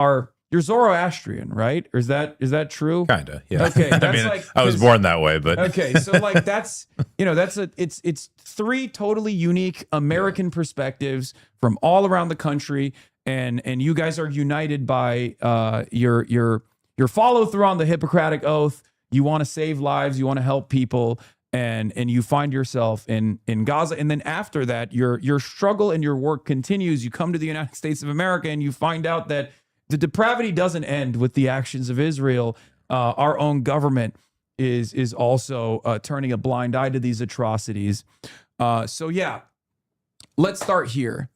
you're Zoroastrian, right? Or is that true? Kinda, yeah. Okay, I mean, I was born that way, but okay, so like it's three totally unique American perspectives from all around the country, and you guys are united by your follow through on the Hippocratic Oath. You want to save lives, you want to help people, and you find yourself in Gaza, and then after that, your struggle and your work continues. You come to the United States of America, and you find out that the depravity doesn't end with the actions of Israel. Our own government is also turning a blind eye to these atrocities. So yeah, let's start here.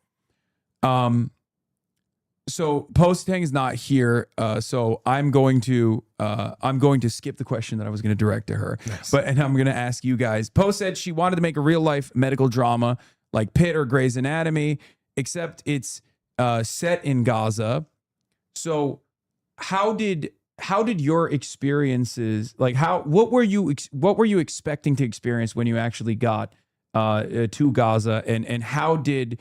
So Postang is not here, so I'm going to skip the question that I was going to direct to her. Nice. And I'm going to ask you guys. Post said she wanted to make a real life medical drama like Pitt or Grey's Anatomy, except it's set in Gaza. So how did your experiences, like what were you expecting to experience when you actually got to Gaza, and how did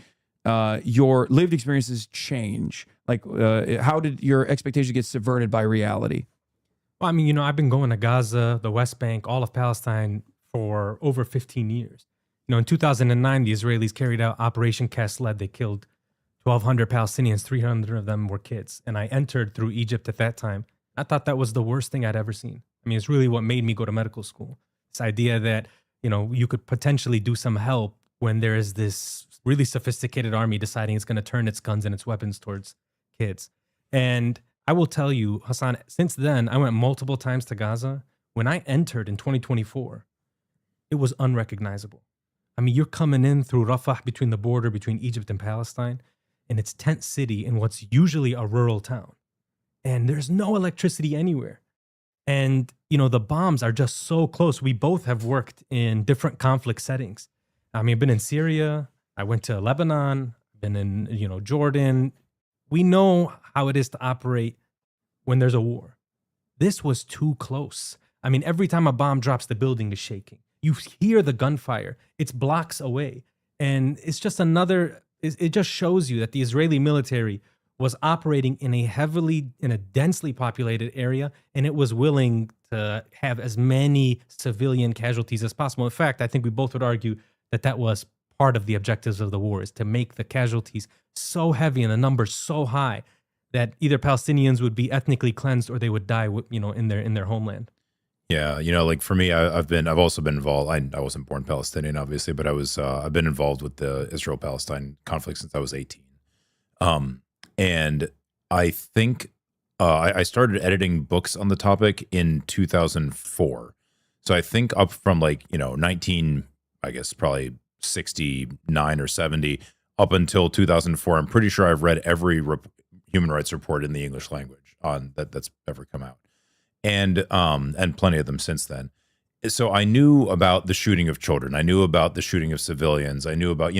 your lived experiences change? Like how did your expectations get subverted by reality? Well, I mean, I've been going to Gaza, the West Bank, all of Palestine for over 15 years. In 2009, the Israelis carried out Operation Cast Lead. They killed 1,200 Palestinians, 300 of them were kids. And I entered through Egypt at that time. I thought that was the worst thing I'd ever seen. I mean, it's really what made me go to medical school. This idea that, you could potentially do some help when there is this really sophisticated army deciding it's going to turn its guns and its weapons towards kids. And I will tell you, Hasan, since then, I went multiple times to Gaza. When I entered in 2024, it was unrecognizable. I mean, you're coming in through Rafah, between the border between Egypt and Palestine, and it's tent city in what's usually a rural town. And there's no electricity anywhere. And, the bombs are just so close. We both have worked in different conflict settings. I mean, I've been in Syria. I went to Lebanon, been in, Jordan. We know how it is to operate when there's a war. This was too close. I mean, every time a bomb drops, the building is shaking. You hear the gunfire. It's blocks away. And it's just it just shows you that the Israeli military was operating in a densely populated area, and it was willing to have as many civilian casualties as possible. In fact, I think we both would argue that was part of the objectives of the war, is to make the casualties so heavy and the numbers so high that either Palestinians would be ethnically cleansed or they would die, in their homeland. Yeah, like for me, I've also been involved. I wasn't born Palestinian, obviously, but I've been involved with the Israel-Palestine conflict since I was 18. And I think I started editing books on the topic in 2004. So I think up from 19, I guess probably 69 or 70 up until 2004. I'm pretty sure I've read every human rights report in the English language that's ever come out, and plenty of them since then. So I knew about the shooting of children. I knew about the shooting of civilians. I knew about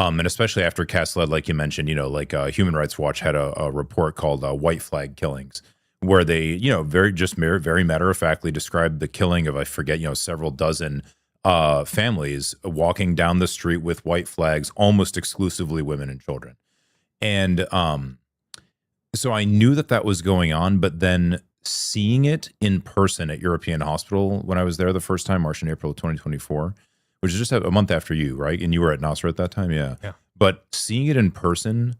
and especially after Cast Lead, like you mentioned, Human Rights Watch had a report called White Flag Killings, where they very matter of factly described the killing of, I forget, several dozen families walking down the street with white flags, almost exclusively women and children. And so I knew that was going on, but then seeing it in person at European Hospital when I was there the first time, March and April of 2024, which is just a month after you, right? And you were at Nasser at that time, yeah. But seeing it in person,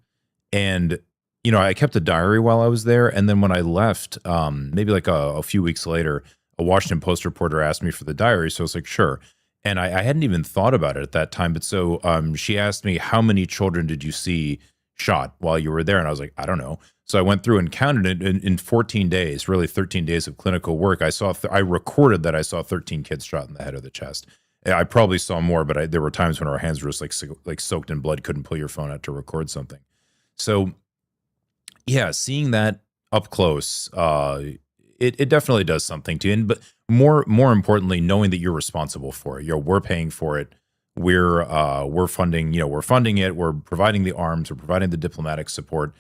and I kept a diary while I was there, and then when I left, maybe a few weeks later, a Washington Post reporter asked me for the diary, so I was like, sure. And I hadn't even thought about it at that time, but so she asked me, how many children did you see shot while you were there? And I was like, I don't know. So I went through and counted it in 14 days, really 13 days of clinical work. I recorded that I saw 13 kids shot in the head or the chest. I probably saw more, but there were times when our hands were just like soaked in blood, couldn't pull your phone out to record something. So yeah, seeing that up close, it definitely does something to you. But more importantly, knowing that you're responsible for it. We're paying for it. We're funding it. We're providing the arms. We're providing the diplomatic support.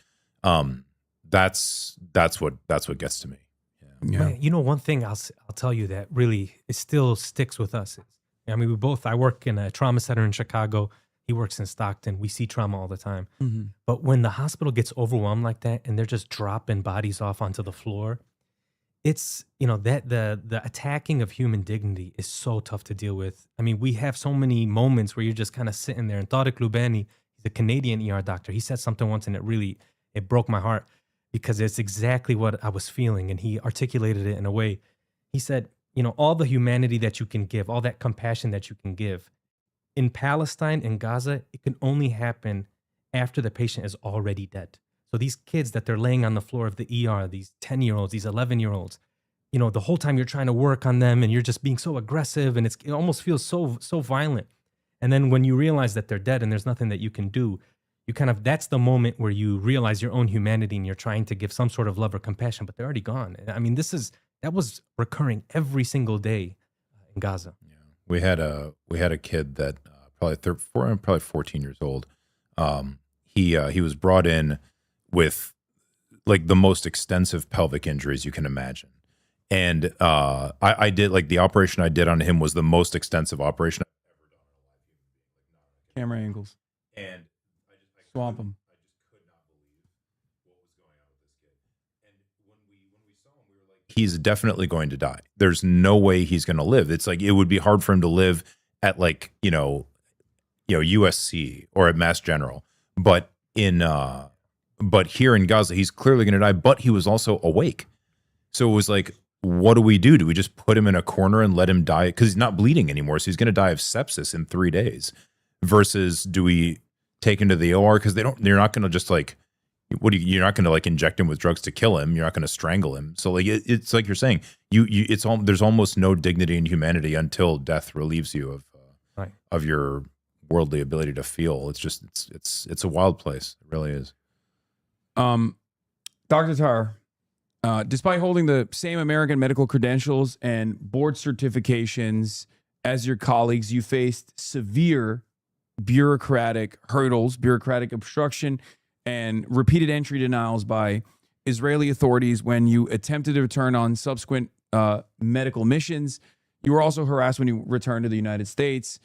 That's what gets to me. Yeah. One thing I'll tell you that really it still sticks with us is, I work in a trauma center in Chicago. He works in Stockton. We see trauma all the time. Mm-hmm. But when the hospital gets overwhelmed like that and they're just dropping bodies off onto the floor, it's, that the attacking of human dignity is so tough to deal with. I mean, we have so many moments where you're just kind of sitting there. And Tariq Lubani, he's a Canadian ER doctor. He said something once and it broke my heart because it's exactly what I was feeling. And he articulated it in a way. He said, all the humanity that you can give, all that compassion that you can give in Palestine, in Gaza, it can only happen after the patient is already dead. So these kids that they're laying on the floor of the ER, these 10-year-olds, these 11-year-olds, the whole time you're trying to work on them and you're just being so aggressive and it almost feels so violent. And then when you realize that they're dead and there's nothing that you can do, that's the moment where you realize your own humanity and you're trying to give some sort of love or compassion, but they're already gone. I mean, that was recurring every single day in Gaza. Yeah. We had a kid that probably 14 years old. He was brought in with like the most extensive pelvic injuries you can imagine. And I did like the operation I did on him was the most extensive operation I've ever done on a live human being. Camera angles. And Swamp him. I just could not believe what was going on with this kid. And when we saw him, we were like, he's definitely going to die. There's no way he's going to live. It's like it would be hard for him to live at like USC or at Mass General, but here in Gaza, he's clearly going to die. But he was also awake, so it was like, what do we do? Do we just put him in a corner and let him die because he's not bleeding anymore? So he's going to die of sepsis in 3 days. Versus, do we take him to the OR because they're not going to just like, you're not going to like inject him with drugs to kill him. You're not going to strangle him. So like it's like you're saying, there's almost no dignity and humanity until death relieves you of your worldly ability to feel. It's just it's a wild place. It really is. Dr. Tar, despite holding the same American medical credentials and board certifications as your colleagues, you faced severe bureaucratic hurdles, bureaucratic obstruction, and repeated entry denials by Israeli authorities when you attempted to return on subsequent medical missions. You were also harassed when you returned to the United States.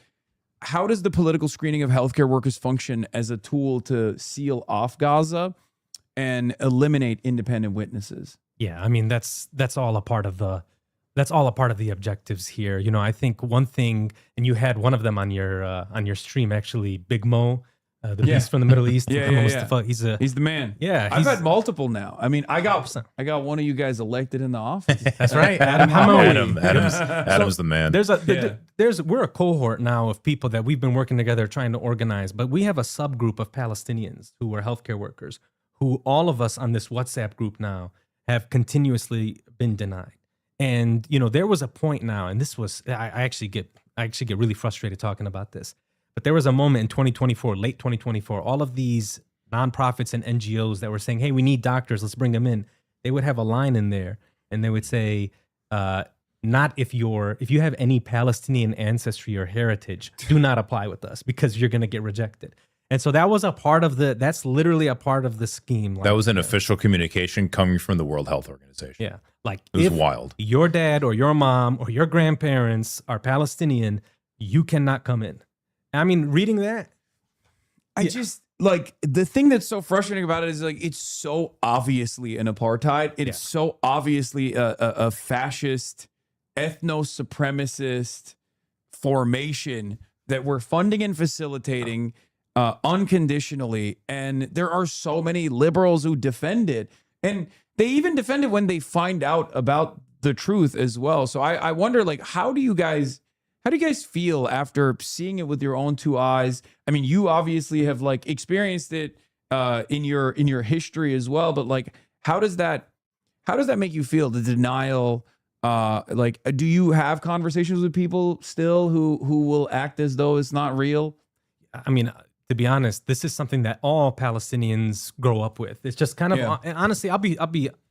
How does the political screening of healthcare workers function as a tool to seal off Gaza and eliminate independent witnesses? Yeah, I mean that's all a part of the objectives here. I think one thing, and you had one of them on your stream actually, Big Mo, the beast from the Middle East. Yeah. He's the man. Yeah, I've had multiple now. I mean, I got one of you guys elected in the office. That's right, Adam's the man. We're a cohort now of people that we've been working together trying to organize, but we have a subgroup of Palestinians who are healthcare workers who all of us on this WhatsApp group now have continuously been denied. And there was a point now, and this was I actually get really frustrated talking about this. But there was a moment in 2024, late 2024, all of these nonprofits and NGOs that were saying, "Hey, we need doctors, let's bring them in." They would have a line in there, and they would say, "Not if you have any Palestinian ancestry or heritage, do not apply with us because you're going to get rejected." And so that was that's literally a part of the scheme. That was an official communication coming from the World Health Organization. Yeah. Like it was wild. Your dad or your mom or your grandparents are Palestinian, you cannot come in. I mean, reading that, just like the thing that's so frustrating about it is like it's so obviously an apartheid. It is so obviously a fascist, ethno-supremacist formation that we're funding and facilitating unconditionally. And there are so many liberals who defend it. And they even defend it when they find out about the truth as well. So I wonder, like, how do you guys feel after seeing it with your own two eyes? I mean, you obviously have like experienced it in your history as well, but like, how does that make you feel? The denial, like, do you have conversations with people still who will act as though it's not real? I mean, to be honest, this is something that all Palestinians grow up with. It's just kind of, and honestly, I'll be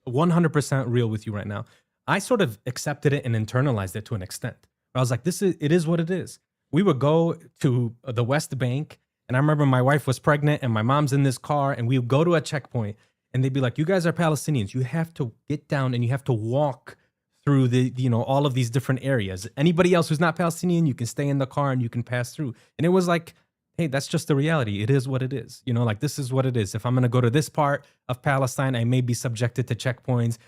100% real with you right now. I sort of accepted it and internalized it to an extent. I was like, it is what it is. We would go to the West Bank, and I remember my wife was pregnant and my mom's in this car, and we would go to a checkpoint and they'd be like, "You guys are Palestinians. You have to get down and you have to walk through all of these different areas. Anybody else who's not Palestinian, you can stay in the car and you can pass through." And it was like, hey, that's just the reality. It is what it is. You know, like this is what it is. If I'm going to go to this part of Palestine, I may be subjected to checkpoints.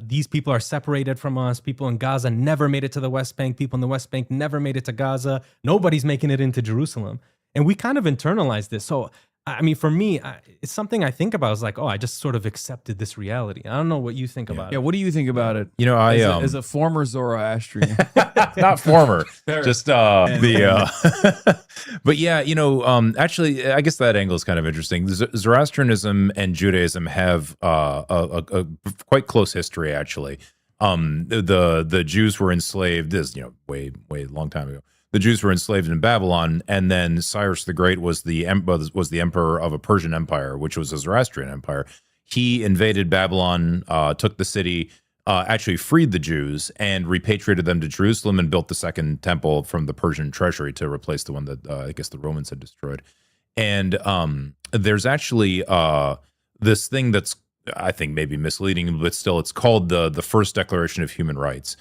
These people are separated from us. People in Gaza never made it to the West Bank. People in the West Bank never made it to Gaza. Nobody's making it into Jerusalem. And we kind of internalized this. So, I mean, for me, it's something I think about. Is like, oh, I just sort of accepted this reality. I don't know what you think about it. Yeah, what do you think about it? You know, As a former Zoroastrian. not former, just but yeah, you know, actually, I guess that angle is kind of interesting. Zoroastrianism and Judaism have a quite close history, actually. The Jews were enslaved, this, you know, way long time ago. The Jews were enslaved in Babylon, and then Cyrus the Great was the emperor of a Persian empire, which was a Zoroastrian empire. He invaded Babylon, took the city, actually freed the Jews, and repatriated them to Jerusalem and built the second temple from the Persian treasury to replace the one that I guess the Romans had destroyed. And there's actually this thing that's, I think, maybe misleading, but still, it's called the First Declaration of Human Rights.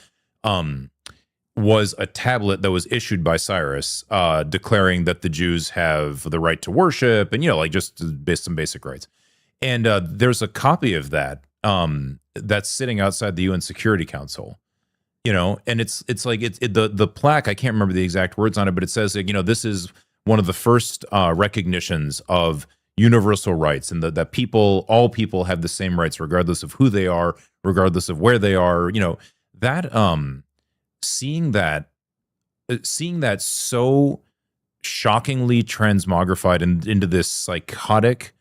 Was a tablet that was issued by Cyrus declaring that the Jews have the right to worship and, you know, like just some basic rights. And there's a copy of that that's sitting outside the UN Security Council, you know, and it's like the plaque, I can't remember the exact words on it, but it says, like, you know, this is one of the first recognitions of universal rights, and that all people have the same rights, regardless of who they are, regardless of where they are, you know, that seeing that so shockingly transmogrified into this psychotic,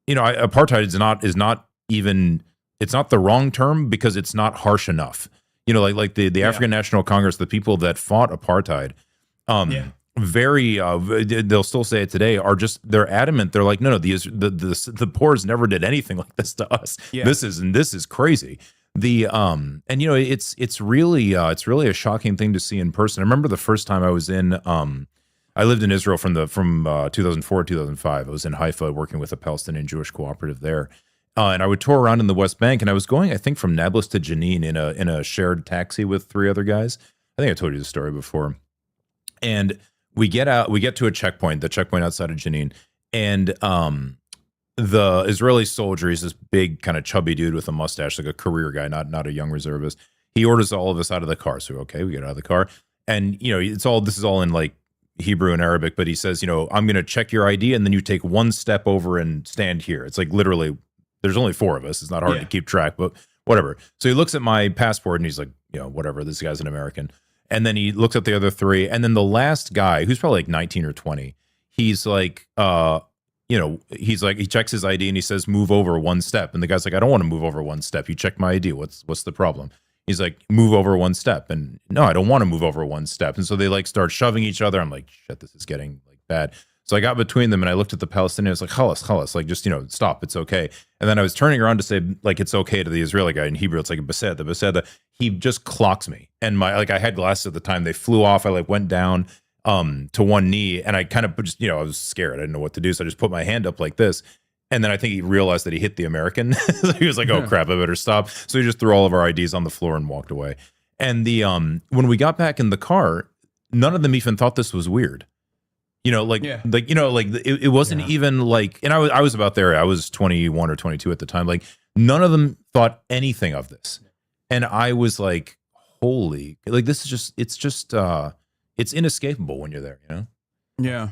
you know, apartheid is not even, it's not the wrong term because it's not harsh enough. You know, like the African National Congress, the people that fought apartheid, they'll still say it today, are just, they're adamant. They're like, no, the Poors never did anything like this to us. Yeah. This is crazy. And you know, it's really a shocking thing to see in person. I remember the first time I was in, I lived in Israel from 2004 to 2005. I was in Haifa working with a Palestinian Jewish cooperative there. And I would tour around in the West Bank, and I was going, I think, from Nablus to Jenin in a shared taxi with 3 other guys. I think I told you the story before. And we get to a checkpoint, the checkpoint outside of Jenin, and the Israeli soldier, he's this big kind of chubby dude with a mustache, like a career guy, not a young reservist. He orders all of us out of the car. So, okay, we get out of the car. And, you know, this is all in like Hebrew and Arabic, but he says, you know, I'm going to check your ID, and then you take 1 step over and stand here. It's like literally, there's only 4 of us. It's not hard to keep track, but whatever. So he looks at my passport and he's like, you know, whatever, this guy's an American. And then he looks at the other 3. And then the last guy, who's probably like 19 or 20, he's like, you know, he's like, he checks his ID and he says, move over 1 step. And the guy's like, I don't want to move over 1 step. You checked my ID. What's the problem? He's like, move over 1 step. And no, I don't want to move over 1 step. And so they like start shoving each other. I'm like, shit, this is getting like bad. So I got between them and I looked at the Palestinian. I was like, khalas, like, just, you know, stop. It's okay. And then I was turning around to say, like, it's okay to the Israeli guy. In Hebrew, it's like beseda. He just clocks me. And I had glasses at the time. They flew off. I like went down to one knee, and I kind of just, you know, I was scared. I didn't know what to do. So I just put my hand up like this. And then I think he realized that he hit the American. So he was like, oh crap, I better stop. So he just threw all of our IDs on the floor and walked away. And when we got back in the car, none of them even thought this was weird. You know, it wasn't even like, and I was about there. I was 21 or 22 at the time. Like, none of them thought anything of this. And I was like, holy, like, this is just, it's inescapable when you're there, you know? Yeah.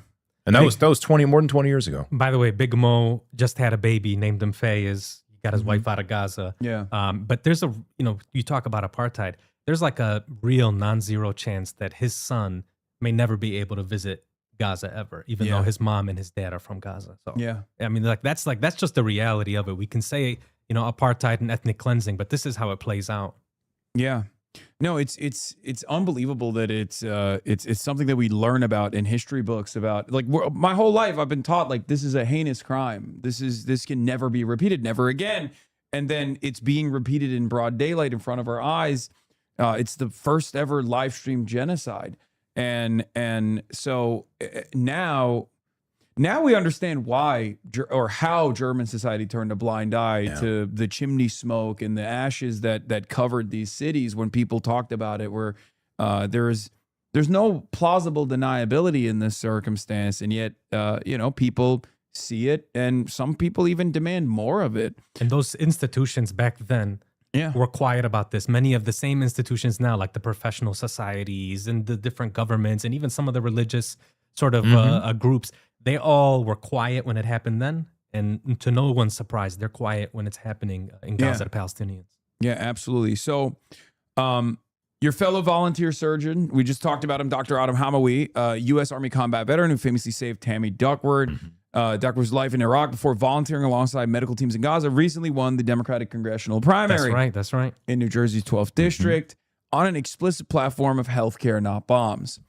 And that was more than 20 years ago. By the way, Big Mo just had a baby, named him Faye. He got his wife out of Gaza. Yeah. But there's you talk about apartheid. There's like a real non-zero chance that his son may never be able to visit Gaza ever, even though his mom and his dad are from Gaza. So yeah, I mean, that's just the reality of it. We can say, you know, apartheid and ethnic cleansing, but this is how it plays out. Yeah. No, it's unbelievable that it's something that we learn about in history books about, like, my whole life I've been taught, like, this is a heinous crime. This can never be repeated, never again. And then it's being repeated in broad daylight in front of our eyes. It's the first ever live stream genocide. And so now we understand why or how German society turned a blind eye to the chimney smoke and the ashes that covered these cities when people talked about it, where there is there's no plausible deniability in this circumstance, and yet people see it, and some people even demand more of it. And those institutions back then were quiet about this. Many of the same institutions now, like the professional societies and the different governments and even some of the religious sort of groups, they all were quiet when it happened then. And to no one's surprise, they're quiet when it's happening in Gaza to Palestinians. Yeah, absolutely. So your fellow volunteer surgeon, we just talked about him, Dr. Adam Hamawi, U.S. Army combat veteran who famously saved Tammy Duckworth. Duckworth's life in Iraq before volunteering alongside medical teams in Gaza, recently won the Democratic congressional primary. That's right. In New Jersey's 12th district on an explicit platform of healthcare, not bombs.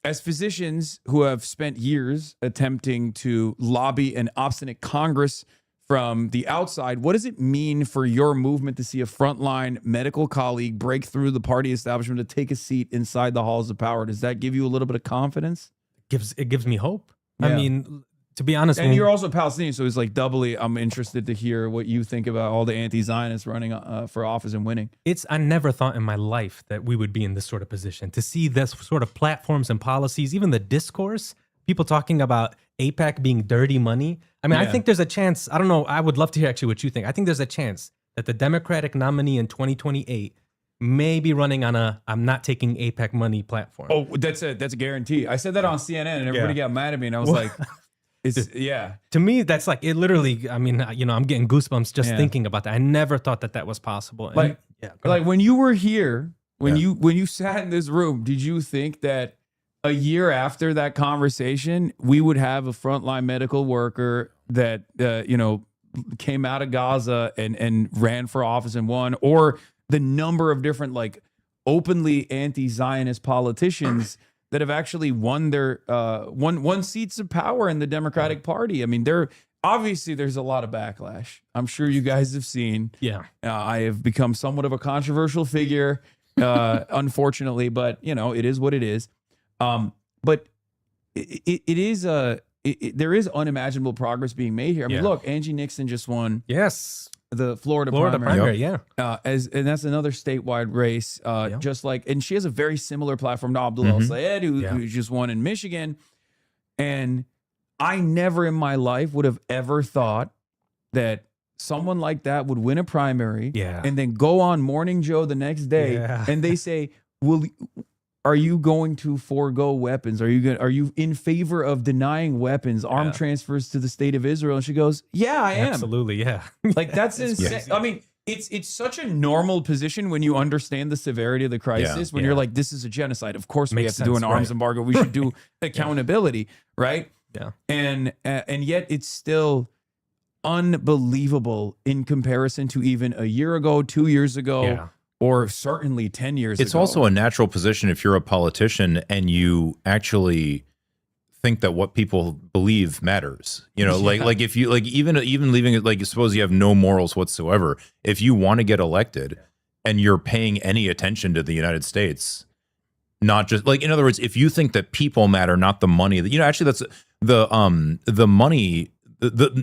As physicians who have spent years attempting to lobby an obstinate Congress from the outside, what does it mean for your movement to see a frontline medical colleague break through the party establishment to take a seat inside the halls of power? Does that give you a little bit of confidence? It gives me hope. Yeah. I mean, to be honest, and you're also Palestinian, so it's like doubly. I'm interested to hear what you think about all the anti-Zionists running for office and winning. I never thought in my life that we would be in this sort of position to see this sort of platforms and policies, even the discourse, people talking about AIPAC being dirty money. I mean, I think there's a chance. I don't know. I would love to hear actually what you think. I think there's a chance that the Democratic nominee in 2028 may be running on a "I'm not taking AIPAC money" platform. Oh, that's a guarantee. I said that on CNN, and everybody got mad at me, and I was like, To me, that's like it. Literally, I mean, I'm getting goosebumps just thinking about that. I never thought that was possible. And, when you were here, when you sat in this room, did you think that a year after that conversation, we would have a frontline medical worker that came out of Gaza and ran for office and won, or the number of different like openly anti-Zionist politicians that have actually won their won seats of power in the Democratic Party? I mean, there's a lot of backlash. I'm sure you guys have seen. Yeah, I have become somewhat of a controversial figure, unfortunately, but it is what it is. But there is unimaginable progress being made here. I mean, look, Angie Nixon just won. Yes. The Florida primary, and that's another statewide race. Just like, and she has a very similar platform to Abdul El-Sayed, who just won in Michigan. And I never in my life would have ever thought that someone like that would win a primary, and then go on Morning Joe the next day, and they say, are you going to forego weapons? Are you in favor of denying weapons, arm transfers to the state of Israel? And she goes, yeah, I am. Absolutely, yeah. Like, that's insane. I mean, it's such a normal position when you understand the severity of the crisis, when you're like, this is a genocide. Of course we have to do an arms embargo. We should do accountability, right? Yeah. And yet it's still unbelievable in comparison to even a year ago, 2 years ago, or certainly 10 years ago. It's also a natural position if you're a politician and you actually think that what people believe matters. Like if you even leaving it, like, suppose you have no morals whatsoever. If you want to get elected and you're paying any attention to the United States, not just like, in other words, if you think that people matter, not the money, that actually that's the money.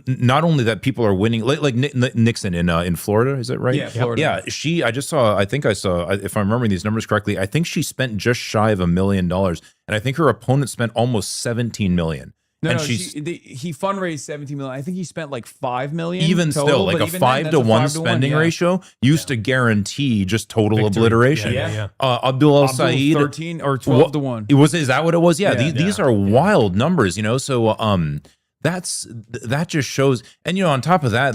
Not only that people are winning, like Nixon in Florida, is that right? Yeah, Florida. Yeah, I think I saw, if I'm remembering these numbers correctly, I think she spent just shy of $1 million, and I think her opponent spent almost 17 million. He fundraised 17 million. I think he spent like 5 million. Even total, still, like a 5-to-1 spending ratio used to guarantee just total victory. Obliteration. Abdul El-Sayed 13 or 12-to-1. Is that what it was? Yeah, these are wild numbers, So that just shows. And on top of that,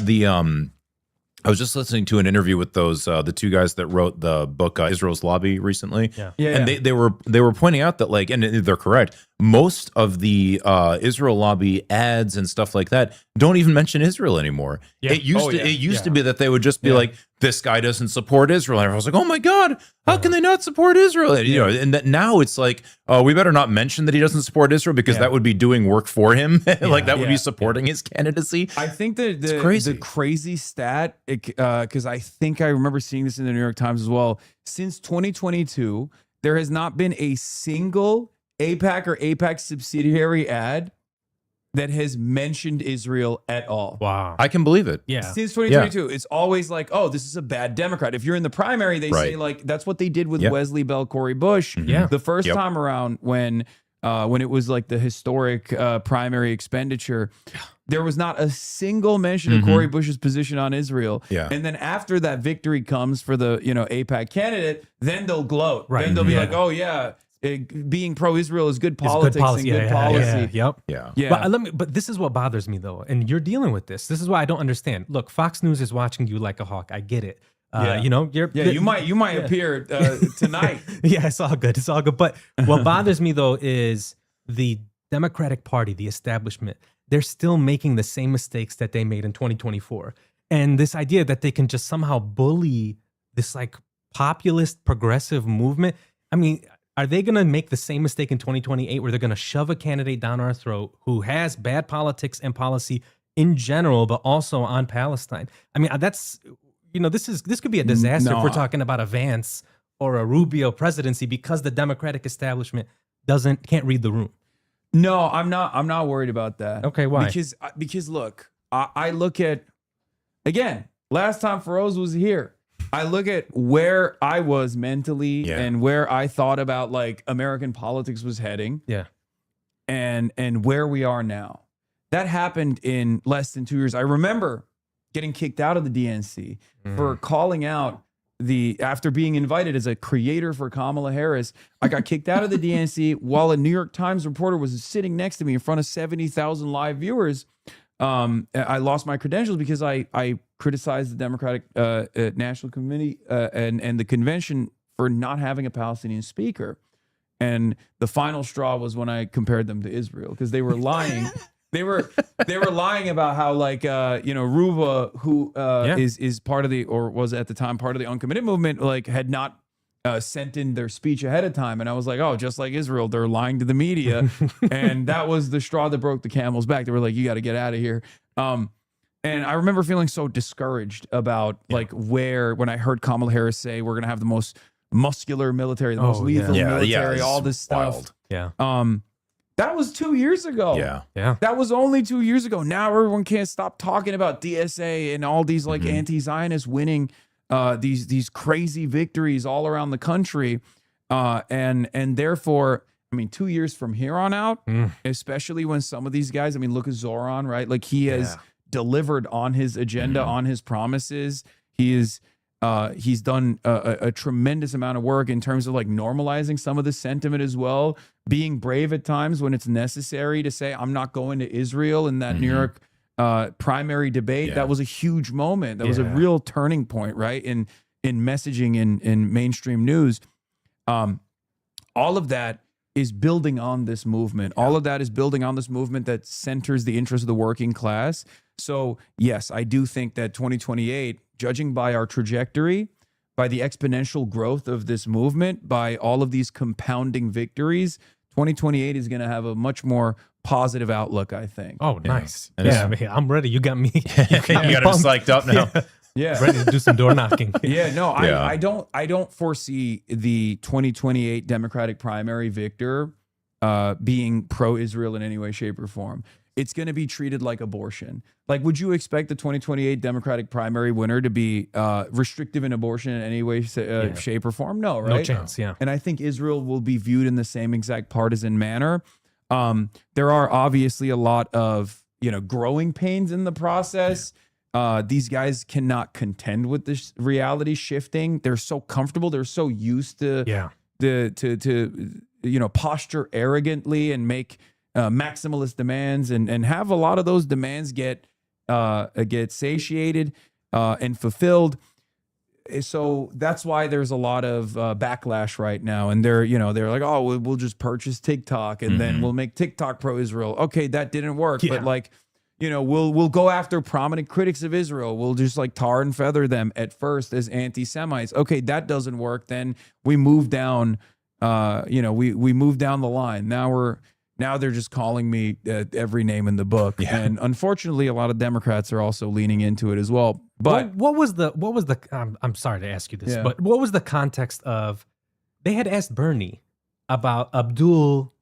I was just listening to an interview with those the two guys that wrote the book Israel's Lobby recently. They were pointing out that, like, and they're correct, most of the Israel Lobby ads and stuff like that don't even mention Israel anymore. It used to be that they would just be like, this guy doesn't support Israel, and everyone's like, oh my God, how can they not support Israel? And that now it's like, we better not mention that he doesn't support Israel, because that would be doing work for him. Like, that would be supporting his candidacy. I think that the crazy stat, because I think I remember seeing this in the New York Times as well, since 2022, there has not been a single AIPAC or AIPAC subsidiary ad that has mentioned Israel at all. Wow. I can believe it. Yeah. Since 2022, it's always like, oh, this is a bad Democrat. If you're in the primary, they say like that's what they did with Wesley Bell, Cory Bush. Yeah. The first time around when it was like the historic primary expenditure, there was not a single mention of Cory Bush's position on Israel. Yeah. And then after that victory comes for the AIPAC candidate, then they'll gloat. Right. Then they'll be like, oh yeah, being pro-Israel is good politics and good policy. Yep. Yeah. But this is what bothers me though, and you're dealing with this. This is what I don't understand. Look, Fox News is watching you like a hawk. I get it. You might appear tonight. Yeah, it's all good. It's all good. But what bothers me though is the Democratic Party, the establishment. They're still making the same mistakes that they made in 2024, and this idea that they can just somehow bully this like populist progressive movement. I mean, are they going to make the same mistake in 2028 where they're going to shove a candidate down our throat who has bad politics and policy in general, but also on Palestine? I mean, that's, this could be a disaster if we're talking about a Vance or a Rubio presidency because the Democratic establishment can't read the room. No, I'm not worried about that. Okay, why? Because look, I look at, again, last time Feroz was here, I look at where I was mentally and where I thought about like American politics was heading. Yeah. And where we are now. That happened in less than 2 years. I remember getting kicked out of the DNC for calling out after being invited as a creator for Kamala Harris. I got kicked out of the DNC while a New York Times reporter was sitting next to me in front of 70,000 live viewers. I lost my credentials because I criticized the Democratic National Committee and the convention for not having a Palestinian speaker. And the final straw was when I compared them to Israel because they were lying. They were lying about how like Ruva, who is part of or was at the time part of the uncommitted movement, like had not sent in their speech ahead of time. And I was like, oh, just like Israel, they're lying to the media. And that was the straw that broke the camel's back. They were like, you got to get out of here. And I remember feeling so discouraged about like when I heard Kamala Harris say we're going to have the most muscular military, the most lethal military, all this stuff. Wild. Yeah. That was 2 years ago. Yeah. That was only 2 years ago. Now everyone can't stop talking about DSA and all these like anti-Zionists winning these crazy victories all around the country. And therefore, I mean, 2 years from here on out, especially when some of these guys, I mean, look at Zoran, right? Like he has delivered on his agenda, on his promises. He's done a tremendous amount of work in terms of like normalizing some of the sentiment as well, being brave at times when it's necessary to say, I'm not going to Israel in that New York primary debate. That was a huge moment. That was a real turning point, right? In messaging in mainstream news. All of that is building on this movement. All of that is building on this movement that centers the interest of the working class. So yes, I do think that 2028, judging by our trajectory, by the exponential growth of this movement, by all of these compounding victories, 2028 is going to have a much more positive outlook, I think. Oh, nice. Yeah, I mean, I'm ready. You got me. You got him psyched up now. Yeah. Ready to do some door knocking. I don't foresee the 2028 Democratic primary victor being pro-Israel in any way, shape, or form. It's going to be treated like abortion. Like, would you expect the 2028 Democratic primary winner to be restrictive in abortion in any way, shape, or form? No, right? No chance, yeah. And I think Israel will be viewed in the same exact partisan manner. There are obviously a lot of, growing pains in the process. These guys cannot contend with this reality shifting. They're so comfortable. They're so used to posture arrogantly and make maximalist demands and have a lot of those demands get satiated and fulfilled. So that's why there's a lot of backlash right now, and they're like, oh, we'll just purchase TikTok and then we'll make TikTok pro-Israel. Okay, that didn't work, but like, we'll go after prominent critics of Israel. We'll just like tar and feather them at first as anti-Semites. Okay, that doesn't work. Then we move down. We move down the line. Now they're just calling me every name in the book, and unfortunately, a lot of Democrats are also leaning into it as well. But what was the? I'm sorry to ask you this, but what was the context of? They had asked Bernie about Abdul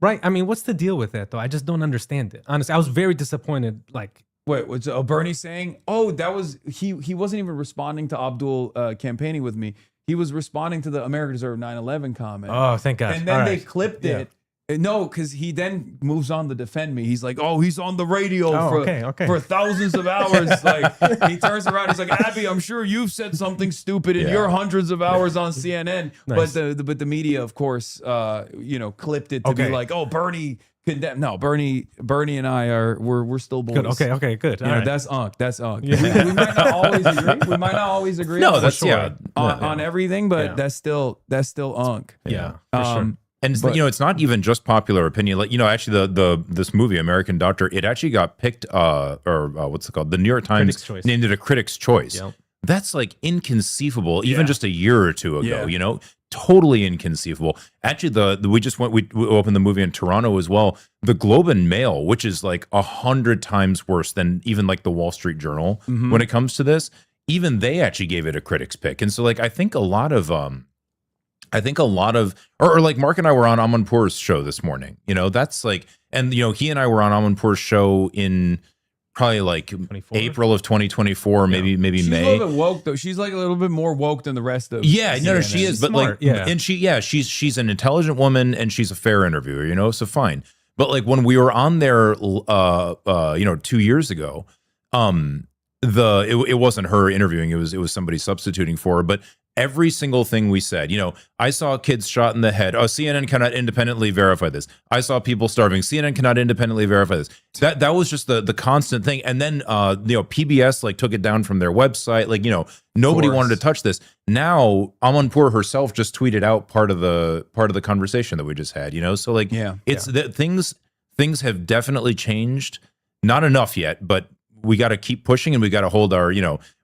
Right. I mean, what's the deal with that though? I just don't understand it. Honestly, I was very disappointed. Like, Wait, what's Bernie saying? Oh, that was he wasn't even responding to Abdul campaigning with me. He was responding to the America Deserve 9/11 comment. oh, thank God. And then All they right. clipped Yeah. it. No, because he then moves on to defend me. He's like, "Oh, he's on the radio Oh, okay. for thousands of hours." Like he turns around, he's like, "Abby, I'm sure you've said something stupid in your hundreds of hours on CNN." Nice. But the media, of course, clipped it to be Okay. like, "Oh, Bernie condemned." No, Bernie and I we're still boys. Good. Okay. Good. You All know, right. that's Unc. That's Unc. We might not always agree. We might not always agree. No, on- that's sure. on everything, but Yeah. that's still Unc. yeah. For sure. And But- it's not even just popular opinion. Like, actually this movie, American Doctor, it actually got picked what's it called? The New York Times Critics' Choice. named it a Critics' Choice. Yep. That's like inconceivable, even Yeah. just a year or two ago, Yeah. Totally inconceivable. Actually, we opened the movie in Toronto as well. The Globe and Mail, which is like 100 times worse than even like the Wall Street Journal Mhm. when it comes to this, even they actually gave it a critics pick. And so like I think a lot of or like Mark and I were on Amanpour's show this morning. That's like, and he and I were on Amanpour's show in probably like 24? April of 2024, maybe She's a May. little bit woke though. She's like a little bit more woke than the rest of. Yeah, no, CNN. she is, She's but smart, like, yeah. and she's an intelligent woman and she's a fair interviewer, so fine. But like when we were on there, 2 years ago, it wasn't her interviewing, it was somebody substituting for her, but every single thing we said, I saw kids shot in the head. Oh, CNN cannot independently verify this. I saw people starving. CNN cannot independently verify this. That was just the constant thing. And then PBS like took it down from their website. Like, nobody course. wanted to touch this. Now Amanpour herself just tweeted out part of the conversation that we just had, so like it's that things have definitely changed. Not enough yet, but we got to keep pushing and we got to hold our,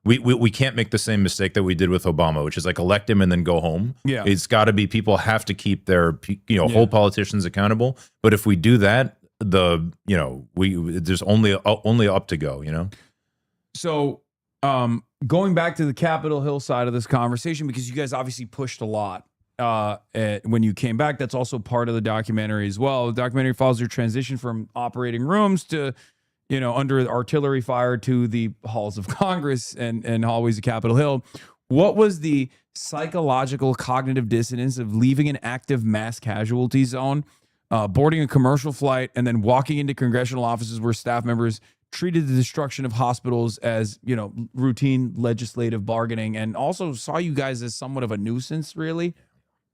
we can't make the same mistake that we did with Obama, which is like elect him and then go home. Yeah. It's got to be, people have to keep their, hold politicians accountable. But if we do that, there's only up to go, So, going back to the Capitol Hill side of this conversation, because you guys obviously pushed a lot when you came back. That's also part of the documentary as well. The documentary follows your transition from operating rooms to under artillery fire to the halls of Congress and hallways of Capitol Hill. What was the psychological cognitive dissonance of leaving an active mass casualty zone, boarding a commercial flight, and then walking into congressional offices where staff members treated the destruction of hospitals as, routine legislative bargaining, and also saw you guys as somewhat of a nuisance, really?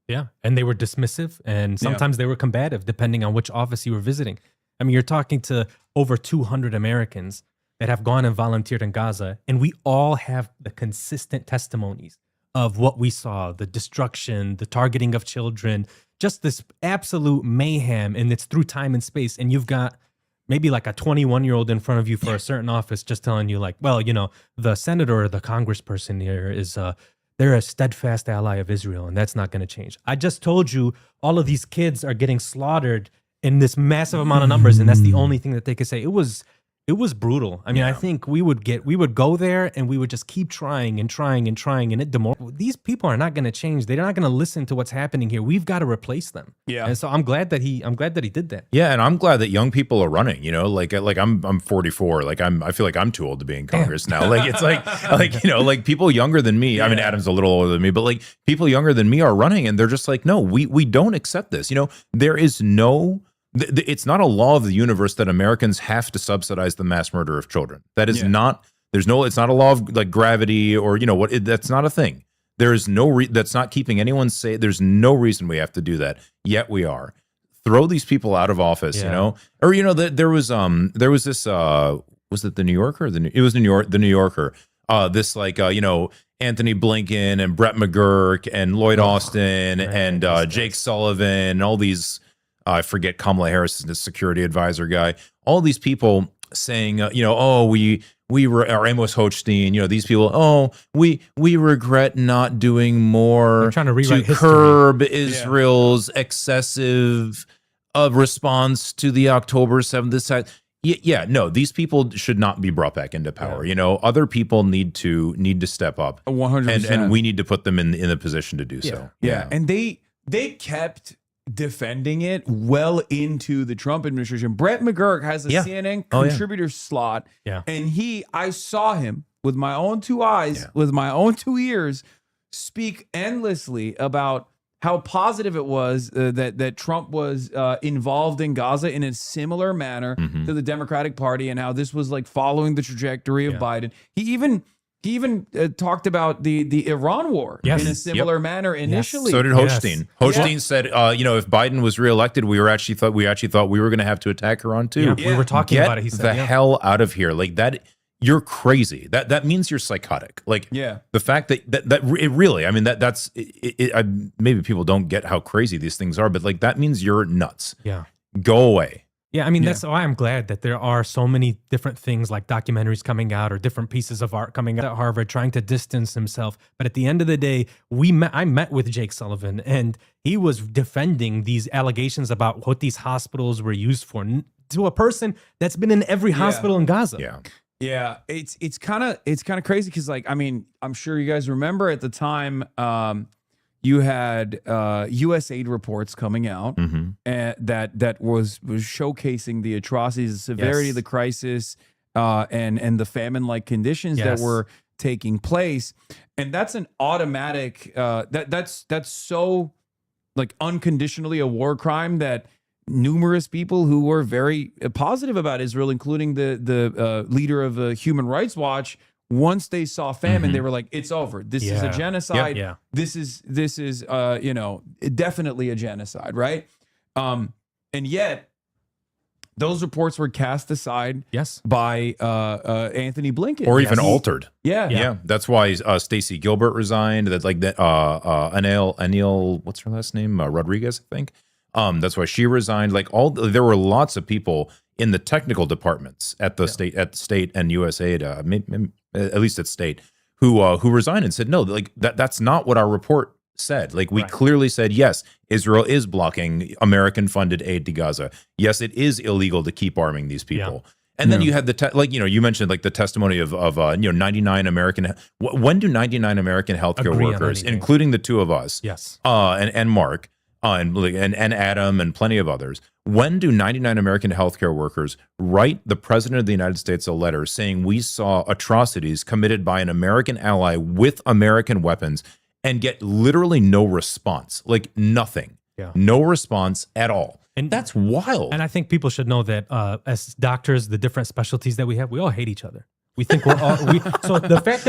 Yeah. And they were dismissive and sometimes they were combative depending on which office you were visiting. I mean, you're talking to over 200 Americans that have gone and volunteered in Gaza, and we all have the consistent testimonies of what we saw, the destruction, the targeting of children, just this absolute mayhem, and it's through time and space. And you've got maybe like a 21-year-old in front of you for a certain office just telling you like, well, the senator or the congressperson here is they're a steadfast ally of Israel, and that's not going to change. I just told you all of these kids are getting slaughtered in this massive amount of numbers, and that's the only thing that they could say. It was brutal. I mean, I think we would go there and we would just keep trying and trying and trying, and these people are not going to change. They're not going to listen to what's happening here. We've got to replace them. Yeah. And so I'm glad that he did that. Yeah, and I'm glad that young people are running. Like I'm 44. Like I feel like I'm too old to be in Congress now. Like it's like people younger than me. I mean, Adam's a little older than me, but like people younger than me are running, and they're just like, no, we don't accept this. There is no. It's not a law of the universe that Americans have to subsidize the mass murder of children. That is not. It's not a law of like gravity or that's not a thing. There is no that's not keeping anyone safe. There's no reason we have to do that. Yet we are. Throw these people out of office, or there was this was it the New Yorker? It was the New Yorker. This like Anthony Blinken and Brett McGurk and Lloyd Austin and Jake Sullivan and all these. I forget, Kamala Harris is the security advisor guy. All these people saying, we were, or Amos Hochstein, these people, we regret not doing more They're trying to rewrite history. curb Israel's excessive response to the October 7th. No, these people should not be brought back into power. Other people need to step up 100%. and we need to put them in the position to do so. Yeah. And they kept defending it well into the Trump administration. Brett McGurk has a CNN contributor slot, and I saw him with my own 2 eyes, with my own 2 ears, speak endlessly about how positive it was that Trump was involved in Gaza in a similar manner to the Democratic Party, and how this was like following the trajectory of Biden. He even talked about the Iran war in a similar manner initially. So did Hochstein. Hochstein said, if Biden was reelected, we actually thought we were going to have to attack Iran too. We were talking about it. He said, the hell out of here. Like that. You're crazy. That means you're psychotic. Like the fact that it really, I mean, that's maybe people don't get how crazy these things are, but like that means you're nuts. Yeah. Go away. Yeah. I mean, that's why I'm glad that there are so many different things like documentaries coming out or different pieces of art coming out at Harvard trying to distance himself. But at the end of the day, I met with Jake Sullivan, and he was defending these allegations about what these hospitals were used for to a person that's been in every hospital in Gaza. Yeah. Yeah, it's kind of crazy because, like, I mean, I'm sure you guys remember at the time you had USAID reports coming out that was showcasing the atrocities, the severity of the crisis, and the famine-like conditions that were taking place, and that's an automatic that's so like unconditionally a war crime that numerous people who were very positive about Israel, including the leader of Human Rights Watch, once they saw famine, they were like, "It's over. This is a genocide. This is definitely a genocide, right?" And yet, those reports were cast aside, by Anthony Blinken, or even altered. Yeah. That's why Stacey Gilbert resigned. That Anil, what's her last name? Rodriguez, I think. That's why she resigned. Like there were lots of people in the technical departments at the state and USAID, at least at state, who resigned and said, no, like that's not what our report said. Like we clearly said, yes, Israel is blocking American-funded aid to Gaza. Yes, it is illegal to keep arming these people. And then you had you mentioned like the testimony of 99 American. When do 99 American healthcare workers, including the two of us, and Mark, and Adam and plenty of others, when do 99 American healthcare workers write the President of the United States a letter saying we saw atrocities committed by an American ally with American weapons and get literally no response? Like nothing. No response at all. And that's wild. And I think people should know that as doctors, the different specialties that we have, we all hate each other. We think we're all so the fact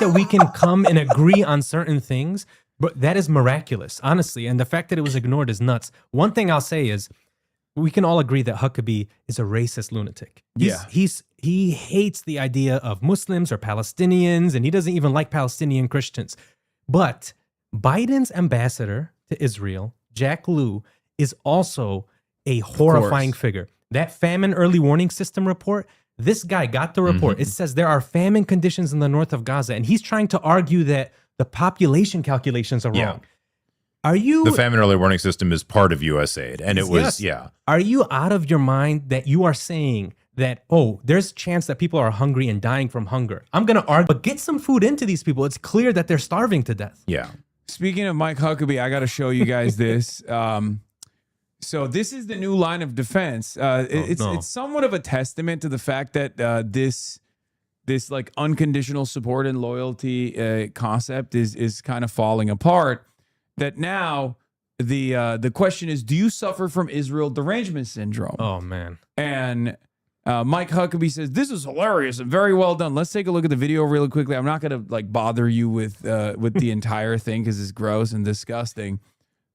that we can come and agree on certain things, but that is miraculous, honestly. And the fact that it was ignored is nuts. One thing I'll say is we can all agree that Huckabee is a racist lunatic. He hates the idea of Muslims or Palestinians, and he doesn't even like Palestinian Christians. But Biden's ambassador to Israel, Jack Lew, is also a horrifying figure. That famine early warning system report, this guy got the report. It says there are famine conditions in the north of Gaza, and he's trying to argue that the population calculations are wrong. The famine early warning system is part of USAID, and it was, Are you out of your mind that you are saying that, there's a chance that people are hungry and dying from hunger? I'm going to argue, but get some food into these people. It's clear that they're starving to death. Yeah. Speaking of Mike Huckabee, I got to show you guys this. So this is the new line of defense. It's somewhat of a testament to the fact that this like unconditional support and loyalty concept is kind of falling apart. That now the question is, do you suffer from Israel derangement syndrome? Oh man. And Mike Huckabee says this is hilarious and very well done. Let's take a look at the video really quickly. I'm not gonna like bother you with the entire thing because it's gross and disgusting.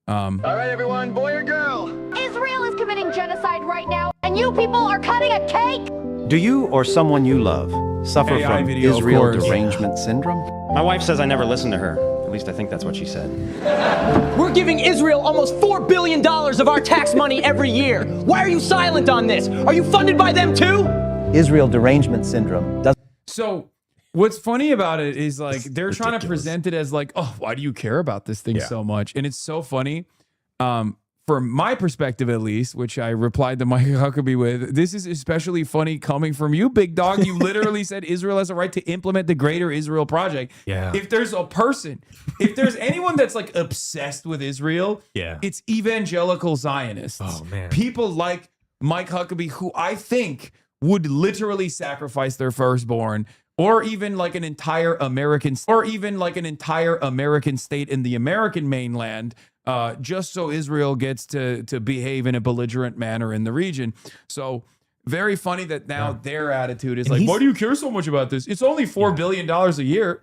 All right, everyone, boy or girl? Israel is committing genocide right now, and you people are cutting a cake. Do you or someone you love suffer AI from video, Israel of course. derangement syndrome? My wife says I never listen to her. At least I think that's what she said. We're giving Israel almost $4 billion of our tax money every year. Why are you silent on this? Are you funded by them too? Israel derangement syndrome does. So what's funny about it is like they're trying to present it as like, oh, why do you care about this thing so much? And it's so funny. from my perspective at least, which I replied to Mike Huckabee with, this is especially funny coming from you, big dog. You literally said Israel has a right to implement the Greater Israel Project. Yeah. If there's anyone that's like obsessed with Israel, it's evangelical Zionists. Oh, man. People like Mike Huckabee, who I think would literally sacrifice their firstborn, or even like an entire American state in the American mainland, just so Israel gets to behave in a belligerent manner in the region. So very funny that now their attitude is like, why do you care so much about this? It's only $4 billion a year.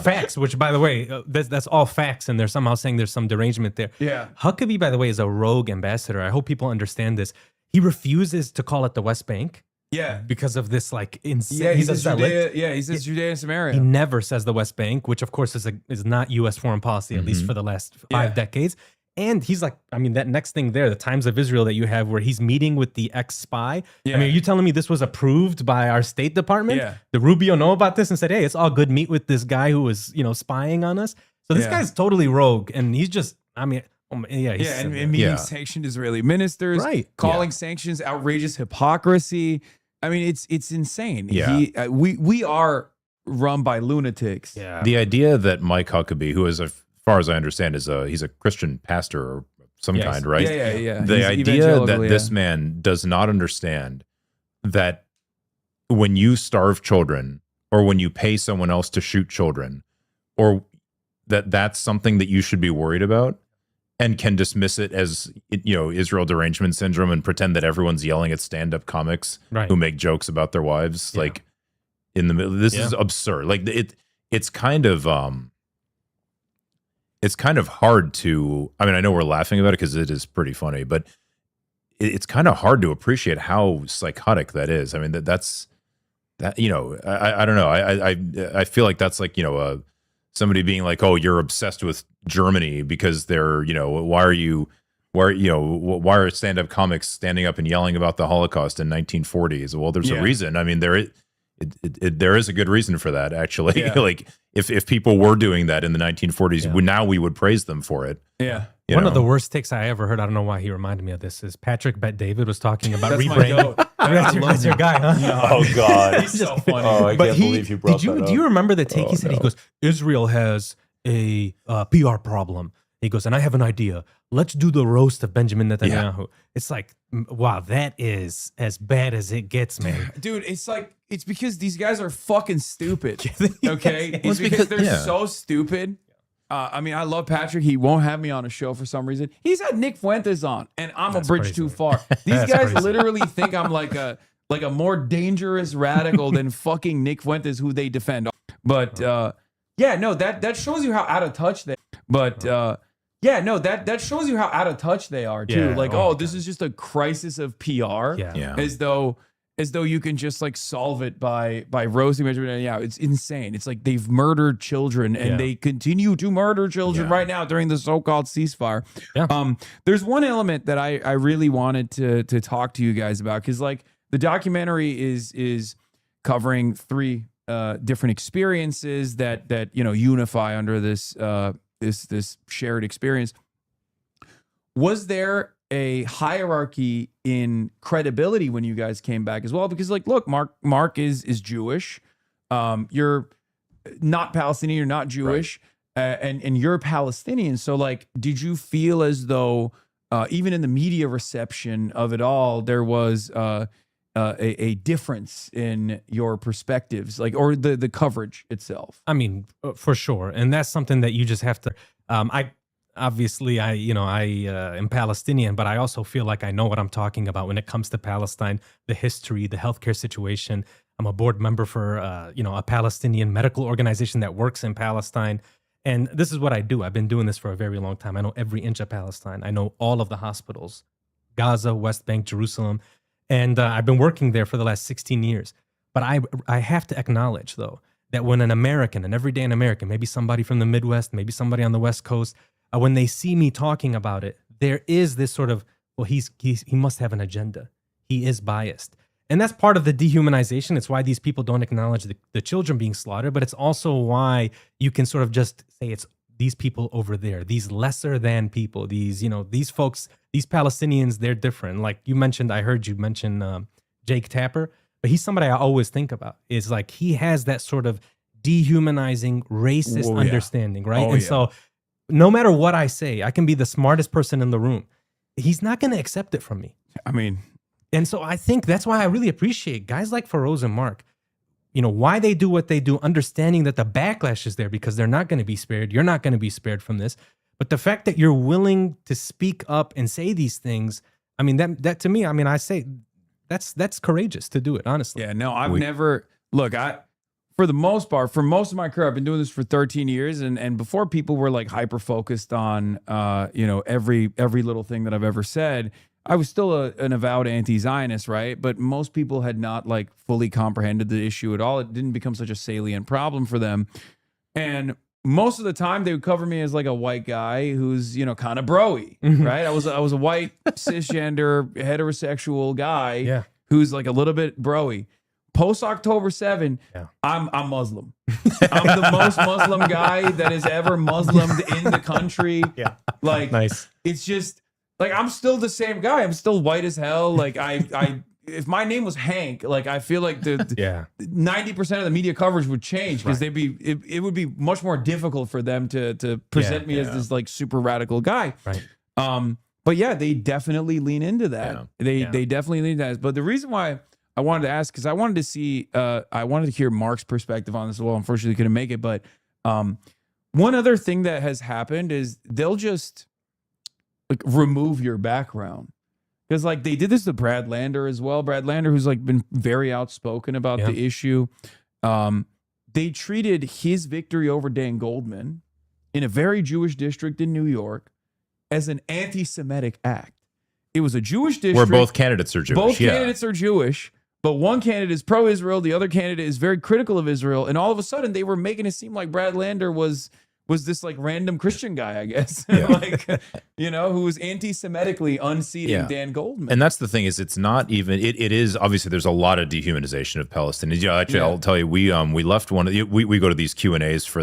Facts, which by the way, that's all facts. And they're somehow saying there's some derangement there. Yeah. Huckabee, by the way, is a rogue ambassador. I hope people understand this. He refuses to call it the West Bank. Yeah. Because of this like insane. Yeah, he says Judea. Yeah, he says Judea and Samaria. He never says the West Bank, which of course is not U.S. foreign policy, at least for the last 5 decades. And he's like, I mean, that next thing there, the Times of Israel that you have where he's meeting with the ex-spy. Yeah. I mean, are you telling me this was approved by our State Department? Yeah. Did Rubio know about this and said, hey, it's all good, meet with this guy who was, spying on us? So this guy's totally rogue. And he's just, I mean, and meeting sanctioned Israeli ministers, right? Calling sanctions outrageous hypocrisy. I mean, it's insane. Yeah. We are run by lunatics. Yeah. The idea that Mike Huckabee, who is, as far as I understand, he's a Christian pastor or some kind, right? Yeah. The He's idea that this man does not understand that when you starve children or when you pay someone else to shoot children, or that's something that you should be worried about, and can dismiss it as, Israel derangement syndrome and pretend that everyone's yelling at stand-up comics who make jokes about their wives, like in the middle. This is absurd. Like it's kind of hard to. I mean, I know we're laughing about it because it is pretty funny, but it's kind of hard to appreciate how psychotic that is. I mean, that's I don't know. I feel like that's like somebody being like, oh, you're obsessed with Germany because they're, why are stand-up comics standing up and yelling about the Holocaust in 1940s? Well, there's a reason. I mean, there is a good reason for that, actually. Like if people were doing that in the 1940s, now we would praise them for it. Yeah. One of the worst takes I ever heard, I don't know why he reminded me of this, is Patrick Bet-David was talking about That's my rebranding. goat. That's your guy, huh? No. Oh God, He's so funny. Oh, I can't believe you brought that up. Do you remember the take he said? He goes, Israel has a PR problem. He goes, and I have an idea. Let's do the roast of Benjamin Netanyahu. It's like, wow, that is as bad as it gets, man. Dude, it's because these guys are fucking stupid. Okay? It's because they're so stupid. I mean, I love Patrick. He won't have me on a show for some reason. He's had Nick Fuentes on, and I'm a bridge too far. These guys literally think I'm like a more dangerous radical than fucking Nick Fuentes, who they defend. But that shows you how out of touch they. But that shows you how out of touch they are too. Yeah, Like, this is just a crisis of PR. Yeah. As though you can just like solve it by roasting Benjamin. Yeah, it's insane. It's like they've murdered children and they continue to murder children right now during the so-called ceasefire. Yeah. There's one element that I really wanted to talk to you guys about, because like the documentary is covering 3 different experiences that unify under this this shared experience. Was there a hierarchy in credibility when you guys came back as well? Because like, look, Mark is Jewish. You're not Palestinian. You're not Jewish, and you're Palestinian. So like, did you feel as though even in the media reception of it all, there was a difference in your perspectives, like, or the coverage itself? I mean, for sure. And that's something that you just have to, Obviously, I am Palestinian, but I also feel like I know what I'm talking about when it comes to Palestine, the history, the healthcare situation. I'm a board member for, a Palestinian medical organization that works in Palestine. And this is what I do. I've been doing this for a very long time. I know every inch of Palestine. I know all of the hospitals, Gaza, West Bank, Jerusalem. And I've been working there for the last 16 years. But I have to acknowledge, though, that when an American, an everyday American, maybe somebody from the Midwest, maybe somebody on the West Coast, when they see me talking about it, there is this sort of, well, he must have an agenda. He is biased. And that's part of the dehumanization. It's why these people don't acknowledge the children being slaughtered, but it's also why you can sort of just say these people over there, these lesser than people, these, these folks, these Palestinians, they're different. Like you mentioned, I heard you mention Jake Tapper, but he's somebody I always think about. Is like he has that sort of dehumanizing, racist understanding, right? And so no matter what I say, I can be the smartest person in the room. He's not going to accept it from me. I mean, and so I think that's why I really appreciate guys like Feroz and Mark, why they do what they do, understanding that the backlash is there because they're not going to be spared. You're not going to be spared from this. But the fact that you're willing to speak up and say these things, I mean, that to me, I mean, I say that's courageous to do it, honestly. Yeah, no, I've never, look, for the most part, for most of my career, I've been doing this for 13 years. And before people were like hyper focused on, every little thing that I've ever said, I was still an avowed anti-Zionist, right? But most people had not like fully comprehended the issue at all. It didn't become such a salient problem for them. And most of the time they would cover me as like a white guy who's, kind of bro-y, right? I was a white cisgender heterosexual guy who's like a little bit bro-y. Post October 7, I'm Muslim. I'm the most Muslim guy that has ever Muslimed in the country. Yeah. Like, nice. It's just like, I'm still the same guy. I'm still white as hell. Like I if my name was Hank, like I feel like the 90% of the media coverage would change because it would be much more difficult for them to present me as this like super radical guy. Right. But yeah, they definitely lean into that. Yeah. They definitely lean into that. But the reason why I wanted to ask, because I wanted to see, I wanted to hear Mark's perspective on this as well. Unfortunately, couldn't make it. But one other thing that has happened is they'll just like remove your background. Because like they did this to Brad Lander as well. Brad Lander, who's like been very outspoken about the issue. They treated his victory over Dan Goldman in a very Jewish district in New York as an anti-Semitic act. It was a Jewish district. Where both candidates are Jewish. Both candidates are Jewish, but one candidate is pro-Israel, the other candidate is very critical of Israel, and all of a sudden they were making it seem like Brad Lander was this like random Christian guy, I guess, like who was anti-Semitically unseating Dan Goldman. And that's the thing is, it's not even. It is obviously there's a lot of dehumanization of Palestinians. Actually, I'll tell you, we left one. We go to these Q&As for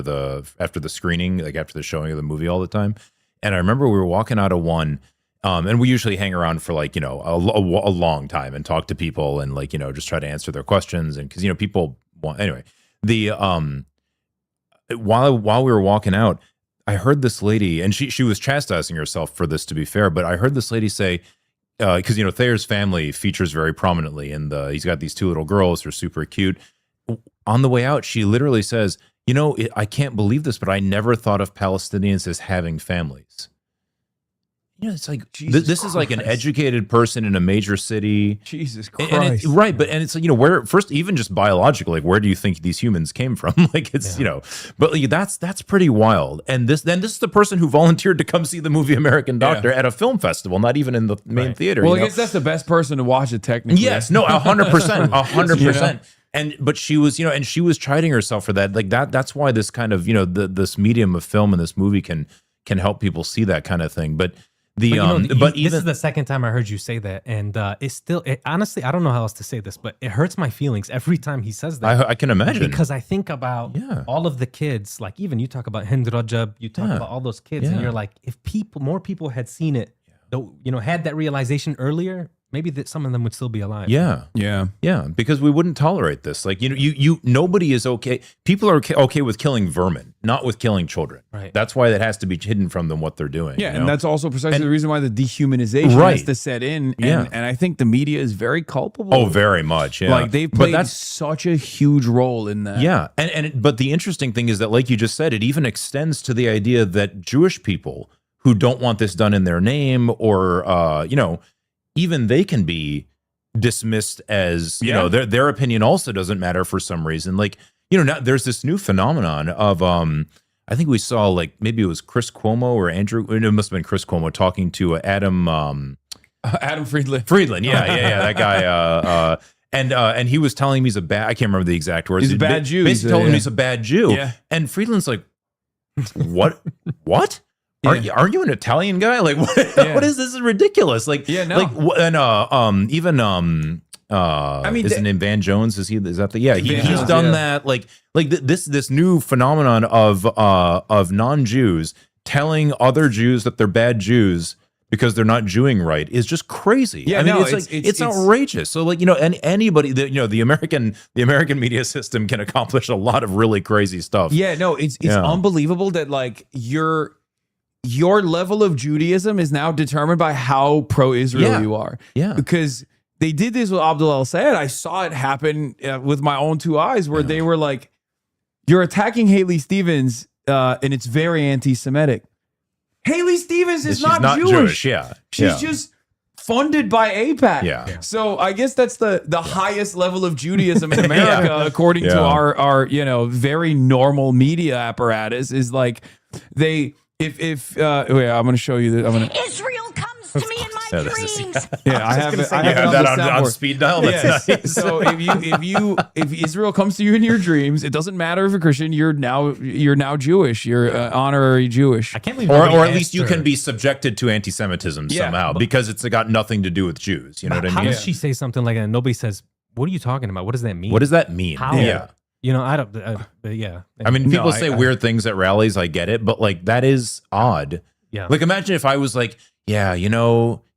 after the screening, like after the showing of the movie all the time. And I remember we were walking out of one. And we usually hang around for like, a long time and talk to people and like, just try to answer their questions. And because, people want, anyway, while we were walking out, I heard this lady, and she was chastising herself for this, to be fair, but I heard this lady say, because, Thayer's family features very prominently, and he's got these two little girls who are super cute. On the way out, she literally says, I can't believe this, but I never thought of Palestinians as having families. It's like this is like an educated person in a major city. Jesus Christ, and it's like where first, even just biologically, like where do you think these humans came from? Like it's but like, that's pretty wild. And this is the person who volunteered to come see the movie American Doctor at a film festival, not even in the main theater. Well, I guess that's the best person to watch it technically. Yes, no, 100%, 100%. But she was, and she was chiding herself for that. Like that's why this kind of this medium of film and this movie can help people see that kind of thing. But this is the second time I heard you say that, and it's still honestly, I don't know how else to say this, but it hurts my feelings every time he says that. I can imagine, because I think about all of the kids, like even you talk about Hind Rajab, you talk about all those kids, and you're like, if more people had seen it, had that realization earlier, maybe that some of them would still be alive. Yeah, because we wouldn't tolerate this. Like nobody is okay. People are okay with killing vermin, not with killing children. Right. That's why that has to be hidden from them what they're doing. Yeah, and that's also precisely the reason why the dehumanization has to set in. And I think the media is very culpable. Oh, very much. Yeah, like they've played such a huge role in that. Yeah, but the interesting thing is that, like you just said, it even extends to the idea that Jewish people who don't want this done in their name, or even they can be dismissed as, their opinion also doesn't matter for some reason. Like, now there's this new phenomenon of, I think we saw, like, maybe it was Chris Cuomo or Andrew, it must have been Chris Cuomo talking to Adam Friedland. Yeah, that guy. And he was telling him he's a bad, I can't remember the exact words. He's a bad Jew. Basically told him he's a bad Jew. Yeah. And Friedland's like, what? Are you an Italian guy? Like, what is this? Is ridiculous. Like, even I mean, is his name Van Jones? Is that the he's Jones, done yeah. that like this new phenomenon of non-Jews telling other Jews that they're bad Jews because they're not Jewing right is just crazy. Yeah, I mean, no, it's outrageous. So like, anybody that, the American media system can accomplish a lot of really crazy stuff. Yeah, no, it's unbelievable that like your level of Judaism is now determined by how pro-Israel you are. Yeah. Because they did this with Abdul El-Sayed. I saw it happen with my own two eyes where they were like, you're attacking Haley Stevens and it's very anti-Semitic. Haley Stevens is She's not Jewish. Yeah. She's just funded by AIPAC. Yeah. So I guess that's the highest level of Judaism in America, according to our very normal media apparatus, is like wait, I'm going to show you that. Israel comes to me in my dreams. Yeah, I have it. I have have it that on the on soundboard. speed dial. That's nice. So if Israel comes to you in your dreams, it doesn't matter if you're Christian. You're now Jewish. You're honorary Jewish. I can't believe or nobody at least asked you her. can be subjected to anti-Semitism somehow because it's got nothing to do with Jews. You know what I How mean? does she say something like that? And nobody says, "What are you talking about? What does that mean?" What does that mean? How? Yeah. I don't. But yeah. I mean, people No, say weird things at rallies. I get it, but like that is odd. Yeah. Like imagine if I was like, yeah,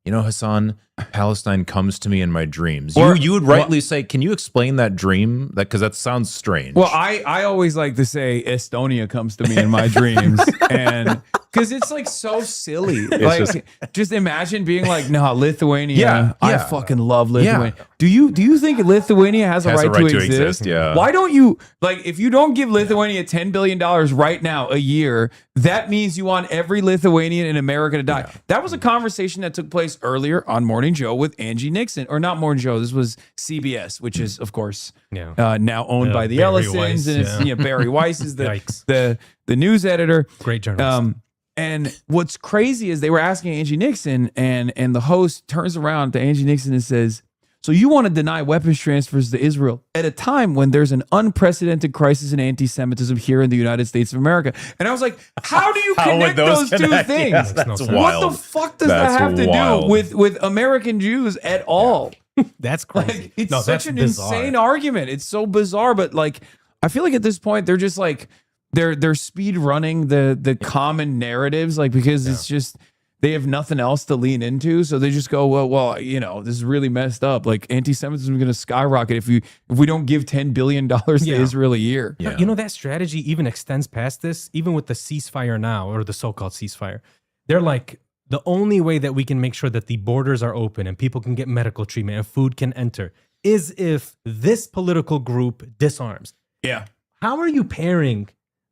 Hasan, Palestine comes to me in my dreams. Or- you would rightly say, can you explain that dream? Because that sounds strange. Well, I always like to say Estonia comes to me in my dreams, and because it's like so silly. Like just imagine being like, no, Lithuania. Yeah, I yeah. fucking love Lithuania. Yeah. Do you think Lithuania has a right to exist? Yeah. Why don't you if you don't give Lithuania $10 billion right now a year, that means you want every Lithuanian in America to die. That was a conversation that took place earlier on Morning Joe with Angie Nixon, or not Morning Joe. This was CBS, which is of course now owned by the Barry Ellisons, Weiss, and it's Barry Weiss is Yikes. the news editor. Great journalist. And what's crazy is they were asking Angie Nixon, and the host turns around to Angie Nixon and says, so you want to deny weapons transfers to Israel at a time when there's an unprecedented crisis in anti-Semitism here in the United States of America. And I was like, how do you connect those two connect? things? Yeah, that's What wild. What the fuck does That's that have to wild. do with American Jews at all? That's crazy. Like, it's No, such that's an bizarre. insane argument. It's so bizarre, but like I feel like at this point they're just like they're speed running the common narratives, like because it's just they have nothing else to lean into, so they just go, well, this is really messed up. Like anti-Semitism is going to skyrocket if we don't give $10 billion to Israel a year. Yeah. That strategy even extends past this, even with the ceasefire now, or the so-called ceasefire. They're like, the only way that we can make sure that the borders are open and people can get medical treatment and food can enter is if this political group disarms. Yeah. How are you pairing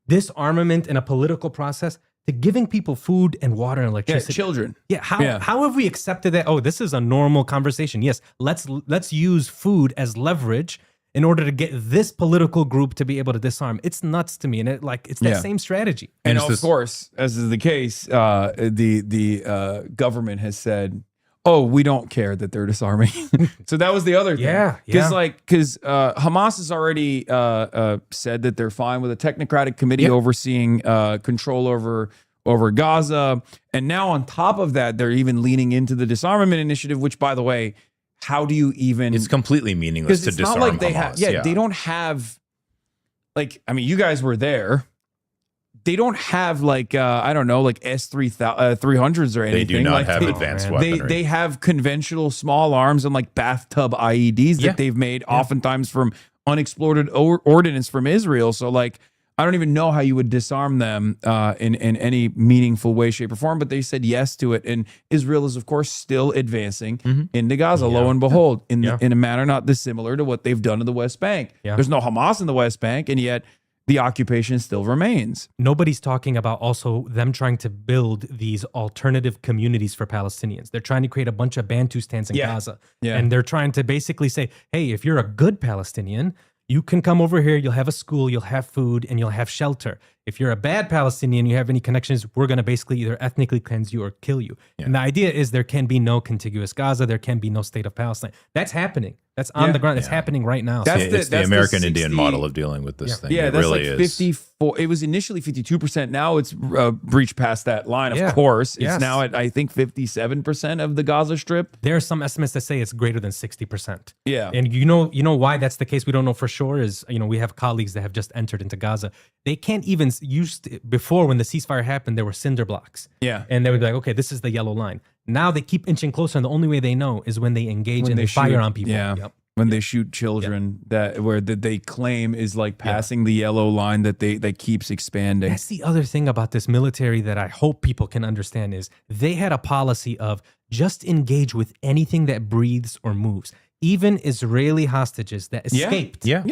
disarmament in a political process to giving people food and water and Yeah, electricity? children. Yeah, how have we accepted that? Oh, this is a normal conversation. Yes, let's use food as leverage in order to get this political group to be able to disarm. It's nuts to me, and it's that same strategy. And it's of this- course, as is the case, the government has said, "Oh, we don't care that they're disarming." So that was the other thing. Yeah. Because Hamas has already said that they're fine with a technocratic committee overseeing control over Gaza, and now on top of that, they're even leaning into the disarmament initiative. Which, by the way, how do you even? It's completely meaningless Because to it's disarm not like they Hamas. have. They don't have. Like, I mean, you guys were there. They don't have like I don't know, like S-300s or anything. They do not like have advanced weaponry. They have conventional small arms and like bathtub IEDs that they've made oftentimes from unexploded ordnance from Israel. So like I don't even know how you would disarm them in any meaningful way, shape, or form. But they said yes to it, and Israel is of course still advancing into Gaza. Lo and behold, in a manner not dissimilar to what they've done in the West Bank. Yeah. There's no Hamas in the West Bank, and yet the occupation still remains. Nobody's talking about also them trying to build these alternative communities for Palestinians. They're trying to create a bunch of Bantustans in Gaza. Yeah. And they're trying to basically say, hey, if you're a good Palestinian, you can come over here, you'll have a school, you'll have food, and you'll have shelter. if you're a bad Palestinian, you have any connections, we're going to basically either ethnically cleanse you or kill you. And the idea is there can be no contiguous Gaza. There can be no state of Palestine. That's happening. That's on the ground. It's happening right now. It's the American Indian model of dealing with this thing. Yeah, it that's really like is. 54. It was initially 52%. Now it's breached past that line. Of course, it's now at I think 57% of the Gaza Strip. There are some estimates that say it's greater than 60%. Yeah, and you know why that's the case. We don't know for sure. Is we have colleagues that have just entered into Gaza. They can't even before when the ceasefire happened, there were cinder blocks. Yeah, and they would be like, okay, this is the yellow line. Now they keep inching closer, and the only way they know is when they engage and they fire on people. Yeah. Yep. When they shoot children, that they claim is like passing the yellow line that keeps expanding. That's the other thing about this military that I hope people can understand is they had a policy of just engage with anything that breathes or moves. Even Israeli hostages that escaped. Yeah.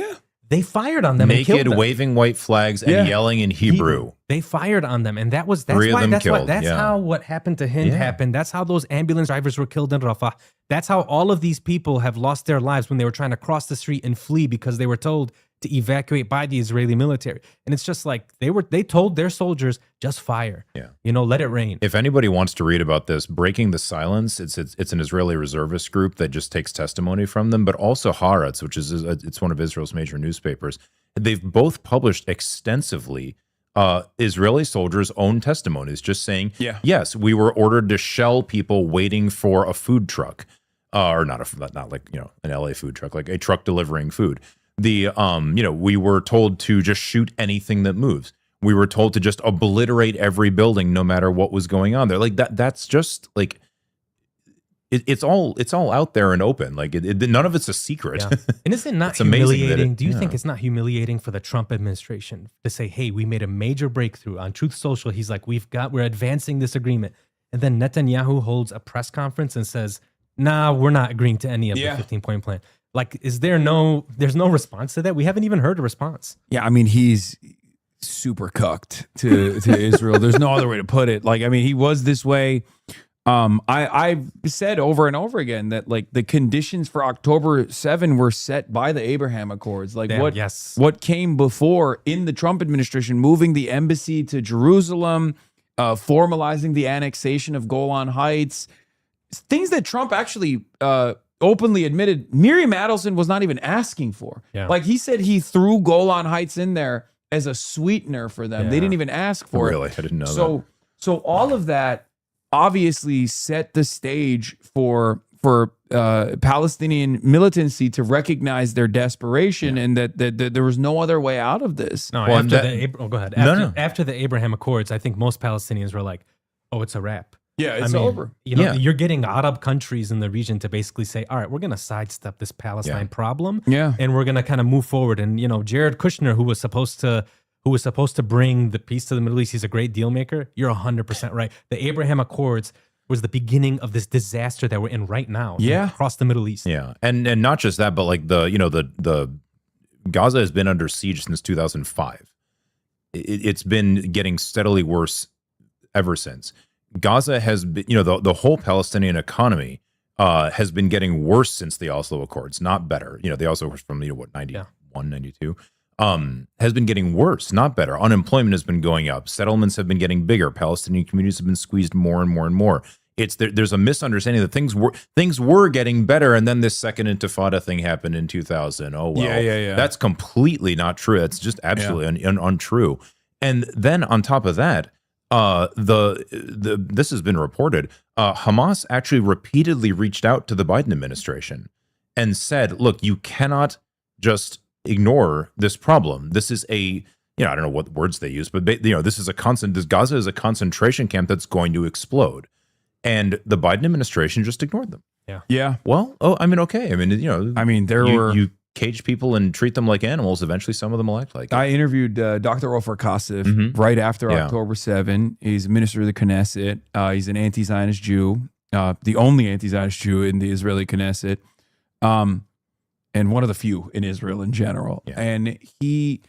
They fired on them and killed naked, them. waving white flags and yelling in Hebrew. They fired on them, and that's Three of them killed, how what happened to Hind happened. That's how those ambulance drivers were killed in Rafah. That's how all of these people have lost their lives when they were trying to cross the street and flee because they were told to evacuate by the Israeli military. And it's just like they told their soldiers, just fire. Yeah. Let it rain. If anybody wants to read about this, Breaking the Silence, it's an Israeli reservist group that just takes testimony from them, but also Haaretz, which is it's one of Israel's major newspapers. They've both published extensively Israeli soldiers' own testimonies, just saying, yes, we were ordered to shell people waiting for a food truck, or not like an LA food truck, like a truck delivering food. We were told to just shoot anything that moves. We were told to just obliterate every building, no matter what was going on there. Like that's just like. It's all out there and open. Like none of it's a secret. Yeah. And is it not humiliating? Do you think it's not humiliating for the Trump administration to say, "Hey, we made a major breakthrough on Truth Social"? He's like, we're advancing this agreement, and then Netanyahu holds a press conference and says, "Nah, we're not agreeing to any of the 15-point plan." Like, there's no response to that? We haven't even heard a response. Yeah, I mean, he's super cucked to Israel. There's no other way to put it. Like, I mean, he was this way. I've said over and over again that like the conditions for October 7 were set by the Abraham Accords. Like what came before in the Trump administration, moving the embassy to Jerusalem, formalizing the annexation of Golan Heights, things that Trump actually openly admitted Miriam Adelson was not even asking for. Yeah. Like he said he threw Golan Heights in there as a sweetener for them. Yeah. They didn't even ask for it. Really? I didn't know that. So all of that obviously set the stage for Palestinian militancy to recognize their desperation and that there was no other way out of this. No, go ahead. After the Abraham Accords, I think most Palestinians were like, "Oh, it's a wrap." Yeah, it's over. You're getting Arab countries in the region to basically say, "All right, we're going to sidestep this Palestine problem, and we're going to kind of move forward." And Jared Kushner, who was supposed to bring the peace to the Middle East, he's a great deal maker. You're 100% right. The Abraham Accords was the beginning of this disaster that we're in right now. Across the Middle East. Yeah, and not just that, but like the Gaza has been under siege since 2005. It's been getting steadily worse ever since. Gaza has been, the whole Palestinian economy has been getting worse since the Oslo Accords, not better. The Oslo Accords from 91, 92. Has been getting worse, not better. Unemployment has been going up. Settlements have been getting bigger. Palestinian communities have been squeezed more and more and more. There's a misunderstanding that things were getting better, and then this second Intifada thing happened in 2000. Oh well, yeah. That's completely not true. That's just absolutely untrue. And then on top of that, this has been reported. Hamas actually repeatedly reached out to the Biden administration and said, "Look, you cannot just ignore this problem. This is I don't know what words they use, but this Gaza is a concentration camp that's going to explode." And the Biden administration just ignored them. Yeah. Well, okay. You cage people and treat them like animals. Eventually, some of them will act like it. I interviewed Dr. Ofer Kasif right after October 7. He's a minister of the Knesset. He's an anti-Zionist Jew, the only anti-Zionist Jew in the Israeli Knesset. And one of the few in Israel in general. Yeah. And he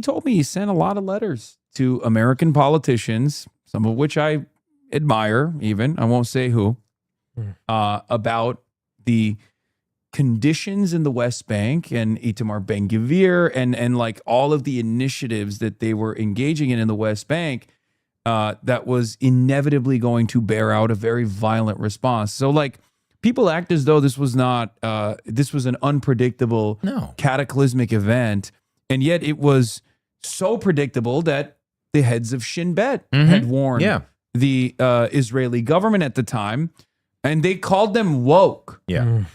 told me he sent a lot of letters to American politicians, some of which I admire even, I won't say who, about the conditions in the West Bank and Itamar Ben-Gvir and like all of the initiatives that they were engaging in the West Bank, that was inevitably going to bear out a very violent response. So like people act as though this was not, this was an unpredictable, cataclysmic event. And yet it was so predictable that the heads of Shin Bet had warned the Israeli government at the time. And they called them woke.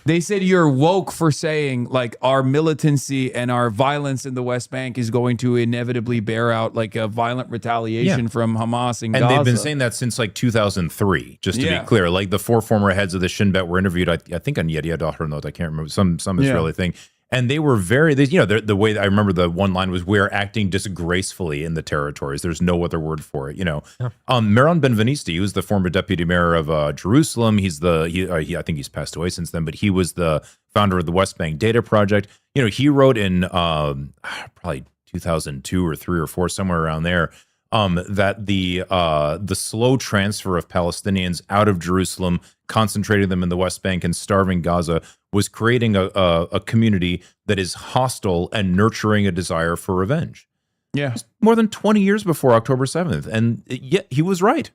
They said you're woke for saying like our militancy and our violence in the West Bank is going to inevitably bear out like a violent retaliation from Hamas in Gaza. And they've been saying that since like 2003, just to be clear. Like the 4 former heads of the Shin Bet were interviewed, I think on Yediot Ahronot, I can't remember, some Israeli thing. And they were very, the way I remember the one line was, we're acting disgracefully in the territories. There's no other word for it, Meron Ben-Venisti, who's the former deputy mayor of Jerusalem. He's I think he's passed away since then, but he was the founder of the West Bank Data Project. He wrote in probably 2002 or 3 or 4, somewhere around there, that the slow transfer of Palestinians out of Jerusalem, concentrating them in the West Bank and starving Gaza, was creating a community that is hostile and nurturing a desire for revenge. More than 20 years before October 7th. And yet he was right.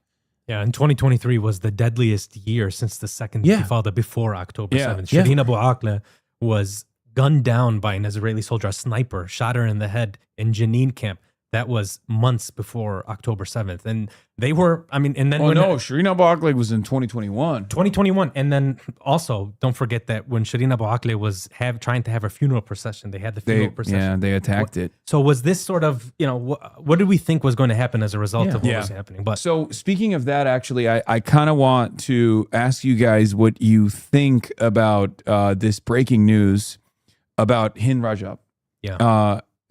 Yeah, and 2023 was the deadliest year since the second Intifada before October 7th. Shireen Abu Akleh was gunned down by an Israeli soldier, a sniper, shot her in the head in Jenin camp. That was months before October 7th. And they were, and then... Shireen Abu Akleh was in 2021. 2021. And then also, don't forget that when Shireen Abu Akleh was trying to have her funeral procession, they had the funeral procession. Yeah, they attacked it. So was this sort of, what did we think was going to happen as a result of what was happening? But so speaking of that, actually, I kind of want to ask you guys what you think about this breaking news about Hind Rajab.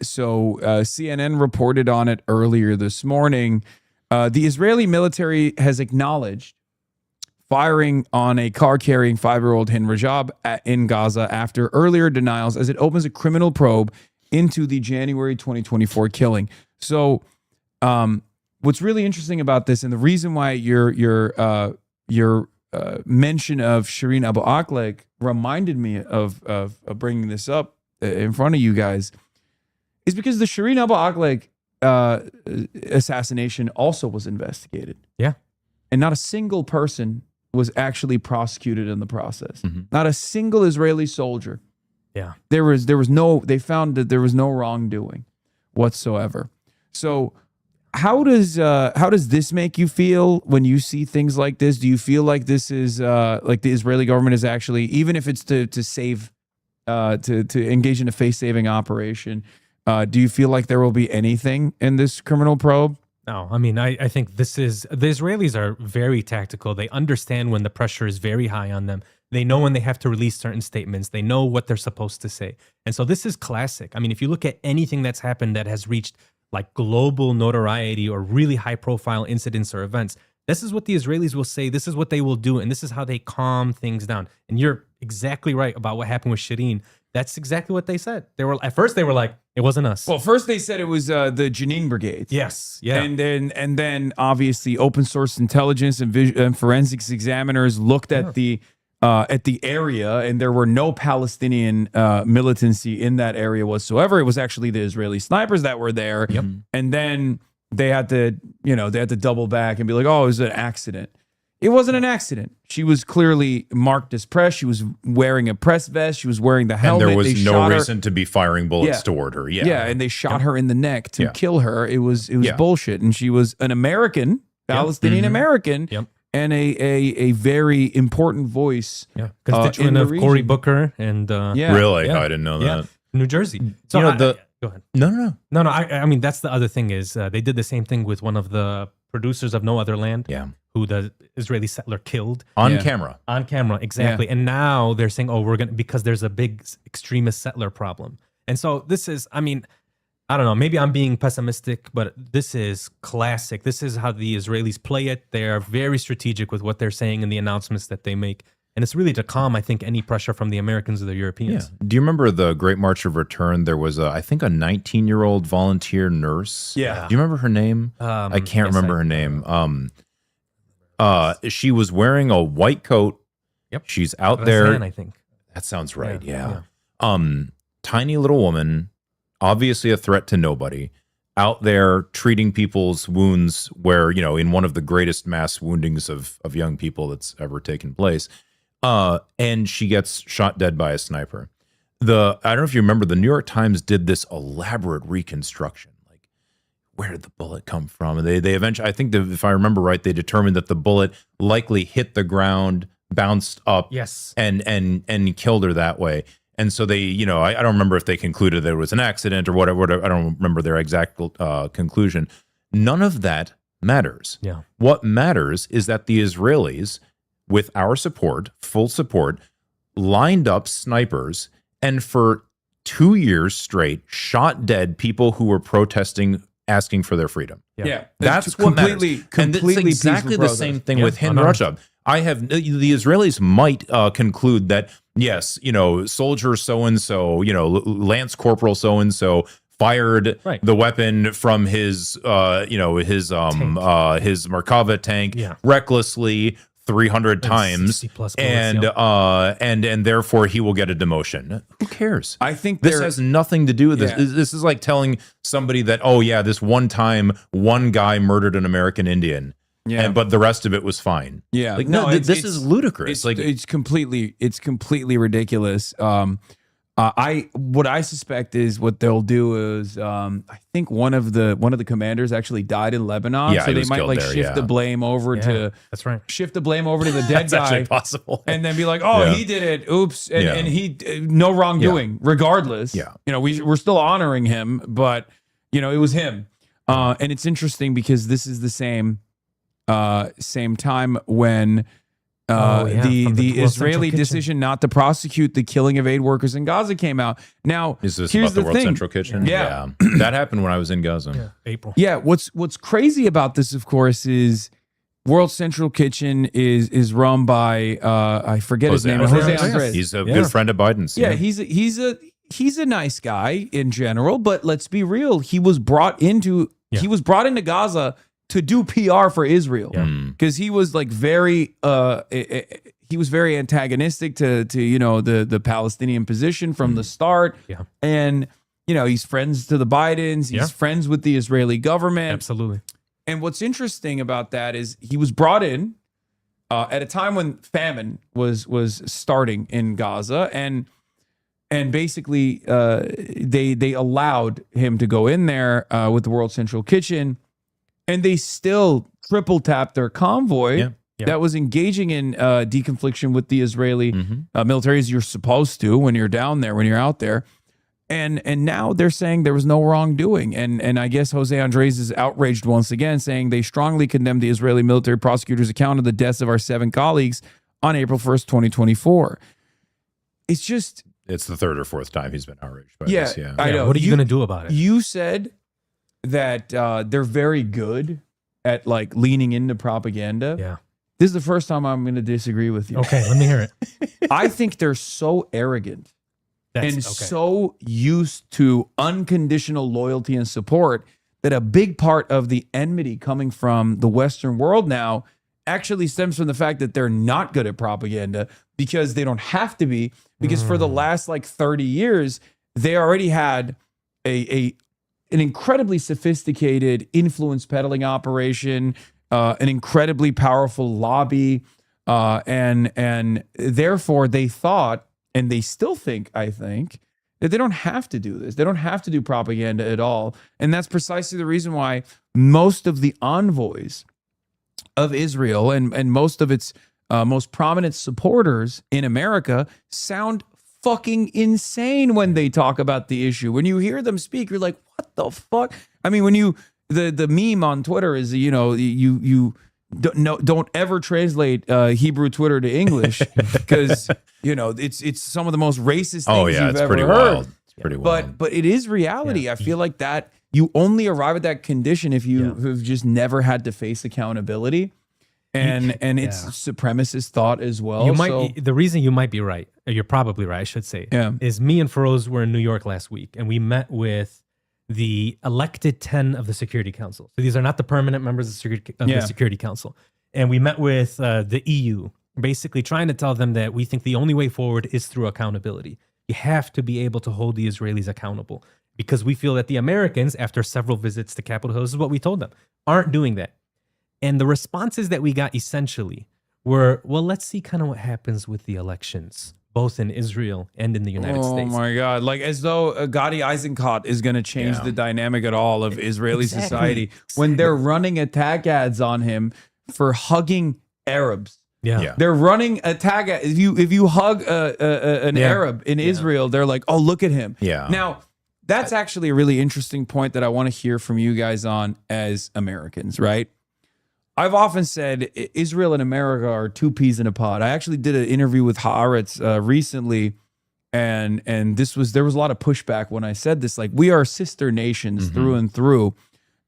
So CNN reported on it earlier this morning. The Israeli military has acknowledged firing on a car carrying 5-year-old Hind Rajab in Gaza after earlier denials, as it opens a criminal probe into the January 2024 killing. So what's really interesting about this, and the reason why your mention of Shireen Abu Akleh reminded me of bringing this up in front of you guys, is because the Shireen Abu Akleh assassination also was investigated. And not a single person was actually prosecuted in the process. Not a single Israeli soldier. There was no, they found that there was no wrongdoing whatsoever. So how does this make you feel when you see things like this? Do you feel like this is like the Israeli government is actually, even if it's to save, to engage in a face-saving operation, do you feel like there will be anything in this criminal probe? No, I think the Israelis are very tactical. They understand when the pressure is very high on them. They know when they have to release certain statements. They know what they're supposed to say. And so this is classic. If you look at anything that's happened that has reached like global notoriety or really high profile incidents or events, this is what the Israelis will say. This is what they will do. And this is how they calm things down. And you're exactly right about what happened with Shireen. That's exactly what they said. At first they were like, it wasn't us. Well, first they said it was the Jenin Brigade. Yes, yeah. And then obviously open source intelligence and forensics examiners looked at the area, and there were no Palestinian militancy in that area whatsoever. It was actually the Israeli snipers that were there. And then they had to double back and be like, oh, it was an accident. It wasn't an accident. She was clearly marked as press. She was wearing a press vest. She was wearing the helmet. And there was no reason to be firing bullets toward her. Yeah, and they shot her in the neck to kill her. It was bullshit. And she was an American, Palestinian American, and a very important voice. Constituent of Cory Booker and really, I didn't know that. New Jersey. So go ahead. No. I mean, that's the other thing is they did the same thing with one of the producers of No Other Land. Who the Israeli settler killed on camera. On camera, exactly. And now they're saying, oh, we're gonna, because there's a big extremist settler problem. And so this is, I don't know, maybe I'm being pessimistic, but this is classic. This is how the Israelis play it. They're very strategic with what they're saying and the announcements that they make. And it's really to calm, I think, any pressure from the Americans or the Europeans. Do you remember the Great March of Return? There was, I think, a 19-year-old volunteer nurse. Do you remember her name? I can't remember her name. She was wearing a white coat. She's out there. I think. That sounds right. Yeah. Tiny little woman, obviously a threat to nobody, out there treating people's wounds where, in one of the greatest mass woundings of young people that's ever taken place. And she gets shot dead by a sniper. I don't know if you remember, the New York Times did this elaborate reconstruction. Like, where did the bullet come from? And they eventually, I think if I remember right, they determined that the bullet likely hit the ground, bounced up, Yes. and killed her that way. And so they, I don't remember if they concluded there was an accident or whatever. I don't remember their exact conclusion. None of that matters. Yeah. What matters is that the Israelis, with our support, full support, lined up snipers and for 2 years straight shot dead people who were protesting, asking for their freedom. Yeah. That's what matters. And it's exactly the same thing with Hind Rajab. The Israelis might conclude that, yes, soldier so-and-so, Lance Corporal so-and-so fired the weapon from his Merkava tank recklessly 300 times, and therefore he will get a demotion. Who cares? I think this has nothing to do with this. Yeah. This is like telling somebody that, this one time one guy murdered an American Indian. Yeah, but the rest of it was fine. Yeah, like this is ludicrous. It's completely ridiculous. What I suspect is what they'll do is I think one of the commanders actually died in Lebanon, so they might shift the blame over to that's right. Shift the blame over to the dead That's guy. actually possible, and then be like, he did it. Oops, and he no wrongdoing. Regardless, we're still honoring him, but it was him. And it's interesting because this is the same time when the Israeli decision not to prosecute the killing of aid workers in Gaza came out. Now, is this here's about the World thing. Central Kitchen? Yeah. That happened when I was in Gaza. Yeah, April. Yeah, what's crazy about this, of course, is World Central Kitchen is run by I forget his name, Jose Andres. He's a good friend of Biden's. Yeah, he's a nice guy in general, but let's be real, he was brought into Gaza to do PR for Israel because he was like very antagonistic to the Palestinian position from the start. Yeah. And he's friends to the Bidens, he's friends with the Israeli government. Absolutely. And what's interesting about that is he was brought in at a time when famine was starting in Gaza, and basically they allowed him to go in there with the World Central Kitchen. And they still triple tapped their convoy that was engaging in deconfliction with the Israeli military, as you're supposed to when you're down there, when you're out there. And now they're saying there was no wrongdoing. And I guess Jose Andres is outraged once again, saying they strongly condemn the Israeli military prosecutor's account of the deaths of our 7 colleagues on April 1st, 2024. It's just... It's the 3rd or 4th time he's been outraged by this. Yeah, I know. What are you going to do about it? You said that they're very good at like leaning into propaganda. Yeah. This is the first time I'm going to disagree with you. Okay, let me hear it. I think they're so arrogant so used to unconditional loyalty and support that a big part of the enmity coming from the Western world now actually stems from the fact that they're not good at propaganda because they don't have to be, because for the last like 30 years, they already had an incredibly sophisticated influence peddling operation, an incredibly powerful lobby, and therefore they thought, and they still think, I think, that they don't have to do this. They don't have to do propaganda at all. And that's precisely the reason why most of the envoys of Israel and most of its most prominent supporters in America sound fucking insane when they talk about the issue. When you hear them speak, you're like, what the fuck? I mean, when the meme on Twitter is, you don't ever translate Hebrew Twitter to English because it's some of the most racist things you've ever heard. Wild. It's pretty wild. But it is reality. I feel like that you only arrive at that condition if you have just never had to face accountability. And it's supremacist thought as well. The reason you might be right, or you're probably right, I should say, is me and Feroz were in New York last week, and we met with the elected 10 of the Security Council. So these are not the permanent members of the Security Council. And we met with the EU, basically trying to tell them that we think the only way forward is through accountability. You have to be able to hold the Israelis accountable, because we feel that the Americans, after several visits to Capitol Hill, this is what we told them, aren't doing that. And the responses that we got essentially were, well, let's see kind of what happens with the elections, both in Israel and in the United States. Oh my God. Like as though Gadi Eisenkot is going to change the dynamic at all of Israeli society when they're running attack ads on him for hugging Arabs. Yeah. They're running attack ads. If you hug an Arab in Israel, they're like, oh, look at him. Yeah. Now, that's actually a really interesting point that I want to hear from you guys on as Americans, right? I've often said Israel and America are two peas in a pod. I actually did an interview with Haaretz recently, and there was a lot of pushback when I said this. Like, we are sister nations through and through,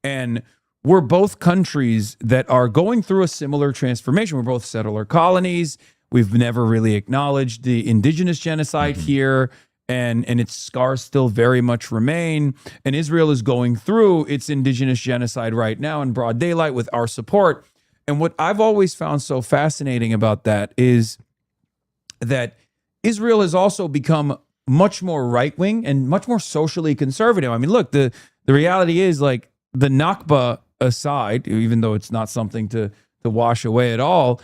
and we're both countries that are going through a similar transformation. We're both settler colonies. We've never really acknowledged the indigenous genocide here, and its scars still very much remain. And Israel is going through its indigenous genocide right now in broad daylight with our support. And what I've always found so fascinating about that is that Israel has also become much more right-wing and much more socially conservative. I mean, look, the reality is, like, the Nakba aside, even though it's not something to wash away at all,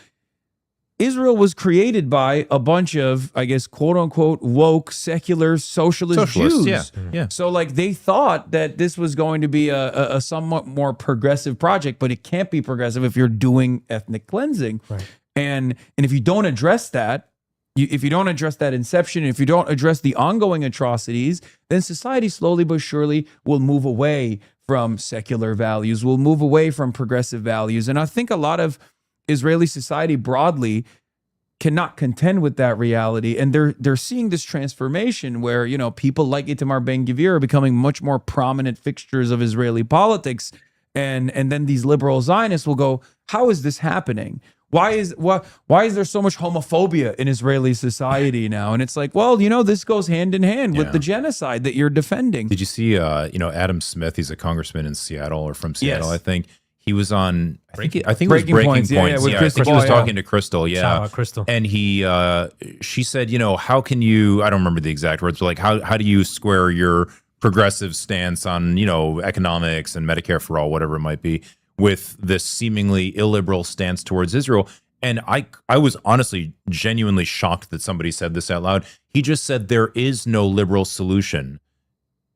Israel was created by a bunch of, I guess, quote unquote, woke, secular, socialist Jews. Yeah. So like they thought that this was going to be a somewhat more progressive project, but it can't be progressive if you're doing ethnic cleansing. Right. And if you don't address that, if you don't address that inception, if you don't address the ongoing atrocities, then society slowly but surely will move away from secular values, will move away from progressive values. And I think a lot of Israeli society broadly cannot contend with that reality, and they're seeing this transformation where, you know, people like Itamar Ben-Gvir are becoming much more prominent fixtures of Israeli politics, and then these liberal Zionists will go, how is this happening? Why is there so much homophobia in Israeli society now? And it's like, well, you know, this goes hand in hand with the genocide that you're defending. Did you see Adam Smith? He's a congressman in Seattle, or from Seattle, I think. He was on, I think it was Breaking Points. Yeah, with I think he was talking to Crystal. Shout out, Crystal. And she said, you know, how can you, I don't remember the exact words, but like, how do you square your progressive stance on, you know, economics and Medicare for all, whatever it might be, with this seemingly illiberal stance towards Israel? And I was honestly genuinely shocked that somebody said this out loud. He just said there is no liberal solution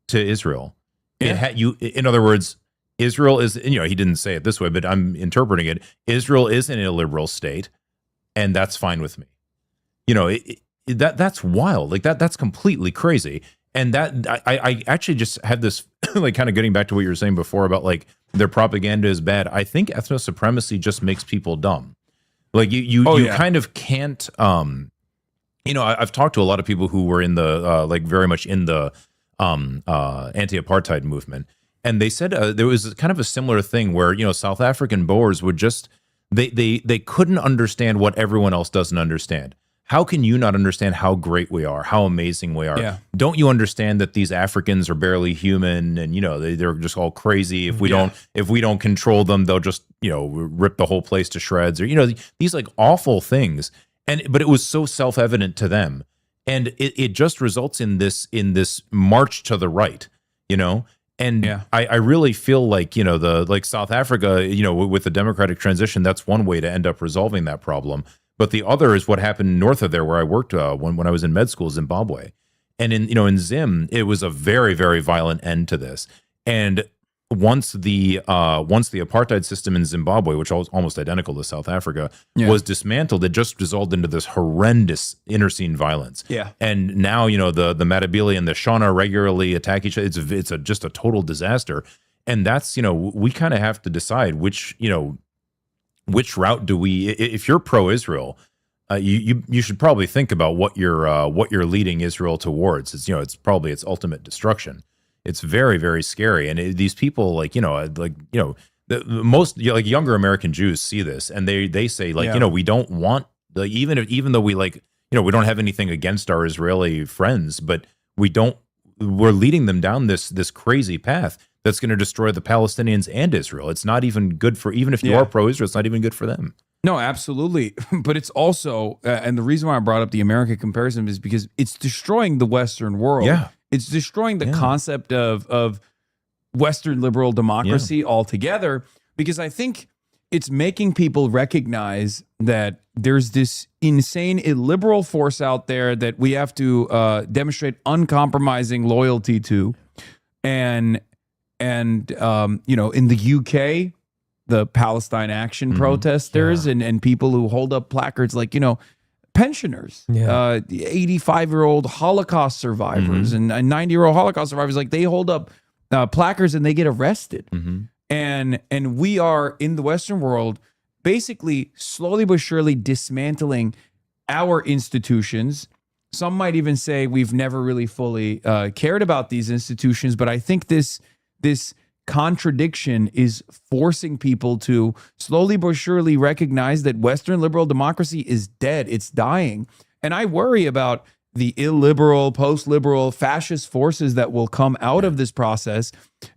to Israel. Yeah. In other words, Israel is, you know, he didn't say it this way, but I'm interpreting it. Israel is an illiberal state, and that's fine with me. You know, that's wild. Like that's completely crazy. And that I actually just had this like kind of getting back to what you were saying before about like their propaganda is bad. I think ethno supremacy just makes people dumb. Like you kind of can't. You know, I've talked to a lot of people who were in the like very much in the anti-apartheid movement. And they said there was kind of a similar thing where, you know, South African Boers would just, they couldn't understand what everyone else doesn't understand. How can you not understand how great we are, how amazing we are? Yeah. Don't you understand that these Africans are barely human, and, you know, they're just all crazy. If we don't control them, they'll just, you know, rip the whole place to shreds, or, you know, these like awful things. But it was so self-evident to them. And it just results in this march to the right, you know? And I really feel like, you know, like South Africa, you know, with the democratic transition, that's one way to end up resolving that problem. But the other is what happened north of there, where I worked when I was in med school, Zimbabwe. And in Zim, it was a very, very violent end to this. And once the apartheid system in Zimbabwe, which was almost identical to South Africa, was dismantled, it just dissolved into this horrendous inter-scene violence. Yeah. And now, you know, the Matabele and the Shona regularly attack each other. It's just a total disaster. And that's, you know, we kind of have to decide which route do we, if you're pro-Israel, you should probably think about what you're leading Israel towards. It's, you know, it's probably its ultimate destruction. It's very, very scary. And these people, like, you know, the most, you know, like younger American Jews see this, and they say, like, you know, we don't want, like, even though we, like, you know, we don't have anything against our Israeli friends, but we're leading them down this crazy path. that's going to destroy the Palestinians and Israel. It's not even good for, even if you are pro-Israel, it's not even good for them. No, absolutely. But it's also, and the reason why I brought up the American comparison is because it's destroying the Western world. Yeah. It's destroying the concept of Western liberal democracy altogether, because I think it's making people recognize that there's this insane illiberal force out there that we have to demonstrate uncompromising loyalty to. And you know, in the UK, the Palestine Action protesters and people who hold up placards like, you know, pensioners, 85-year-old Holocaust survivors and 90-year-old Holocaust survivors, like they hold up placards and they get arrested. And we are in the Western world basically slowly but surely dismantling our institutions. Some might even say we've never really fully cared about these institutions, but I think this contradiction is forcing people to slowly but surely recognize that Western liberal democracy is dead. It's dying. And I worry about the illiberal, post-liberal, fascist forces that will come out of this process.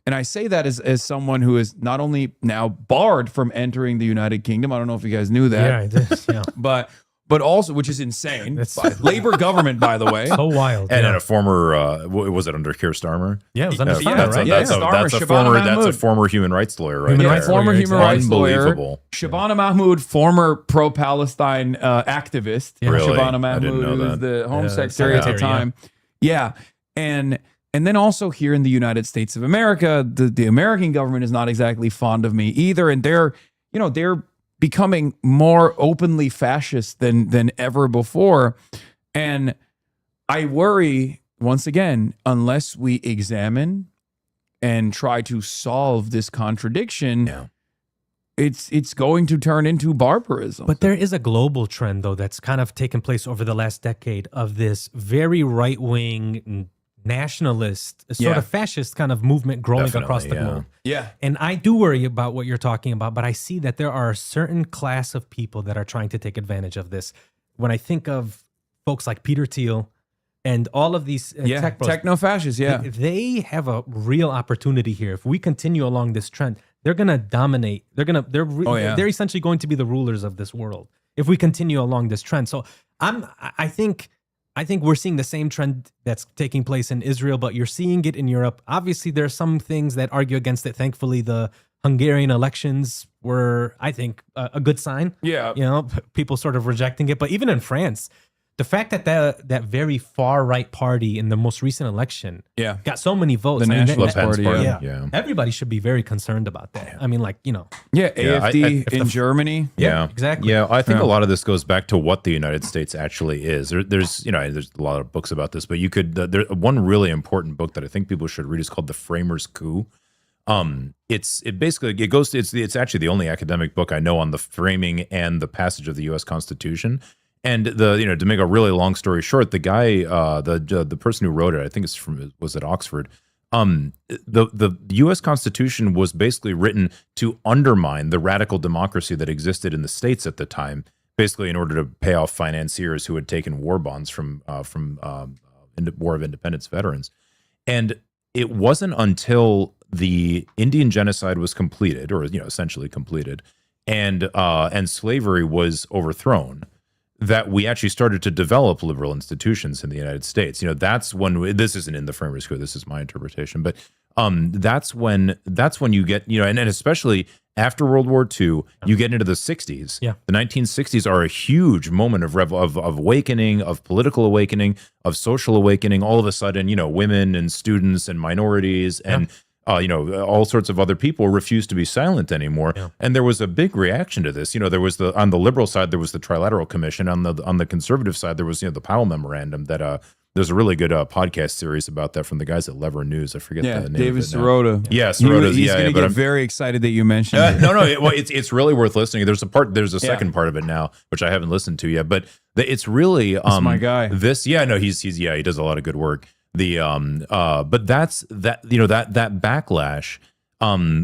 And I say that as someone who is not only now barred from entering the United Kingdom. I don't know if you guys knew that. Yeah, I did. Yeah. But also, which is insane. Labor government, by the way. So wild. And a former, was it under Keir Starmer? Yeah, it was under Starmer, that's right? That's a former human rights lawyer, right? Former human rights lawyer. Unbelievable. Shabana Mahmood, former pro-Palestine activist. Really? Shabana I didn't Mahmood, know who was that. the Home Secretary at the time. Yeah. And then also here in the United States of America, the American government is not exactly fond of me either. And they're becoming more openly fascist than ever before. And I worry, once again, unless we examine and try to solve this contradiction, it's going to turn into barbarism. But there is a global trend, though, that's kind of taken place over the last decade of this very right-wing nationalist, sort of fascist kind of movement growing across the globe. Yeah. And I do worry about what you're talking about, but I see that there are a certain class of people that are trying to take advantage of this. When I think of folks like Peter Thiel and all of these tech bros, techno-fascists, they have a real opportunity here. If we continue along this trend, they're going to dominate. They're essentially going to be the rulers of this world if we continue along this trend. So I think we're seeing the same trend that's taking place in Israel, but you're seeing it in Europe. Obviously, there are some things that argue against it. Thankfully, the Hungarian elections were, I think, a good sign. Yeah. You know, people sort of rejecting it. But even in France, the fact that that very far-right party in the most recent election got so many votes. The Nationalist Party, everybody should be very concerned about that. I mean, like, you know. Yeah, AfD in Germany. Yeah, exactly. Yeah, I think a lot of this goes back to what the United States actually is. There's a lot of books about this, but you could, there's one really important book that I think people should read is called The Framers' Coup. It's actually the only academic book I know on the framing and the passage of the U.S. Constitution. And to make a really long story short, the guy, the person who wrote it, I think was at Oxford. The U.S. Constitution was basically written to undermine the radical democracy that existed in the states at the time, basically in order to pay off financiers who had taken war bonds from War of Independence veterans. And it wasn't until the Indian genocide was completed, or essentially completed, and slavery was overthrown, that we actually started to develop liberal institutions in the United States. That's when, this isn't in the Framers' Code, this is my interpretation, but that's when you get, and especially after World War II, you get into the 60s. Yeah. The 1960s are a huge moment of awakening, of political awakening, of social awakening. All of a sudden, women and students and minorities and all sorts of other people refused to be silent anymore. Yeah. And there was a big reaction to this. There was on the liberal side, there was the Trilateral Commission. On the conservative side, there was, the Powell Memorandum that, there's a really good podcast series about that from the guys at Lever News. I forget the name David of it now. Sirota. Yeah, Sirota. He's going to get very excited that you mentioned it. No, well, it's really worth listening. There's a second part of it now, which I haven't listened to yet, but it's really, that's my guy. He does a lot of good work. But that's that backlash,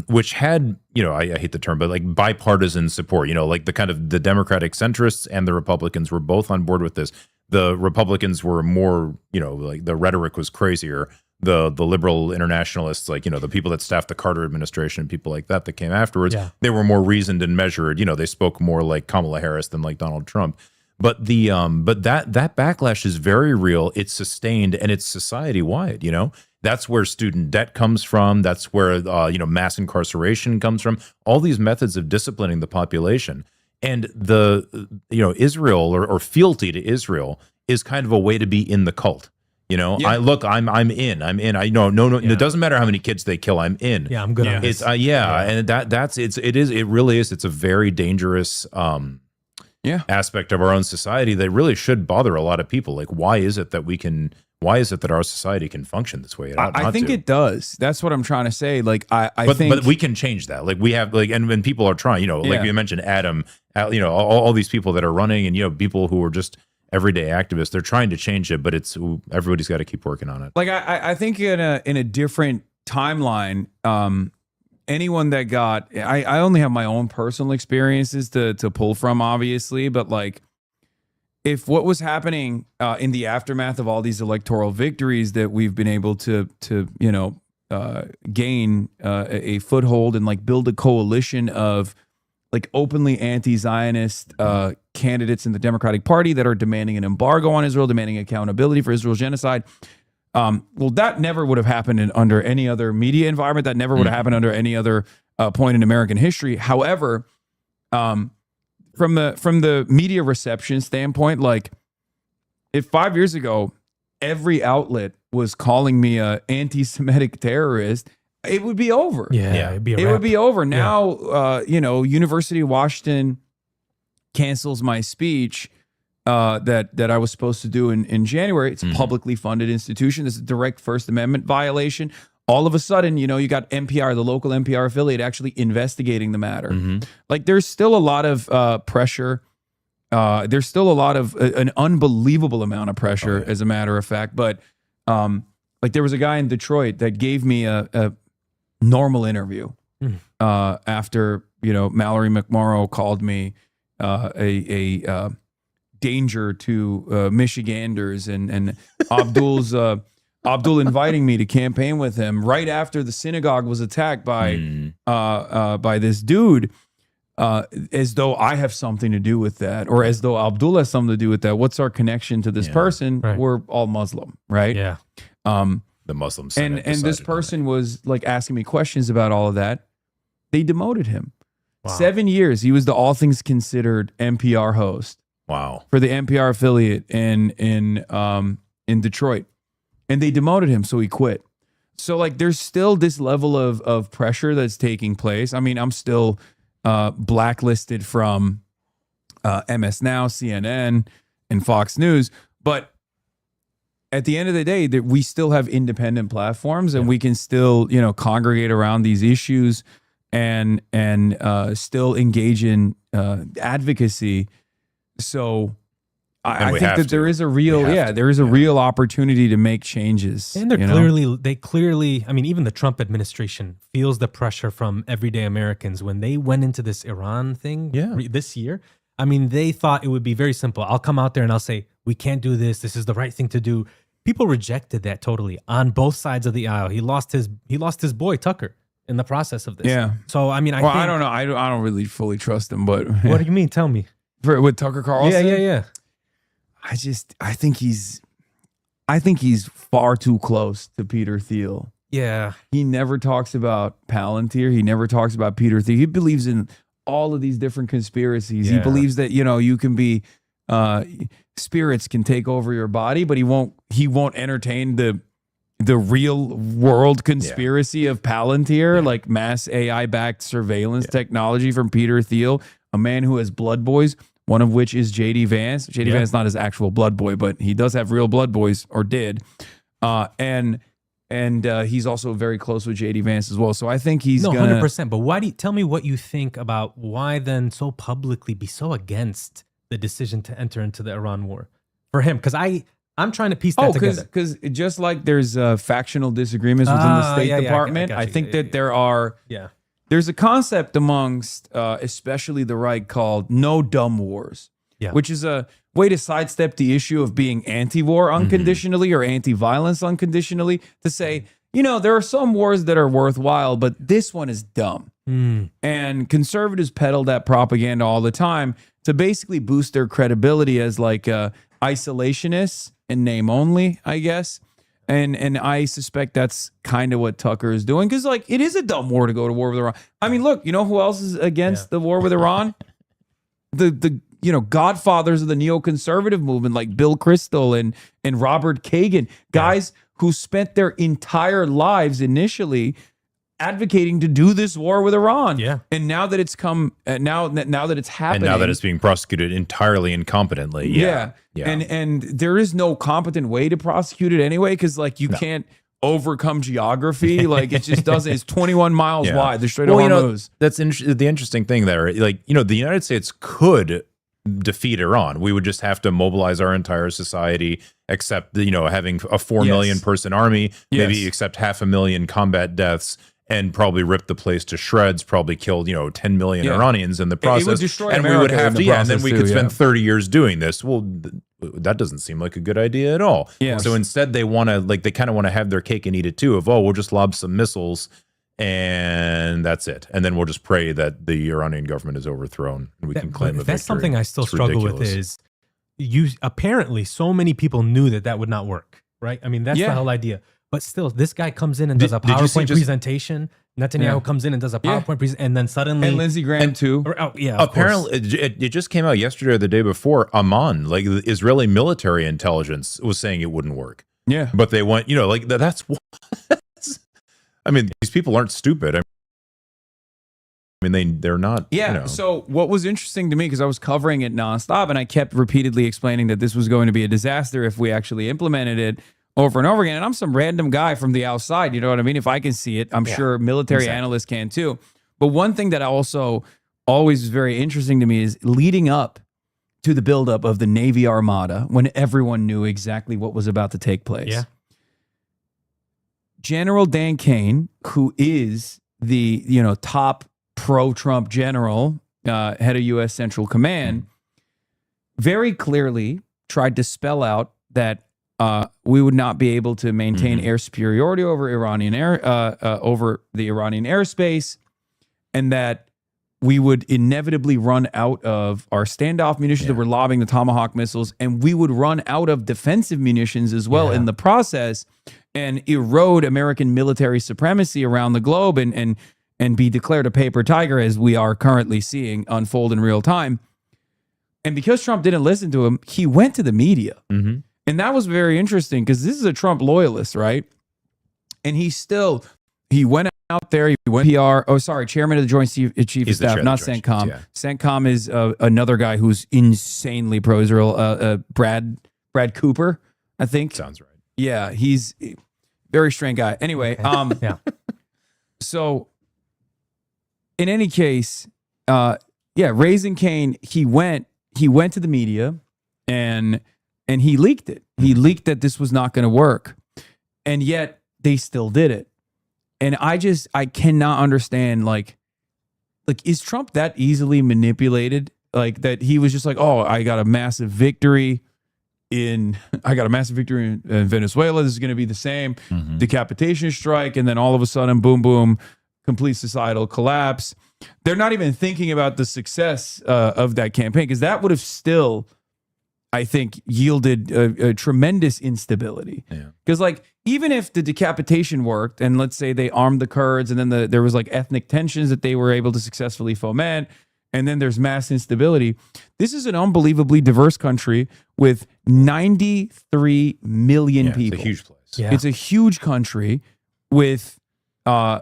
which had, I hate the term, but like bipartisan support, like the Democratic centrists and the Republicans were both on board with this. The Republicans were more, like the rhetoric was crazier. the liberal internationalists, like, you know, the people that staffed the Carter administration, people like that came afterwards, they were more reasoned and measured. You know, they spoke more like Kamala Harris than like Donald Trump. But the but that backlash is very real. It's sustained and it's society wide. You know, that's where student debt comes from. That's where you know, mass incarceration comes from. All these methods of disciplining the population, and the, you know, Israel or fealty to Israel is kind of a way to be in the cult. You know, I'm in. I know, no. It doesn't matter how many kids they kill. I'm in. Yeah, I'm good on this. It's and it really is. It's a very dangerous aspect of our own society that really should bother a lot of people. Like, why is it that our society can function this way? I think it does. That's what I'm trying to say. Like, I think, but we can change that. Like, we have, like, and when people are trying, you know, like you mentioned, Adam, you know, all these people that are running, and, you know, people who are just everyday activists, they're trying to change it, but everybody's got to keep working on it. Like, I think in a different timeline, anyone that got, I only have my own personal experiences to pull from, obviously, but like, if what was happening in the aftermath of all these electoral victories that we've been able to you know, gain a foothold and like build a coalition of like openly anti-Zionist candidates in the Democratic Party that are demanding an embargo on Israel, demanding accountability for Israel's genocide. Well, that never would have happened under any other media environment. That never would have happened under any other point in American history. However, from the media reception standpoint, like, if 5 years ago every outlet was calling me a anti-Semitic terrorist, it would be over. It'd be a it wrap. would be over. Now, you know, University of Washington cancels my speech that I was supposed to do in January. It's a publicly funded institution. It's a direct First Amendment violation. All of a sudden, you know, you got NPR, the local NPR affiliate, actually investigating the matter. Like, there's still a lot of pressure. There's still a lot of an unbelievable amount of pressure, as a matter of fact. But like, there was a guy in Detroit that gave me a normal interview after, you know, Mallory McMorrow called me a danger to Michiganders, and Abdul inviting me to campaign with him right after the synagogue was attacked by this dude, as though I have something to do with that, or as though Abdul has something to do with that. What's our connection to this person? Right. We're all Muslim, right? Yeah. The Muslims And this person was like asking me questions about all of that. They demoted him. Wow. 7 years. He was the All Things Considered NPR host. Wow. For the NPR affiliate in Detroit. And they demoted him, so he quit. So like, there's still this level of pressure that's taking place. I mean, I'm still blacklisted from MS Now, CNN, and Fox News, but at the end of the day, that we still have independent platforms, and we can still, you know, congregate around these issues and still engage in advocacy. So I think that there is a real, real opportunity to make changes. And they clearly, I mean, even the Trump administration feels the pressure from everyday Americans when they went into this Iran thing this year. I mean, they thought it would be very simple. I'll come out there and I'll say, we can't do this. This is the right thing to do. People rejected that totally on both sides of the aisle. He lost his boy Tucker in the process of this. Yeah. So I mean, I don't know. I don't really fully trust him, but what do you mean? Tell me. With Tucker Carlson? Yeah. I think he's far too close to Peter Thiel. Yeah. He never talks about Palantir. He never talks about Peter Thiel. He believes in all of these different conspiracies. Yeah. He believes that, you know, you can be spirits can take over your body, but he won't entertain the real world conspiracy of Palantir, like mass AI backed surveillance technology from Peter Thiel, a man who has blood boys, one of which is JD Vance. JD Vance is not his actual blood boy, but he does have real blood boys, or did. And he's also very close with JD Vance as well. So I think he's 100%. But tell me what you think about why then so publicly be so against the decision to enter into the Iran war for him? Because I'm trying to piece that together. Because just like there's factional disagreements within the State Department, I think that there's a concept amongst especially the right called no dumb wars. which is a way to sidestep the issue of being anti-war unconditionally or anti-violence unconditionally, to say, there are some wars that are worthwhile, but this one is dumb. And conservatives peddle that propaganda all the time to basically boost their credibility as like isolationists in name only, I guess. And I suspect that's kind of what Tucker is doing, because like it is a dumb war to go to war with Iran. I mean, look, you know who else is against the war with Iran? The godfathers of the neoconservative movement, like Bill Kristol and Robert Kagan, guys who spent their entire lives initially advocating to do this war with Iran. Yeah. And now that it's come, now that it's happening, and now that it's being prosecuted entirely incompetently. Yeah. And there is no competent way to prosecute it anyway, because like you can't overcome geography. Like it just doesn't. It's 21 miles wide. The Strait of Hormuz. That's the interesting thing there. Like, the United States could defeat Iran. We would just have to mobilize our entire society, except having a 4 million person army, maybe accept 500,000 combat deaths, and probably rip the place to shreds, probably killed 10 million Iranians in the process. It would destroy and America we would have to, and then we could spend 30 30 years doing this. Well, that doesn't seem like a good idea at all. So instead, they want to they kind of want to have their cake and eat it too. Of we'll just lob some missiles and that's it, and then we'll just pray that the Iranian government is overthrown and we can claim a victory. That's something I still It's struggle ridiculous. with. Apparently so many people knew that would not work, right? I mean, that's the whole idea. But still, this guy comes in and does a did you see PowerPoint presentation. Netanyahu comes in and does a PowerPoint presentation, and then suddenly, and Lindsey Graham too. Apparently, it just came out yesterday or the day before. Amman, like the Israeli military intelligence, was saying it wouldn't work. Yeah, but they went, like that's what. I mean, these people aren't stupid. I mean, they're not. Yeah. So what was interesting to me, because I was covering it nonstop, and I kept repeatedly explaining that this was going to be a disaster if we actually implemented it over and over again. And I'm some random guy from the outside. You know what I mean? If I can see it, I'm sure military analysts can too. But one thing that also always was very interesting to me is leading up to the buildup of the Navy Armada, when everyone knew exactly what was about to take place. Yeah. General Dan Kane, who is the top pro-Trump general, head of U.S. Central Command, very clearly tried to spell out that we would not be able to maintain air superiority over over the Iranian airspace, and that we would inevitably run out of our standoff munitions that were lobbing the Tomahawk missiles, and we would run out of defensive munitions as well in the process, and erode American military supremacy around the globe, and be declared a paper tiger, as we are currently seeing unfold in real time. And because Trump didn't listen to him, he went to the media. And that was very interesting, because this is a Trump loyalist, right? And he went out there, he went chairman of the Joint Chief of Staff, not CENTCOM. Yeah. CENTCOM is another guy who's insanely pro-Israel, Brad Cooper, I think. Sounds right. Yeah, he's a very strange guy. Anyway, so in any case, Raising Cane, he went to the media and he leaked it. He leaked that this was not going to work. And yet they still did it. And I cannot understand, like, is Trump that easily manipulated? Like, that he was just like, I got a massive victory in Venezuela. This is going to be the same decapitation strike. And then all of a sudden, boom, boom, complete societal collapse. They're not even thinking about the success of that campaign, because that would have still, I think, yielded a tremendous instability. Because even if the decapitation worked, and let's say they armed the Kurds, and then there was ethnic tensions that they were able to successfully foment, and then there's mass instability. This is an unbelievably diverse country with 93 million people. It's a huge place. Yeah. It's a huge country with a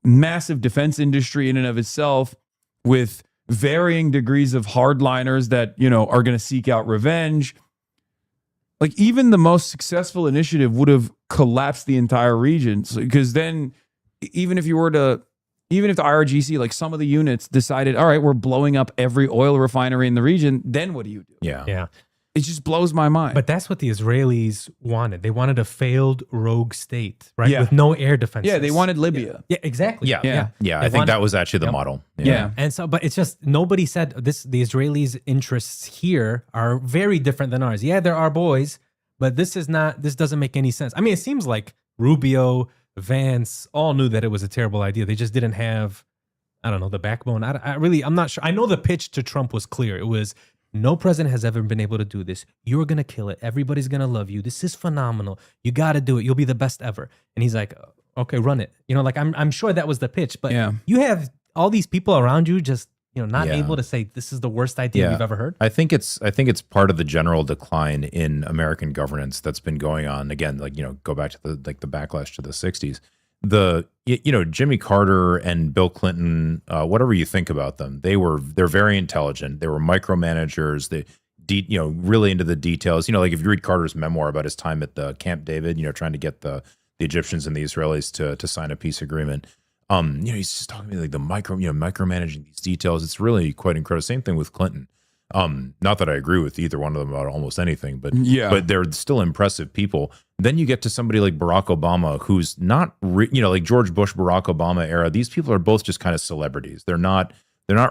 massive defense industry in and of itself, with varying degrees of hardliners that, are going to seek out revenge. Like, even the most successful initiative would have collapsed the entire region. Because then, even if the IRGC, like some of the units, decided, all right, we're blowing up every oil refinery in the region, then what do you do? Yeah. it just blows my mind. But that's what the Israelis wanted. They wanted a failed rogue state, right? Yeah. With no air defenses. yeah, they wanted Libya. Yeah, exactly. Yeah, Yeah. yeah. They I think wanted- that was actually the Yep. model. Yeah. And so, but it's just nobody said this. The Israelis' interests here are very different than ours. Yeah, there are boys, but this is not. This doesn't make any sense. I mean, it seems like Rubio, Vance all knew that it was a terrible idea. They just didn't have, I don't know, the backbone. I'm not sure. I know the pitch to Trump was clear. It was, no president has ever been able to do this. You're going to kill it. Everybody's going to love you. This is phenomenal. You got to do it. You'll be the best ever. And he's like, okay, run it. You know, like I'm sure that was the pitch, but Yeah. you have all these people around you just, not Yeah. able to say this is the worst idea Yeah. we've ever heard. I think it's part of the general decline in American governance that's been going on. Again, like, go back to the backlash to the 60s. Jimmy Carter and Bill Clinton, whatever you think about them, they're very intelligent. They were micromanagers. They really into the details. Like if you read Carter's memoir about his time at the Camp David, trying to get the Egyptians and the Israelis to sign a peace agreement. He's just talking about like the micromanaging these details. It's really quite incredible. Same thing with Clinton. Not that I agree with either one of them about almost anything, but they're still impressive people. Then you get to somebody like Barack Obama, who's not, like George Bush, Barack Obama era. These people are both just kind of celebrities. They're not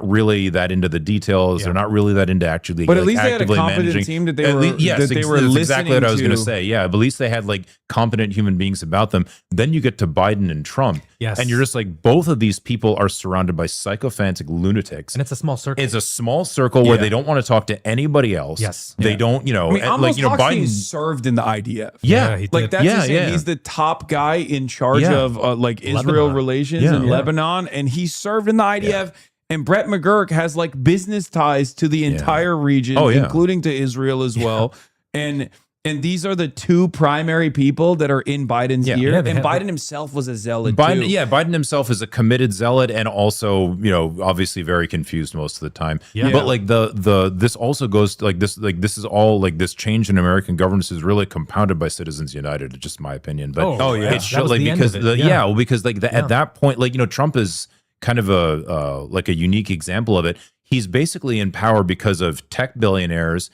really that into the details. Yeah. They're not really that into actually. But at like, least they had a actively competent managing. team that they At were least- yes, that they were that's listening exactly what I was going to. to say. Yeah, but at least they had like competent human beings about them. Then you get to Biden and Trump, Yes. and you're just like, both of these people are surrounded by sycophantic lunatics. And it's a small circle. It's a small circle where they don't want to talk to anybody else. Yes. They don't, I mean, and, almost like, Biden Biden. served in the IDF. Yeah. he Like did. that's Yeah, insane. yeah. He's the top guy in charge Yeah. of like Israel Lebanon. relations Yeah. in Yeah. Lebanon, and he served in the IDF. And Brett McGurk has like business ties to the entire region, Oh, yeah. including to Israel as well. And these are the two primary people that are in Biden's Yeah. ear. Yeah, they And have- Biden himself was a zealot Biden, too. yeah, Biden himself is a committed zealot and also, obviously very confused most of the time. Yeah. But like this also goes to this is all like this change in American governance is really compounded by Citizens United, it's just my opinion. But Oh, yeah. That it showed was like the end because of it. Yeah. because like at that point, like, Trump is kind of a like a unique example of it. He's basically in power because of tech billionaires,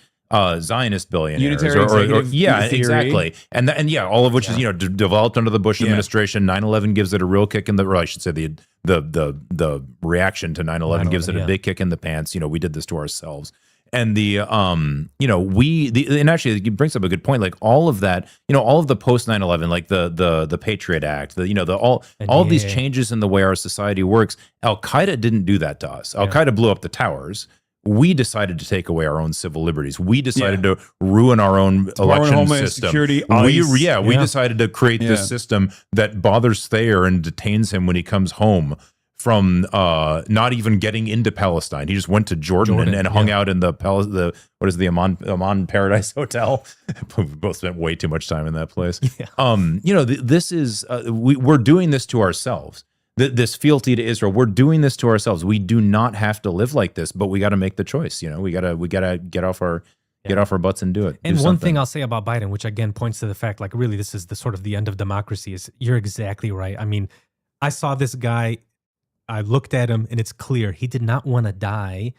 Zionist billionaires, Unitary executive yeah, theory. exactly, and all of which is developed under the Bush Yeah. administration. 9/11 gives it a real kick in the, or I should say the reaction to 9/11 gives it a 9/11, big kick in the pants. We did this to ourselves. And and actually it brings up a good point. Like all of that, all of the post 9/11, like the Patriot Act, all of these changes in the way our society works. Al Qaeda didn't do that to us. Al Qaeda blew up the towers. We decided to take away our own civil liberties. We decided to ruin our own election Homeland system. Security, We ICE. decided to create this system that bothers Thayer and detains him when he comes home from not even getting into Palestine. He just went to Jordan and hung out in the Amman Paradise Hotel. We both spent way too much time in that place. Yeah. This is we're doing this to ourselves. This fealty to Israel, we're doing this to ourselves. We do not have to live like this, but we got to make the choice. We gotta get off our butts and do it. And Do one something. thing I'll say about Biden, which again points to the fact, like really this is the sort of the end of democracy, is you're exactly right. I mean, I saw this guy, I looked at him, and it's clear he did not want to die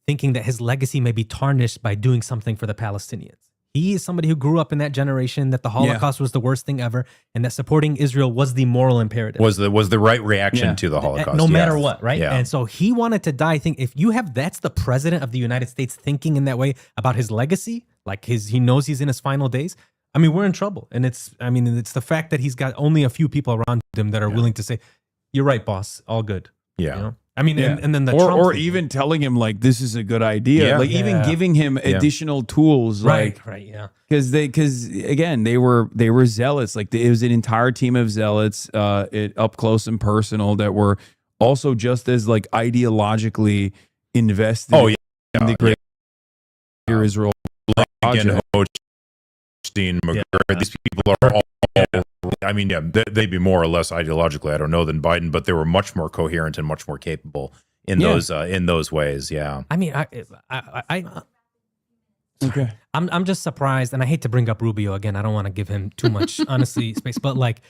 thinking that his legacy may be tarnished by doing something for the Palestinians. He is somebody who grew up in that generation that the Holocaust was the worst thing ever, and that supporting Israel was the moral imperative. was the right reaction to the Holocaust, No matter yes. what, right? Yeah. And so he wanted to die. If you have, that's the president of the United States thinking in that way about his legacy, like he knows he's in his final days. I mean, we're in trouble. And it's the fact that he's got only a few people around him that are willing to say, "You're right, boss, all good." Yeah. I mean, Yeah. and then the or Trump thing, even telling him like this is a good idea, Yeah. like even Yeah. giving him additional tools, like right, yeah. because again they were zealots. Like it was an entire team of zealots, up close and personal that were also just as like ideologically invested. Oh, yeah. in the great Israel Again, project. Hochstein, McGregor, these people are all. I mean, they'd be more or less ideologically, I don't know, than Biden, but they were much more coherent and much more capable in those ways. Yeah. I mean, Okay. I'm just surprised, and I hate to bring up Rubio again. I don't want to give him too much, honestly, space, but like,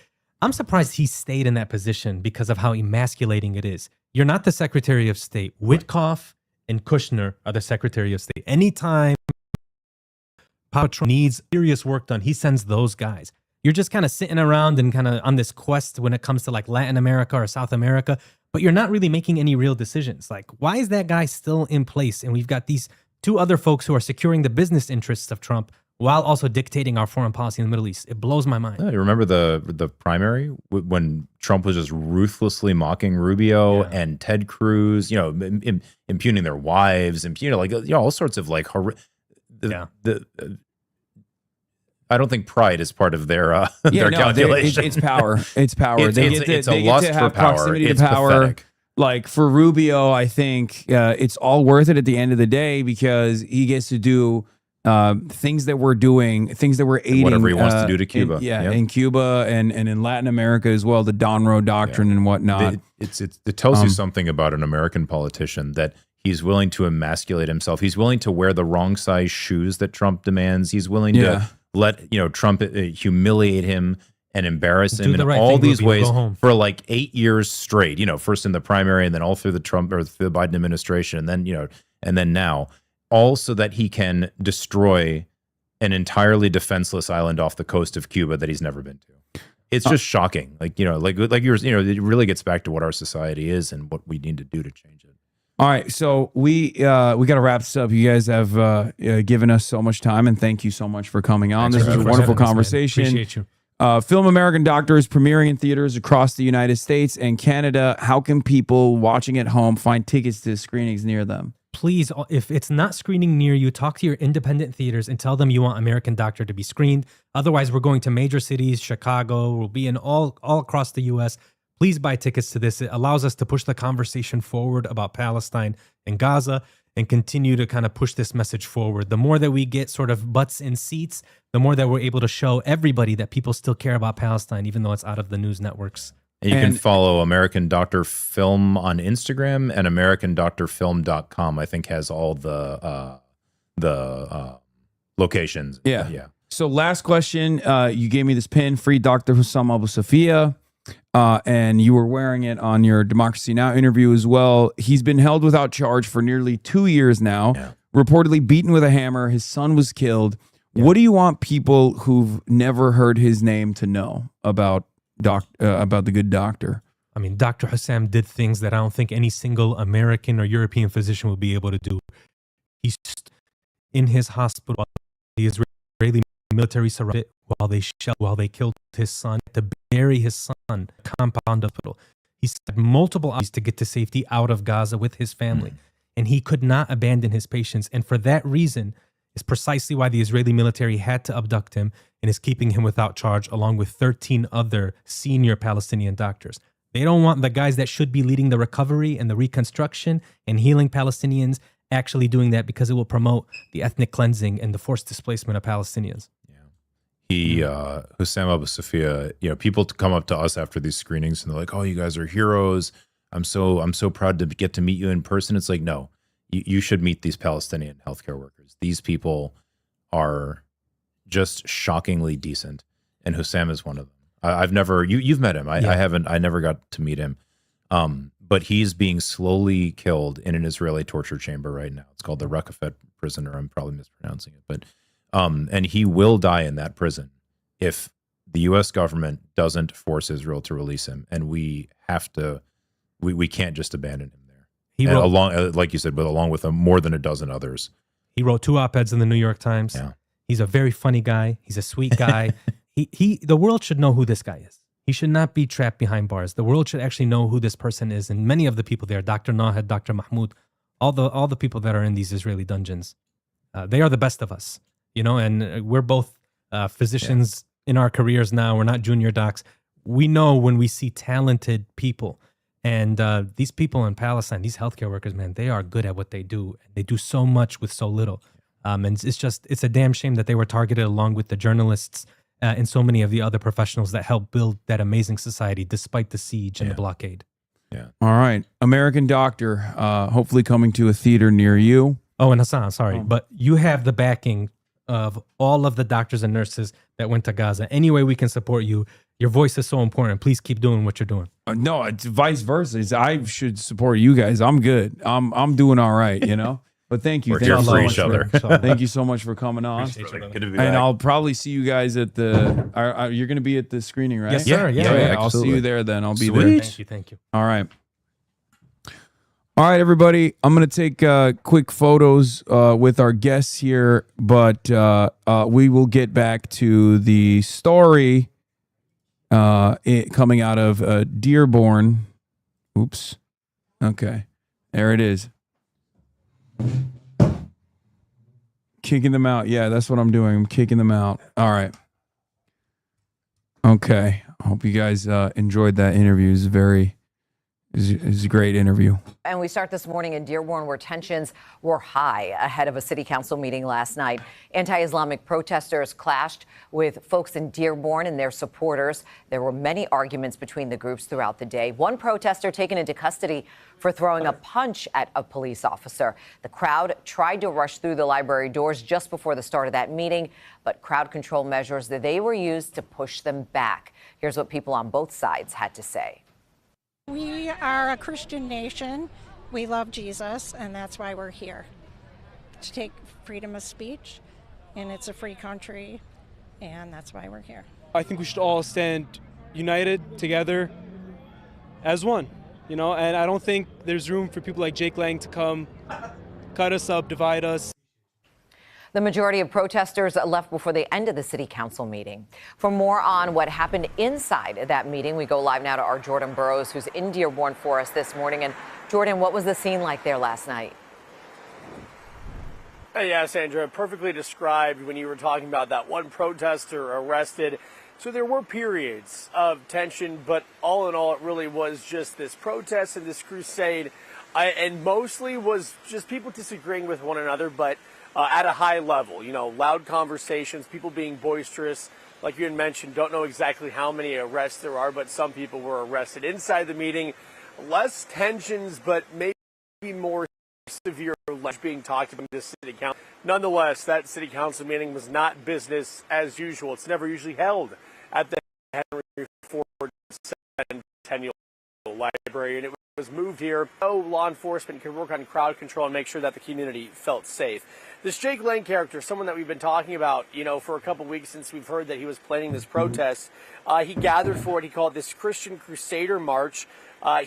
I'm surprised he stayed in that position because of how emasculating it is. You're not the Secretary of State. Witkoff and Kushner are the Secretary of State. Anytime Papa Trump needs serious work done, he sends those guys. You're just kind of sitting around and kind of on this quest when it comes to like Latin America or South America, but you're not really making any real decisions. Like, why is that guy still in place? And we've got these two other folks who are securing the business interests of Trump while also dictating our foreign policy in the Middle East. It blows my mind. Yeah, you remember the primary when Trump was just ruthlessly mocking Rubio and Ted Cruz, you know, impugning their wives, and all sorts of like I don't think pride is part of their calculation. It's power. It's power. It's a lust for power. Proximity It's to power. pathetic. Like for Rubio, I think it's all worth it at the end of the day because he gets to do things that we're doing, things that we're aiding. Whatever he wants to do to Cuba. In Cuba and in Latin America as well, the Donroe Doctrine and whatnot. It tells you something about an American politician that he's willing to emasculate himself. He's willing to wear the wrong size shoes that Trump demands. He's willing to let Trump humiliate him and embarrass him in all these ways for like 8 years straight. First in the primary and then all through the Trump or the Biden administration, and then now, all so that he can destroy an entirely defenseless island off the coast of Cuba that he's never been to. It's just shocking. It really gets back to what our society is and what we need to do to change it. All right, so we got to wrap this up. You guys have given us so much time, and thank you so much for coming on. This was a wonderful conversation. Appreciate you. Film American Doctor is premiering in theaters across the United States and Canada. How can people watching at home find tickets to screenings near them? Please, if it's not screening near you, talk to your independent theaters and tell them you want American Doctor to be screened. Otherwise, we're going to major cities, Chicago, we'll be in all across the U.S. Please buy tickets to this. It allows us to push the conversation forward about Palestine and Gaza and continue to kind of push this message forward. The more that we get sort of butts in seats, the more that we're able to show everybody that people still care about Palestine, even though it's out of the news networks. And you can follow American Doctor Film on Instagram, and AmericanDoctorFilm.com, I think, has all the locations. Yeah. So last question, you gave me this pin, Free Dr. Hussam Abu Safia. And you were wearing it on your Democracy Now! Interview as well. He's been held without charge for nearly 2 years now, reportedly beaten with a hammer. His son was killed. What do you want people who've never heard his name to know about the good doctor? I mean, Dr. Hussam did things that I don't think any single American or European physician would be able to do. He's in his hospital. The Israeli military surrounded while they killed his son to bury his son, compound hospital. He had multiple options to get to safety out of Gaza with his family, and he could not abandon his patients. And for that reason is precisely why the Israeli military had to abduct him and is keeping him without charge, along with 13 other senior Palestinian doctors. They don't want the guys that should be leading the recovery and the reconstruction and healing Palestinians actually doing that, because it will promote the ethnic cleansing and the forced displacement of Palestinians. Hussam Abu Safia, people come up to us after these screenings and they're like, "Oh, you guys are heroes. I'm so proud to get to meet you in person." It's like, no, you should meet these Palestinian healthcare workers. These people are just shockingly decent, and Hussam is one of them. I've never, you've met him. I haven't. I never got to meet him. But he's being slowly killed in an Israeli torture chamber right now. It's called the Raqafet prison, or I'm probably mispronouncing it, but. And he will die in that prison if the U.S. government doesn't force Israel to release him, and we have to. We can't just abandon him there. He wrote, like you said, but along with more than a dozen others. He wrote 2 op-eds in the New York Times. Yeah. He's a very funny guy. He's a sweet guy. The world should know who this guy is. He should not be trapped behind bars. The world should actually know who this person is, and many of the people there, Dr. Nahed, Dr. Mahmoud, all the people that are in these Israeli dungeons, they are the best of us. And we're both physicians in our careers now. We're not junior docs. We know when we see talented people, and these people in Palestine, these healthcare workers, man, they are good at what they do. They do so much with so little. And it's a damn shame that they were targeted along with the journalists and so many of the other professionals that helped build that amazing society despite the siege and the blockade. Yeah. All right. American Doctor, hopefully coming to a theater near you. Oh, and Hasan, sorry, but you have the backing of all of the doctors and nurses that went to Gaza. Any way we can support you. Your voice is so important. Please keep doing what you're doing. No, it's vice versa. I should support you guys. I'm good. I'm doing all right, But thank you. We're Thank here you for so each much other. Thank you so much for coming on. Appreciate you, brother. Good to be And back. I'll probably see you guys at the. You're going to be at the screening, right? Yes, sir. Yeah, Okay, yeah, I'll see absolutely. you there then. I'll be Sweet. there. Thank you. Thank you. All right. All right, everybody. I'm going to take quick photos with our guests here, but we will get back to the story coming out of Dearborn. Oops. Okay. There it is. Kicking them out. Yeah, that's what I'm doing. I'm kicking them out. All right. Okay. I hope you guys enjoyed that interview. It was a great interview. And we start this morning in Dearborn, where tensions were high ahead of a city council meeting last night. Anti-Islamic protesters clashed with folks in Dearborn and their supporters. There were many arguments between the groups throughout the day. One protester taken into custody for throwing a punch at a police officer. The crowd tried to rush through the library doors just before the start of that meeting, but crowd control measures they were used to push them back. Here's what people on both sides had to say. We are a Christian nation. We love Jesus, and that's why we're here. To take freedom of speech, and it's a free country, and that's why we're here. I think we should all stand united together as one, and I don't think there's room for people like Jake Lang to come cut us up, divide us. The majority of protesters left before the end of the city council meeting. For more on what happened inside that meeting, we go live now to our Jordan Burroughs, who's in Dearborn for us this morning. And Jordan, what was the scene like there last night? Yeah, Sandra, perfectly described when you were talking about that one protester arrested. So there were periods of tension, but all in all, it really was just this protest and this crusade. And mostly was just people disagreeing with one another, but at a high level, loud conversations, people being boisterous. Like you had mentioned, don't know exactly how many arrests there are, but some people were arrested inside the meeting. Less tensions, but maybe more severe being talked about in this city council. Nonetheless, that city council meeting was not business as usual. It's never usually held at the Henry Ford Centennial Library, and it was moved here so law enforcement could work on crowd control and make sure that the community felt safe. This Jake Lang character, someone that we've been talking about, for a couple weeks since we've heard that he was planning this protest, he gathered for what he called this Christian Crusader March.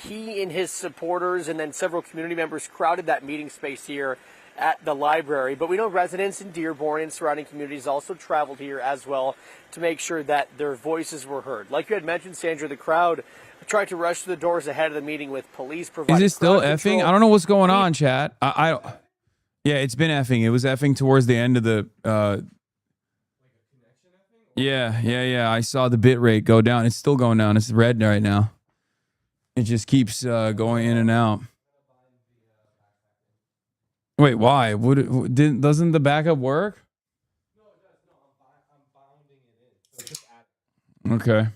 He and his supporters and then several community members crowded that meeting space here at the library. But we know residents in Dearborn and surrounding communities also traveled here as well to make sure that their voices were heard. Like you had mentioned, Sandra, the crowd tried to rush to the doors ahead of the meeting with police providing. Is it still effing? control. I don't know what's going on, chat. Yeah, it's been effing. It was effing towards the end of the. Yeah. I saw the bit rate go down. It's still going down. It's red right now. It just keeps going in and out. Wait, why? Doesn't the backup work? No, it does. No, I'm bounding it in. So just add it. Okay.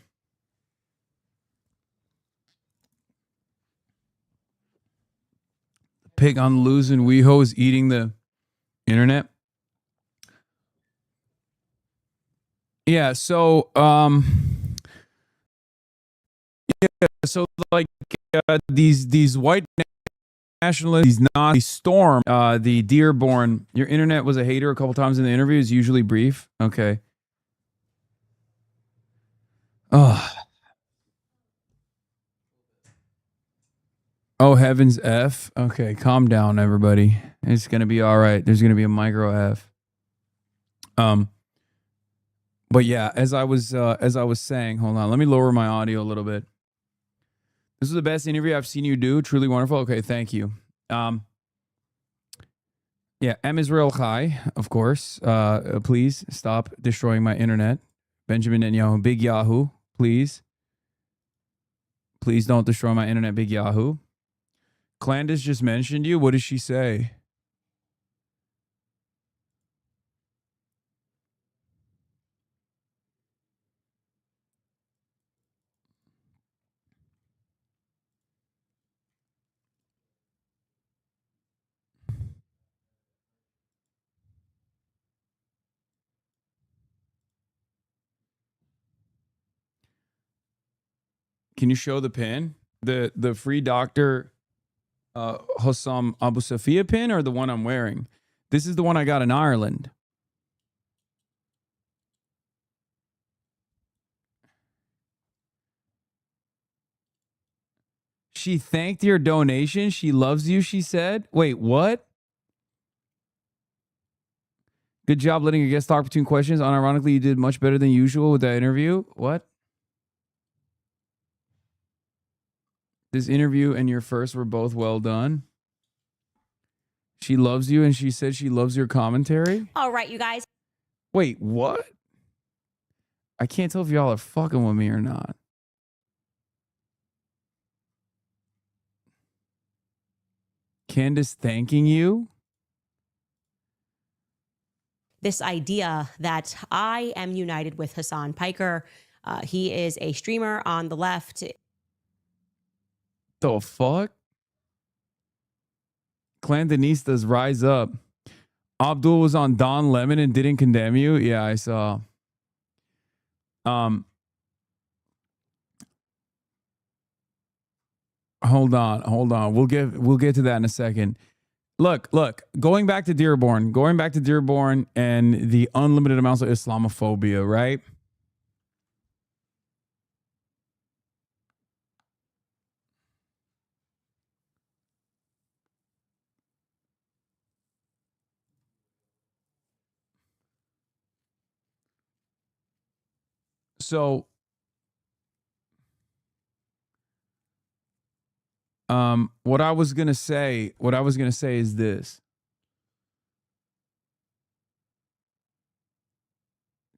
Pig on the loose and WeHo is eating the internet. Yeah, so these white nationalists, these Nazis storm the Dearborn. Your internet was a hater a couple times in the interview. Is usually brief. Okay. Oh, heavens F. Okay, calm down, everybody. It's going to be all right. There's going to be a micro F. But yeah, as I was saying, hold on. Let me lower my audio a little bit. This is the best interview I've seen you do. Truly wonderful. Okay, thank you. Yeah, M. Israel Chai, of course. Please stop destroying my internet. Benjamin Netanyahu, Big Yahoo, please. Please don't destroy my internet, Big Yahoo. Clandis just mentioned you. What did she say? Can you show the pin? The free doctor Hossam Abu Safia pin or the one I'm wearing? This is the one I got in Ireland. She thanked your donation. She loves you, she said. Wait, what? Good job letting your guest talk between questions. Unironically, you did much better than usual with that interview. What? This interview and your first were both well done. She loves you and she said she loves your commentary. All right, you guys. Wait, what? I can't tell if y'all are fucking with me or not. Candace thanking you? This idea that I am united with Hasan Piker. He is a streamer on the left. The fuck? Clandenistas rise up. Abdul was on Don Lemon and didn't condemn you. Yeah, I saw. Hold on. We'll get to that in a second. Look. Going back to Dearborn and the unlimited amounts of Islamophobia, right? So, what I was gonna say is this.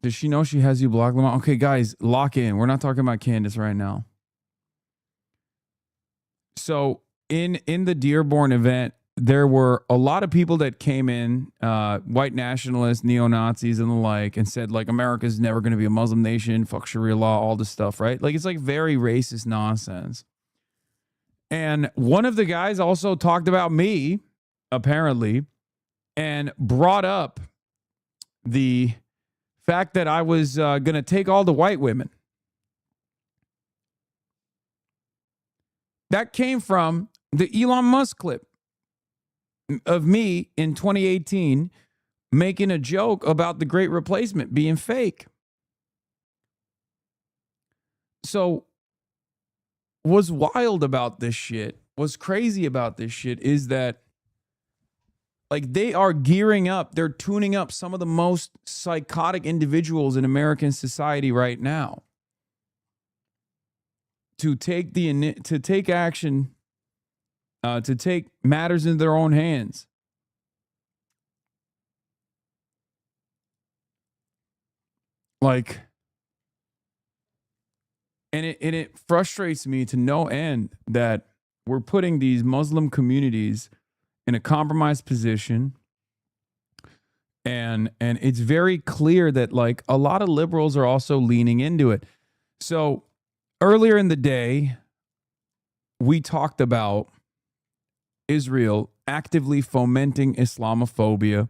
Does she know she has you blocked, Lamont? Okay, guys, lock in. We're not talking about Candace right now. So, in the Dearborn event, there were a lot of people that came in, white nationalists, neo-Nazis, and the like, and said, like, America's never going to be a Muslim nation, fuck Sharia law, all this stuff, right? Like, it's like very racist nonsense. And one of the guys also talked about me, apparently, and brought up the fact that I was going to take all the white women. That came from the Elon Musk clip of me in 2018 making a joke about the Great Replacement being fake. So what's wild about this shit, what's crazy about this shit is that, like, they are gearing up, they're tuning up some of the most psychotic individuals in American society right now to take action, to take matters into their own hands. Like, and it frustrates me to no end that we're putting these Muslim communities in a compromised position. And it's very clear that, like, a lot of liberals are also leaning into it. So earlier in the day, we talked about Israel actively fomenting Islamophobia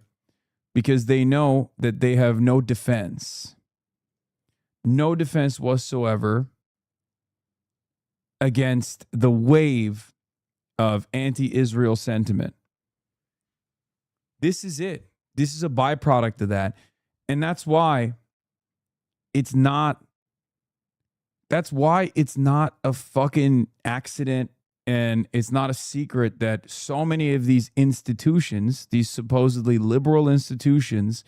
because they know that they have no defense whatsoever against the wave of anti-Israel sentiment. This is it. This is a byproduct of that. And that's why it's not a fucking accident, and it's not a secret that so many of these institutions, these supposedly liberal institutions,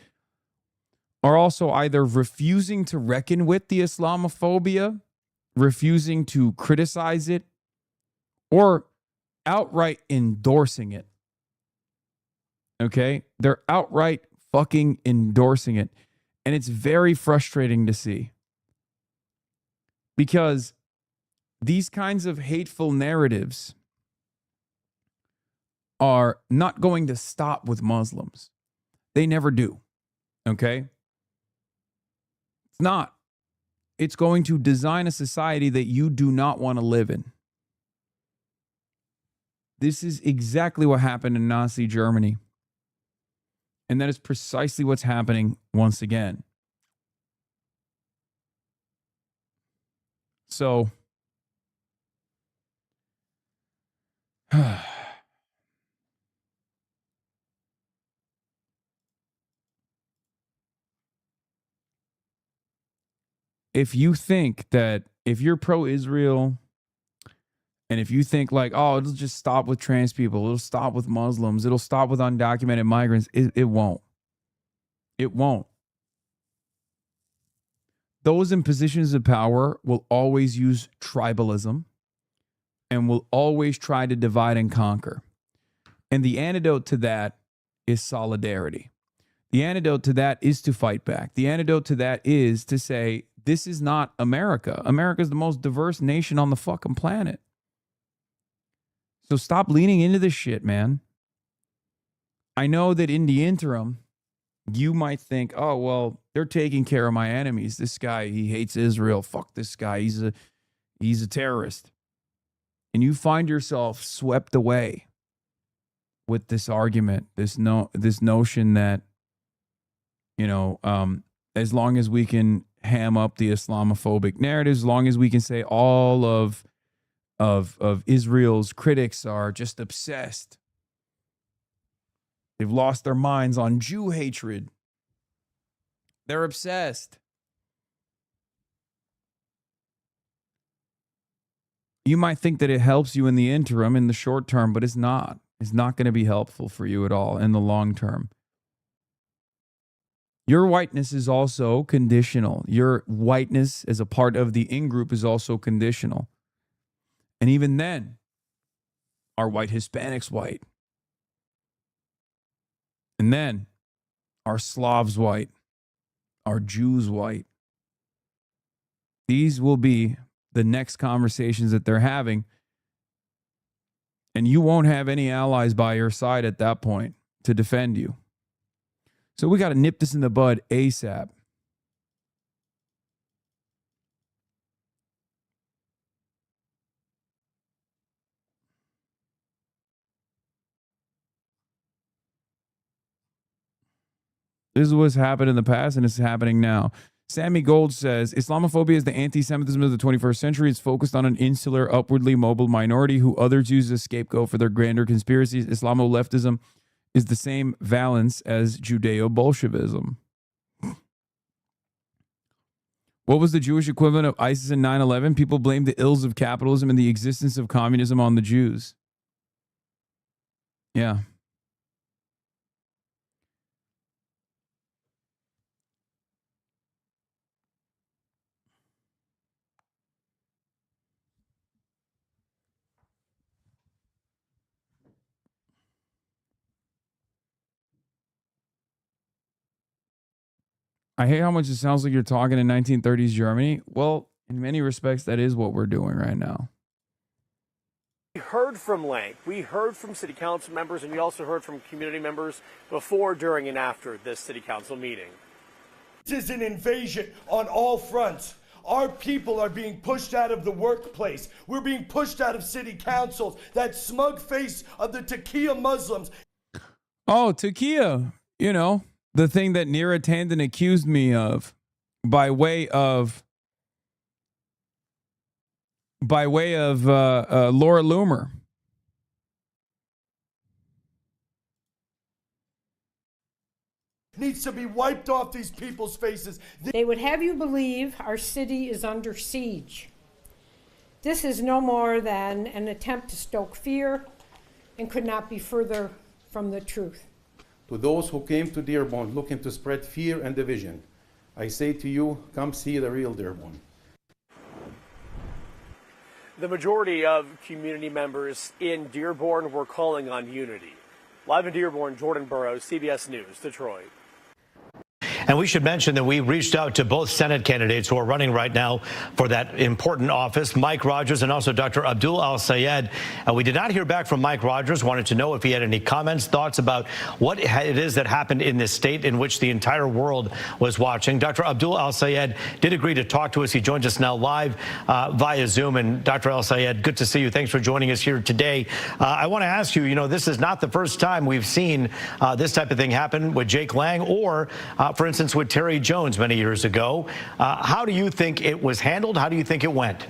are also either refusing to reckon with the Islamophobia, refusing to criticize it, or outright endorsing it. Okay? They're outright fucking endorsing it. And it's very frustrating to see. Because these kinds of hateful narratives are not going to stop with Muslims. They never do. Okay? It's not. It's going to design a society that you do not want to live in. This is exactly what happened in Nazi Germany. And that is precisely what's happening once again. So, if you think that if you're pro-Israel and if you think like, oh, it'll just stop with trans people, it'll stop with Muslims, it'll stop with undocumented migrants, it won't. It won't. Those in positions of power will always use tribalism and will always try to divide and conquer. And the antidote to that is solidarity. The antidote to that is to fight back. The antidote to that is to say, this is not America. America is the most diverse nation on the fucking planet. So stop leaning into this shit, man. I know that in the interim, you might think, oh, well, they're taking care of my enemies. This guy, he hates Israel. Fuck this guy. He's a terrorist. And you find yourself swept away with this argument, this notion that, you know, as long as we can ham up the Islamophobic narrative, as long as we can say all of Israel's critics are just obsessed. They've lost their minds on Jew hatred. They're obsessed. You might think that it helps you in the interim, in the short term, but it's not. It's not going to be helpful for you at all in the long term. Your whiteness is also conditional. Your whiteness as a part of the in-group is also conditional. And even then, are white Hispanics white? And then, are Slavs white? Are Jews white? These will be the next conversations that they're having. And you won't have any allies by your side at that point to defend you. So we got to nip this in the bud ASAP. This is what's happened in the past, and it's happening now. Sammy Gold says, Islamophobia is the anti-Semitism of the 21st century. It's focused on an insular, upwardly mobile minority who others use as a scapegoat for their grander conspiracies. Islamo-leftism is the same valence as Judeo-Bolshevism. What was the Jewish equivalent of ISIS in 9/11? People blamed the ills of capitalism and the existence of communism on the Jews. Yeah. I hate how much it sounds like you're talking in 1930s Germany. Well, in many respects, that is what we're doing right now. We heard from Lang, we heard from city council members, and we also heard from community members before, during, and after this city council meeting. This is an invasion on all fronts. Our people are being pushed out of the workplace. We're being pushed out of city councils. That smug face of the Taqiyya Muslims. Oh, Taqiyya, you know, the thing that Neera Tanden accused me of by way of Laura Loomer. Needs to be wiped off these people's faces. They would have you believe our city is under siege. This is no more than an attempt to stoke fear and could not be further from the truth. To those who came to Dearborn looking to spread fear and division, I say to you, come see the real Dearborn. The majority of community members in Dearborn were calling on unity. Live in Dearborn, Jordan Burroughs, CBS News, Detroit. And we should mention that we reached out to both Senate candidates who are running right now for that important office, Mike Rogers and also Dr. Abdul Al-Sayed. We did not hear back from Mike Rogers, wanted to know if he had any comments, thoughts about what it is that happened in this state in which the entire world was watching. Dr. Abdul Al-Sayed did agree to talk to us. He joins us now live via Zoom. And Dr. Al-Sayed, good to see you. Thanks for joining us here today. I want to ask you, this is not the first time we've seen this type of thing happen with Jake Lang or, for instance, with Terry Jones many years ago. How do you think it was handled? How do you think it went?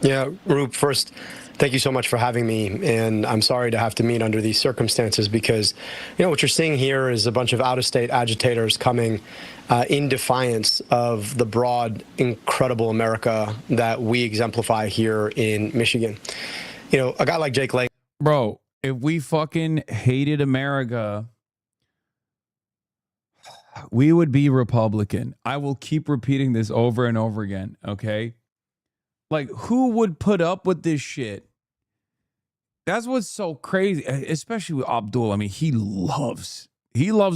Yeah, Rube, first, Thank you so much for having me, and I'm sorry to have to meet under these circumstances because, what you're seeing here is a bunch of out-of-state agitators coming in defiance of the broad, incredible America that we exemplify here in Michigan. A guy like Jake Lang. Bro, if we fucking hated America, we would be Republican. I will keep repeating this over and over again, okay? Like, who would put up with this shit? That's what's so crazy, especially with Abdul. I mean, he loves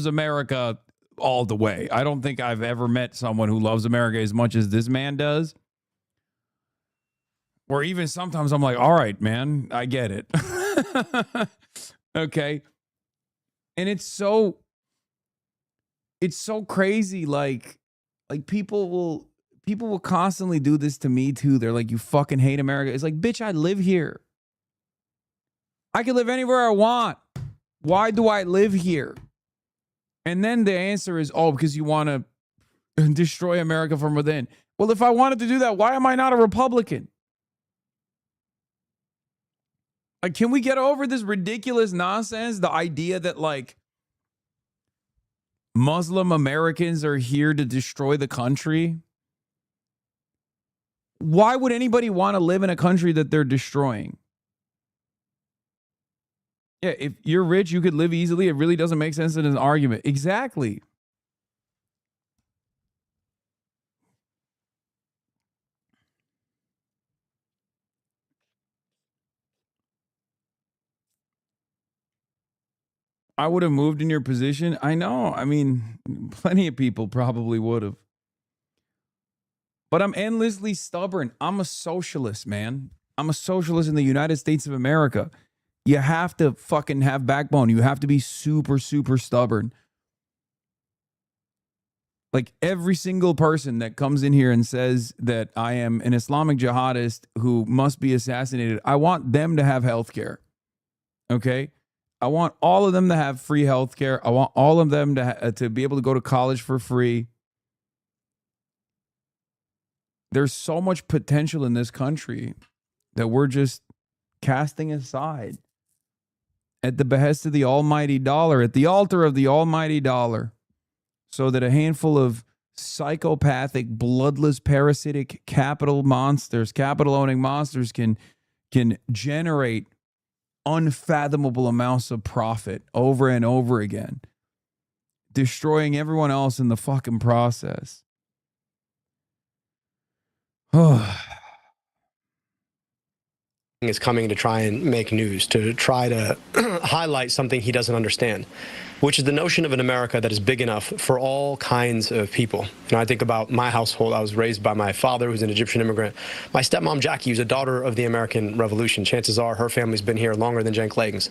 America all the way. I don't think I've ever met someone who loves America as much as this man does. Or even sometimes I'm like, all right, man, I get it. Okay. And it's so crazy. Like people will constantly do this to me too. They're like, you fucking hate America. It's like, bitch, I live here. I can live anywhere I want. Why do I live here? And then the answer is, oh, because you want to destroy America from within. Well, if I wanted to do that, why am I not a Republican? Like, can we get over this ridiculous nonsense? The idea that, like, Muslim Americans are here to destroy the country? Why would anybody want to live in a country that they're destroying? Yeah, if you're rich, you could live easily. It really doesn't make sense in an argument. Exactly. I would have moved in your position. I know. I mean, plenty of people probably would have. But I'm endlessly stubborn. I'm a socialist, man. I'm a socialist in the United States of America. You have to fucking have backbone. You have to be super, super stubborn. Like, every single person that comes in here and says that I am an Islamic jihadist who must be assassinated, I want them to have health care. Okay? I want all of them to have free health care. I want all of them to be able to go to college for free. There's so much potential in this country that we're just casting aside at the behest of the almighty dollar, at the altar of the almighty dollar, so that a handful of psychopathic, bloodless, parasitic capital-owning monsters can generate unfathomable amounts of profit over and over again, destroying everyone else in the fucking process. Is coming to try and make news, to try to highlight something he doesn't understand, which is the notion of an America that is big enough for all kinds of people. I think about my household. I was raised by my father, who's an Egyptian immigrant. My stepmom, Jackie, who's a daughter of the American Revolution. Chances are her family's been here longer than Jake Lang's.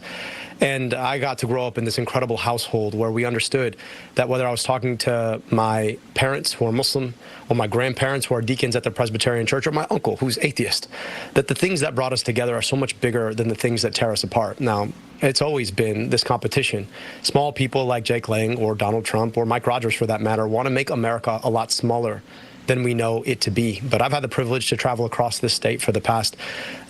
And I got to grow up in this incredible household where we understood that whether I was talking to my parents who are Muslim, or my grandparents who are deacons at the Presbyterian Church, or my uncle who's atheist, that the things that brought us together are so much bigger than the things that tear us apart. Now, it's always been this competition. Small people like Jake Lang or Donald Trump or Mike Rogers, for that matter, want to make America a lot smaller than we know it to be. But I've had the privilege to travel across this state for the past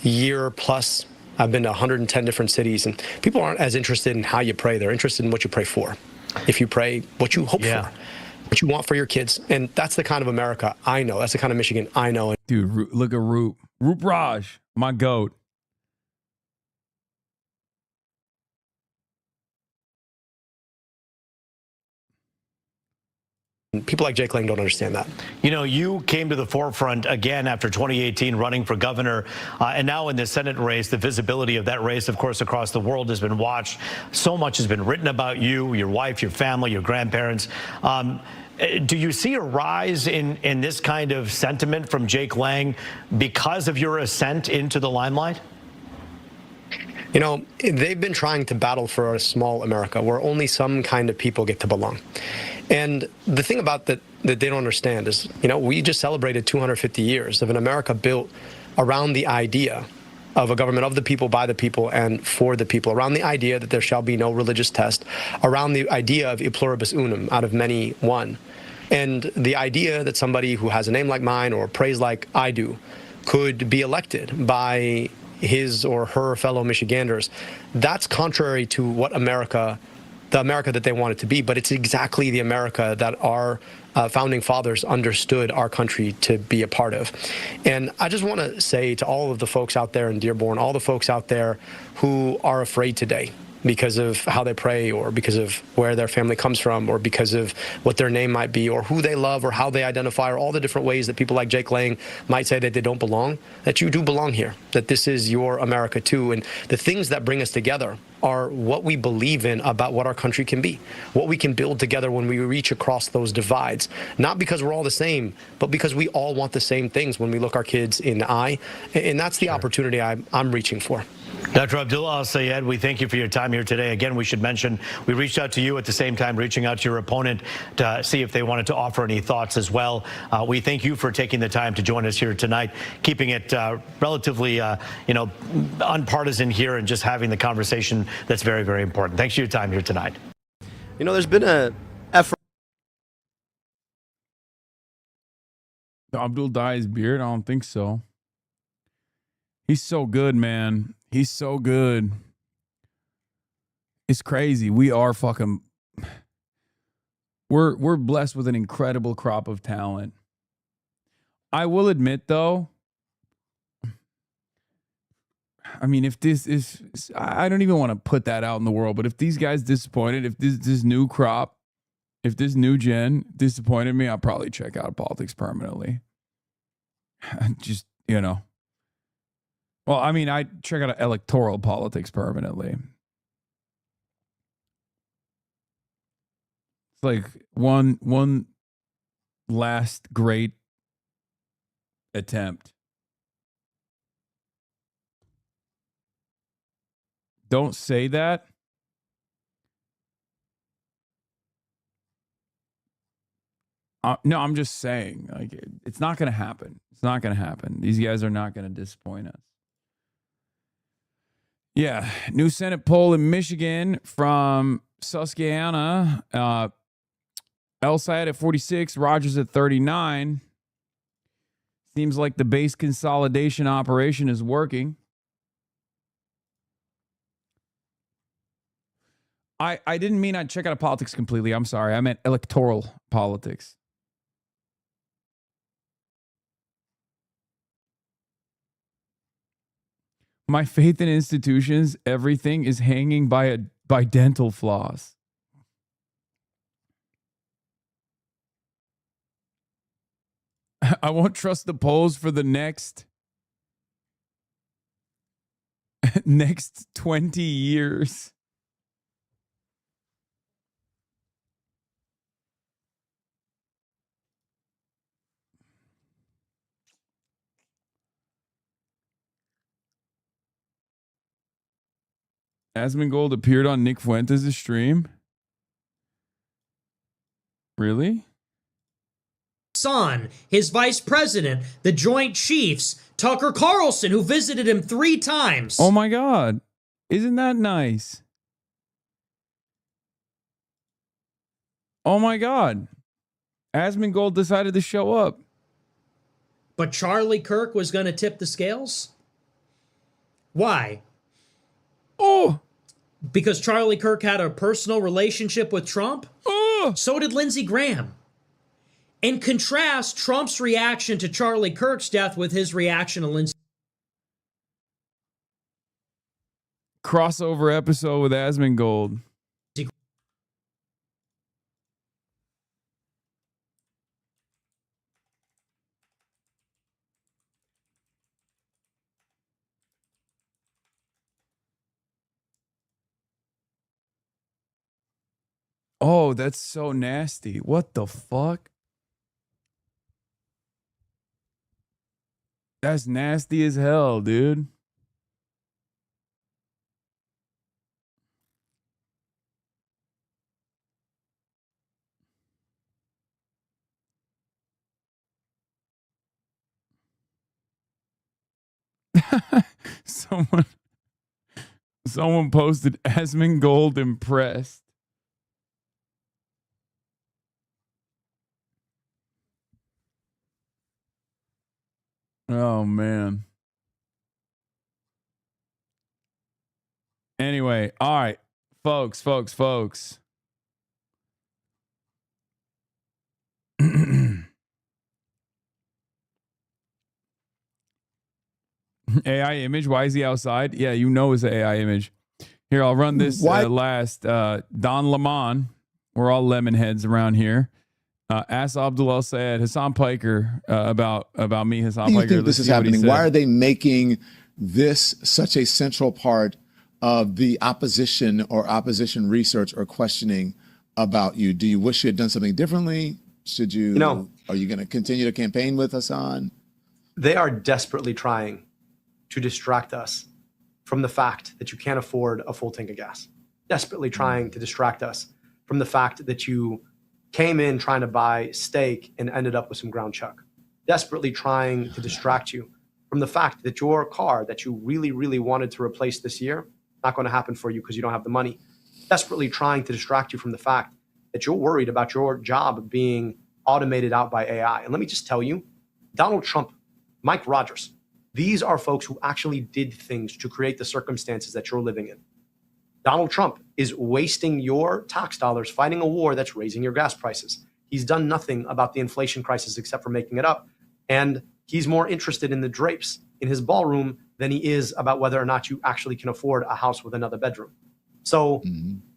year plus. I've been to 110 different cities, and people aren't as interested in how you pray. They're interested in what you pray for. If you pray what you hope for, what you want for your kids. And that's the kind of America I know. That's the kind of Michigan I know. Dude, look at Roop Raj, my goat. People like Jake Lang don't understand that. You came to the forefront again after 2018 running for governor, and now in the Senate race. The visibility of that race, of course, across the world has been watched. So much has been written about you, your wife, your family, your grandparents. Do you see a rise in this kind of sentiment from Jake Lang because of your ascent into the limelight? They've been trying to battle for a small America where only some kind of people get to belong. And the thing about that they don't understand is, we just celebrated 250 years of an America built around the idea of a government of the people, by the people, and for the people, around the idea that there shall be no religious test, around the idea of e pluribus unum, out of many one, and the idea that somebody who has a name like mine or prays like I do could be elected by his or her fellow Michiganders, that's contrary to what the America that they want it to be, but it's exactly the America that our founding fathers understood our country to be a part of. And I just want to say to all of the folks out there in Dearborn, all the folks out there who are afraid today because of how they pray or because of where their family comes from or because of what their name might be or who they love or how they identify or all the different ways that people like Jake Lang might say that they don't belong, that you do belong here, that this is your America too. And the things that bring us together are what we believe in about what our country can be, what we can build together when we reach across those divides, not because we're all the same, but because we all want the same things when we look our kids in the eye. And that's the opportunity I'm reaching for. Dr. Abdul Al-Sayed, we thank you for your time here today. Again, we should mention we reached out to you at the same time, reaching out to your opponent to see if they wanted to offer any thoughts as well. We thank you for taking the time to join us here tonight, keeping it relatively, unpartisan here and just having the conversation that's very, very important. Thanks for your time here tonight. You know, there's been a effort. Did Abdul dye his beard? I don't think so. He's so good, man. He's so good. It's crazy. We are fucking. We're blessed with an incredible crop of talent. I will admit, though. I mean, if this is, I don't even want to put that out in the world, but if these guys disappointed, if this new crop, if this new gen disappointed me, I'll probably check out politics permanently. Just, well, I mean, I check out electoral politics permanently. It's like one last great attempt. Don't say that. No, I'm just saying, like, it's not going to happen. It's not going to happen. These guys are not going to disappoint us. Yeah, new Senate poll in Michigan from Susquehanna. El-Sayed at 46, Rogers at 39. Seems like the base consolidation operation is working. I didn't mean I'd check out politics completely. I'm sorry. I meant electoral politics. My faith in institutions, everything is hanging by dental floss. I won't trust the polls for the next 20 years. Asmongold appeared on Nick Fuentes' stream. Really? Son, his vice president, the Joint Chiefs, Tucker Carlson, who visited him 3 times. Oh my God. Isn't that nice? Oh my God. Asmongold decided to show up. But Charlie Kirk was going to tip the scales? Why? Oh. Because Charlie Kirk had a personal relationship with Trump? Oh. So did Lindsey Graham. And contrast Trump's reaction to Charlie Kirk's death with his reaction to Lindsey. Crossover episode with Asmongold. Oh, that's so nasty. What the fuck? That's nasty as hell, dude. Someone posted Asmongold impressed. Oh man. Anyway, all right, folks. AI image. Why is he outside? Yeah, you know it's an AI image. Here, I'll run this last. Don Lemon. We're all lemon heads around here. Ask Abdul Al Sayed, Hasan Piker, about me, Hasan Piker. Why do you think this is happening? Why are they making this such a central part of the opposition or opposition research or questioning about you? Do you wish you had done something differently? Should you? No. Are you going to continue to campaign with Hasan? They are desperately trying to distract us from the fact that you can't afford a full tank of gas. Desperately trying to distract us from the fact that you came in trying to buy steak and ended up with some ground chuck. Desperately trying to distract you from the fact that your car that you really, really wanted to replace this year, not going to happen for you because you don't have the money. Desperately trying to distract you from the fact that you're worried about your job being automated out by AI. And let me just tell you, Donald Trump, Mike Rogers, these are folks who actually did things to create the circumstances that you're living in. Donald Trump is wasting your tax dollars fighting a war that's raising your gas prices. He's done nothing about the inflation crisis except for making it up. And he's more interested in the drapes in his ballroom than he is about whether or not you actually can afford a house with another bedroom. So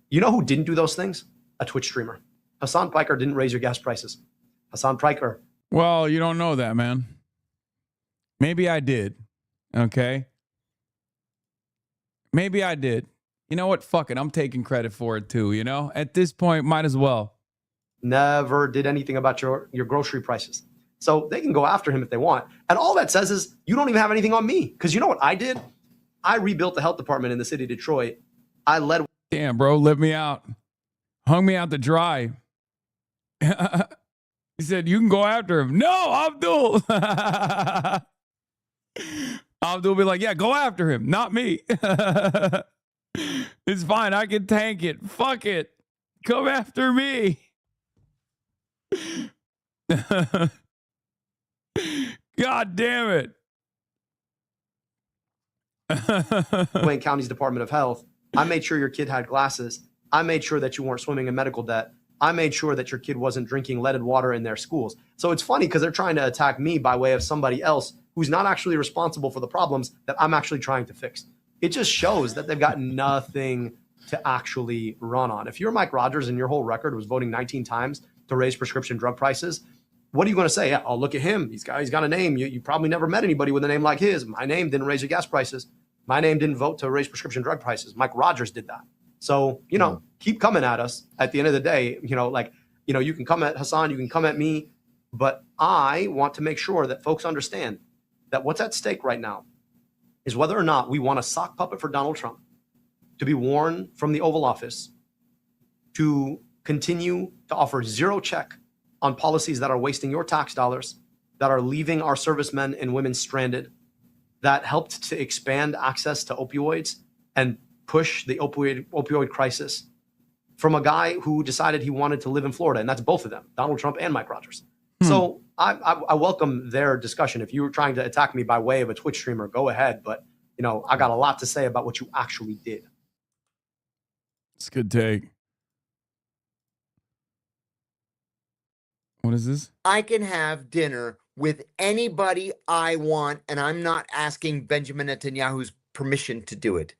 you know who didn't do those things? A Twitch streamer. Hasan Piker didn't raise your gas prices. Hasan Piker. Well, you don't know that, man. Maybe I did. Okay. Maybe I did. You know what? Fuck it. I'm taking credit for it too. You know, at this point, might as well. Never did anything about your grocery prices. So they can go after him if they want. And all that says is you don't even have anything on me. Because you know what I did? I rebuilt the health department in the city of Detroit. I led. Damn, bro, let me out. Hung me out to dry. He said, you can go after him. No, Abdul. Abdul be like, yeah, go after him. Not me. It's fine. I can tank it. Fuck it. Come after me. God damn it. Wayne County's Department of Health. I made sure your kid had glasses. I made sure that you weren't swimming in medical debt. I made sure that your kid wasn't drinking leaded water in their schools. So it's funny because they're trying to attack me by way of somebody else who's not actually responsible for the problems that I'm actually trying to fix. It just shows that they've got nothing to actually run on. If you're Mike Rogers and your whole record was voting 19 times to raise prescription drug prices, what are you going to say? Yeah, oh, look at him. He's got a name. You probably never met anybody with a name like his. My name didn't raise your gas prices. My name didn't vote to raise prescription drug prices. Mike Rogers did that. So, you know, keep coming at us. At the end of the day, you can come at Hasan, you can come at me, but I want to make sure that folks understand that what's at stake right now is whether or not we want a sock puppet for Donald Trump to be worn from the Oval Office, to continue to offer zero check on policies that are wasting your tax dollars, that are leaving our servicemen and women stranded, that helped to expand access to opioids and push the opioid crisis from a guy who decided he wanted to live in Florida. And that's both of them, Donald Trump and Mike Rogers. So I welcome their discussion. If you were trying to attack me by way of a Twitch streamer, go ahead. But, you know, I got a lot to say about what you actually did. It's a good take. What is this? I can have dinner with anybody I want, and I'm not asking Benjamin Netanyahu's permission to do it.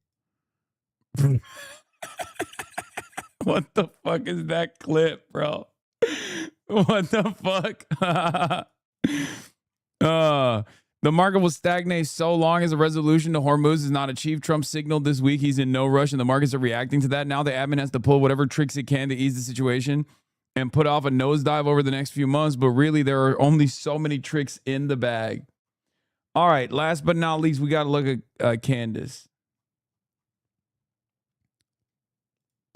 What the fuck is that clip, bro? What the fuck? The market will stagnate so long as a resolution to Hormuz is not achieved. Trump signaled this week he's in no rush, and the markets are reacting to that. Now the admin has to pull whatever tricks it can to ease the situation and put off a nosedive over the next few months. But really, there are only so many tricks in the bag. All right, last but not least, we got to look at Candace.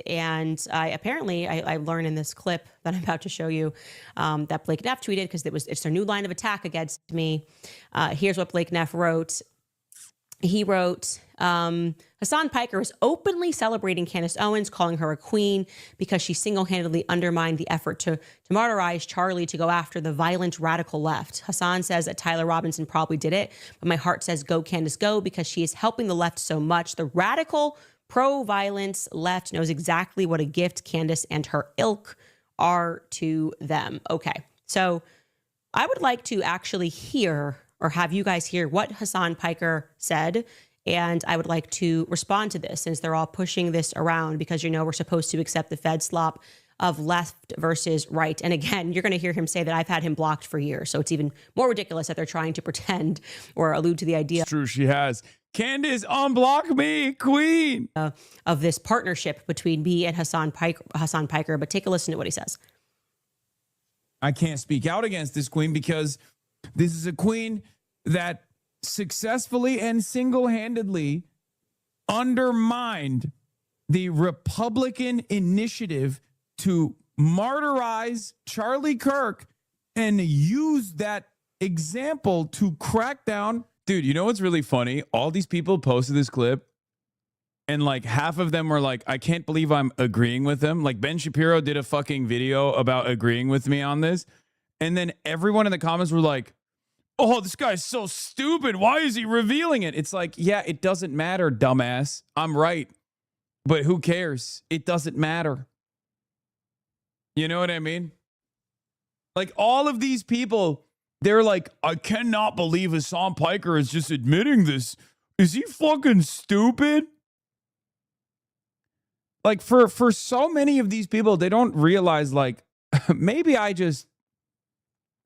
And I learned in this clip that I'm about to show you that Blake Neff tweeted, because it's their new line of attack against me. Here's what Blake Neff wrote. He wrote, Hasan Piker is openly celebrating Candace Owens, calling her a queen because she single-handedly undermined the effort to martyrize Charlie to go after the violent radical left. Hasan says that Tyler Robinson probably did it, but my heart says go Candace go, because she is helping the left so much. The radical pro-violence left knows exactly what a gift Candace and her ilk are to them. Okay, so I would like to actually hear, or have you guys hear, what Hasan Piker said. And I would like to respond to this, since they're all pushing this around, because, you know, we're supposed to accept the Fed slop of left versus right. And again, you're going to hear him say that I've had him blocked for years. So it's even more ridiculous that they're trying to pretend or allude to the idea. It's true, she has. Candace, unblock me, queen. Of this partnership between me and Hasan Piker. But take a listen to what he says. I can't speak out against this queen because this is a queen that successfully and single-handedly undermined the Republican initiative to martyrize Charlie Kirk and use that example to crack down. Dude, you know what's really funny? All these people posted this clip and like half of them were like, I can't believe I'm agreeing with them. Like Ben Shapiro did a fucking video about agreeing with me on this. And then everyone in the comments were like, oh, this guy's so stupid. Why is he revealing it? It's like, yeah, it doesn't matter, dumbass. I'm right. But who cares? It doesn't matter. You know what I mean? Like all of these people, they're like, I cannot believe Hasan Piker is just admitting this. Is he fucking stupid? Like for so many of these people, they don't realize like, maybe I just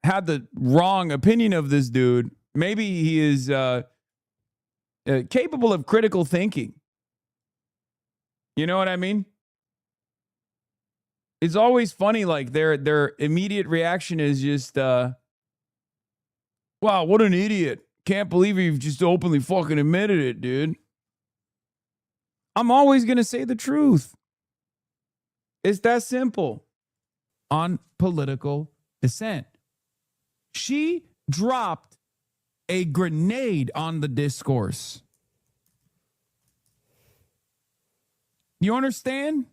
had the wrong opinion of this dude. Maybe he is capable of critical thinking. You know what I mean? It's always funny, like their immediate reaction is just, wow, what an idiot. Can't believe you've just openly fucking admitted it, dude. I'm always going to say the truth. It's that simple. On political dissent. She dropped a grenade on the discourse. You understand?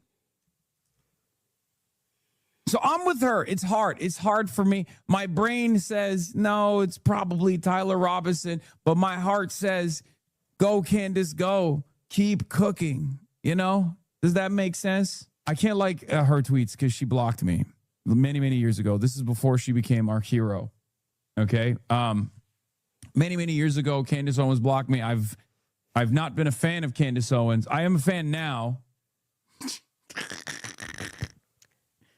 So I'm with her. It's hard. It's hard for me. My brain says, no, it's probably Tyler Robinson. But my heart says, go, Candace, go. Keep cooking. You know? Does that make sense? I can't like her tweets because she blocked me many, many years ago. This is before she became our hero. Okay. Many, many years ago, Candace Owens blocked me. I've not been a fan of Candace Owens. I am a fan now.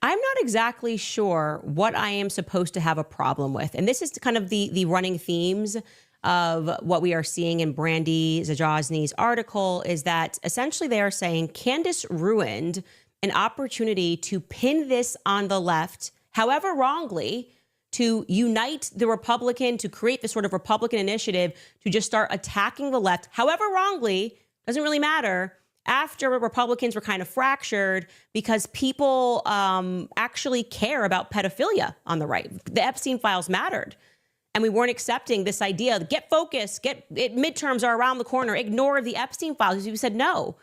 I'm not exactly sure what I am supposed to have a problem with. And this is kind of the running themes of what we are seeing in Brandy Zajazny's article, is that essentially they are saying Candace ruined an opportunity to pin this on the left, however wrongly, to unite the Republican, to create this sort of Republican initiative to just start attacking the left, however wrongly, doesn't really matter, after Republicans were kind of fractured because people actually care about pedophilia on the right. The Epstein files mattered. And we weren't accepting this idea, get focused, midterms are around the corner, ignore the Epstein files. We said, no,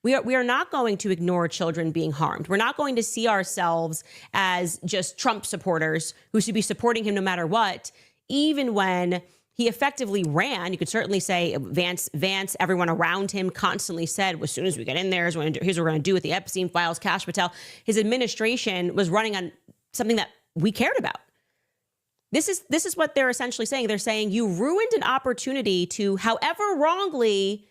we are not going to ignore children being harmed. We're not going to see ourselves as just Trump supporters who should be supporting him no matter what, even when he effectively ran. You could certainly say Vance, everyone around him constantly said, as soon as we get in there, here's what we're going to do with the Epstein files, Kash Patel. His administration was running on something that we cared about. This is what they're essentially saying. They're saying you ruined an opportunity to, however wrongly,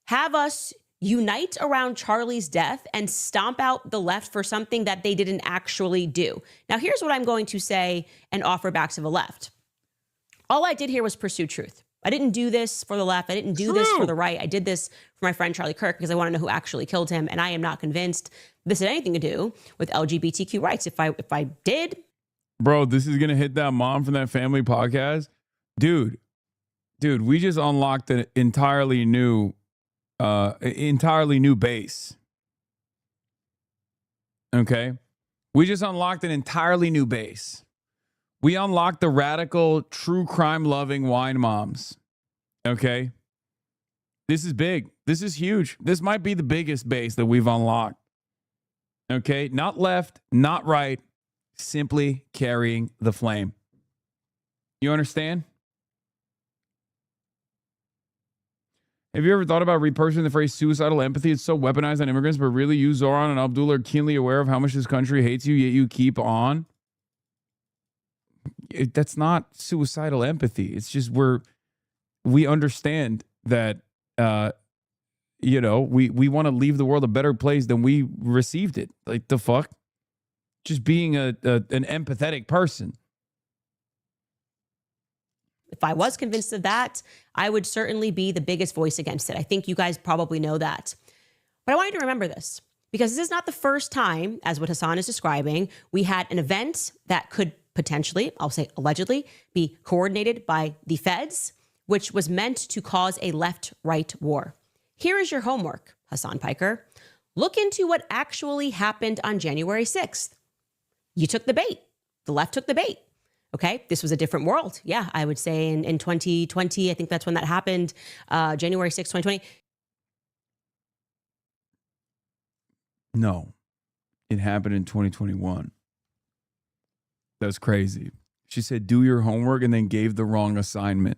have us unite around Charlie's death and stomp out the left for something that they didn't actually do. Now, here's what I'm going to say and offer back to the left. All I did here was pursue truth. I didn't do this for the left. I didn't do this for the right. I did this for my friend Charlie Kirk because I want to know who actually killed him. And I am not convinced this had anything to do with LGBTQ rights. If I did. Bro, this is going to hit that mom from that family podcast. Dude, we just unlocked an entirely new base. Okay? We just unlocked an entirely new base. We unlocked the radical, true crime-loving wine moms. Okay? This is big. This is huge. This might be the biggest base that we've unlocked. Okay? Not left, not right, simply carrying the flame. You understand? Have you ever thought about repurposing the phrase suicidal empathy? It's so weaponized on immigrants, but really you, Zoran, and Abdullah are keenly aware of how much this country hates you, yet you keep on? That's not suicidal empathy. It's just we understand that, we want to leave the world a better place than we received it. Like, the fuck? Just being an empathetic person. If I was convinced of that, I would certainly be the biggest voice against it. I think you guys probably know that. But I want you to remember this, because this is not the first time, as what Hasan is describing, we had an event that could potentially, I'll say allegedly, be coordinated by the feds, which was meant to cause a left-right war. Here is your homework, Hasan Piker. Look into what actually happened on January 6th. You took the bait. The left took the bait. Okay, this was a different world. Yeah, I would say in 2020, I think that's when that happened, January 6th, 2020. No, it happened in 2021. That's crazy. She said, do your homework, and then gave the wrong assignment.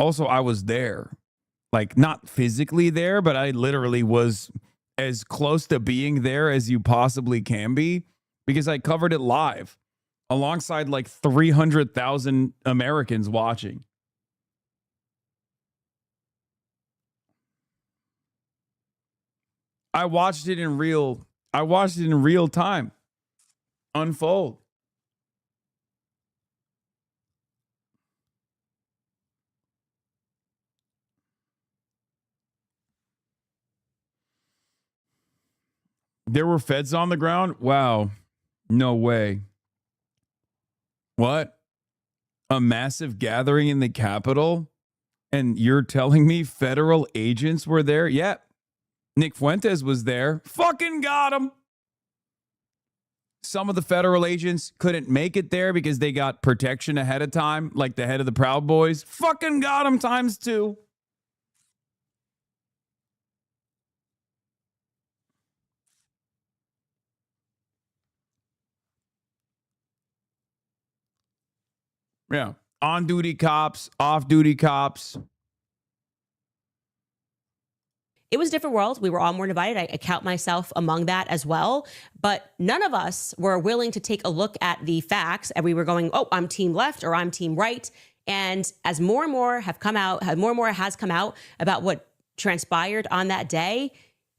Also, I was there. Like, not physically there, but I literally was as close to being there as you possibly can be, because I covered it live alongside like 300,000 Americans watching. I watched it in real time unfold. There were feds on the ground? Wow. No way. What? A massive gathering in the Capitol? And you're telling me federal agents were there? Yeah. Nick Fuentes was there. Fucking got him. Some of the federal agents couldn't make it there because they got protection ahead of time, like the head of the Proud Boys. Fucking got him ×2. Yeah. On-duty cops, off-duty cops. It was a different world. We were all more divided. I count myself among that as well. But none of us were willing to take a look at the facts. And we were going, oh, I'm team left or I'm team right. And as more and more have come out, more and more has come out about what transpired on that day,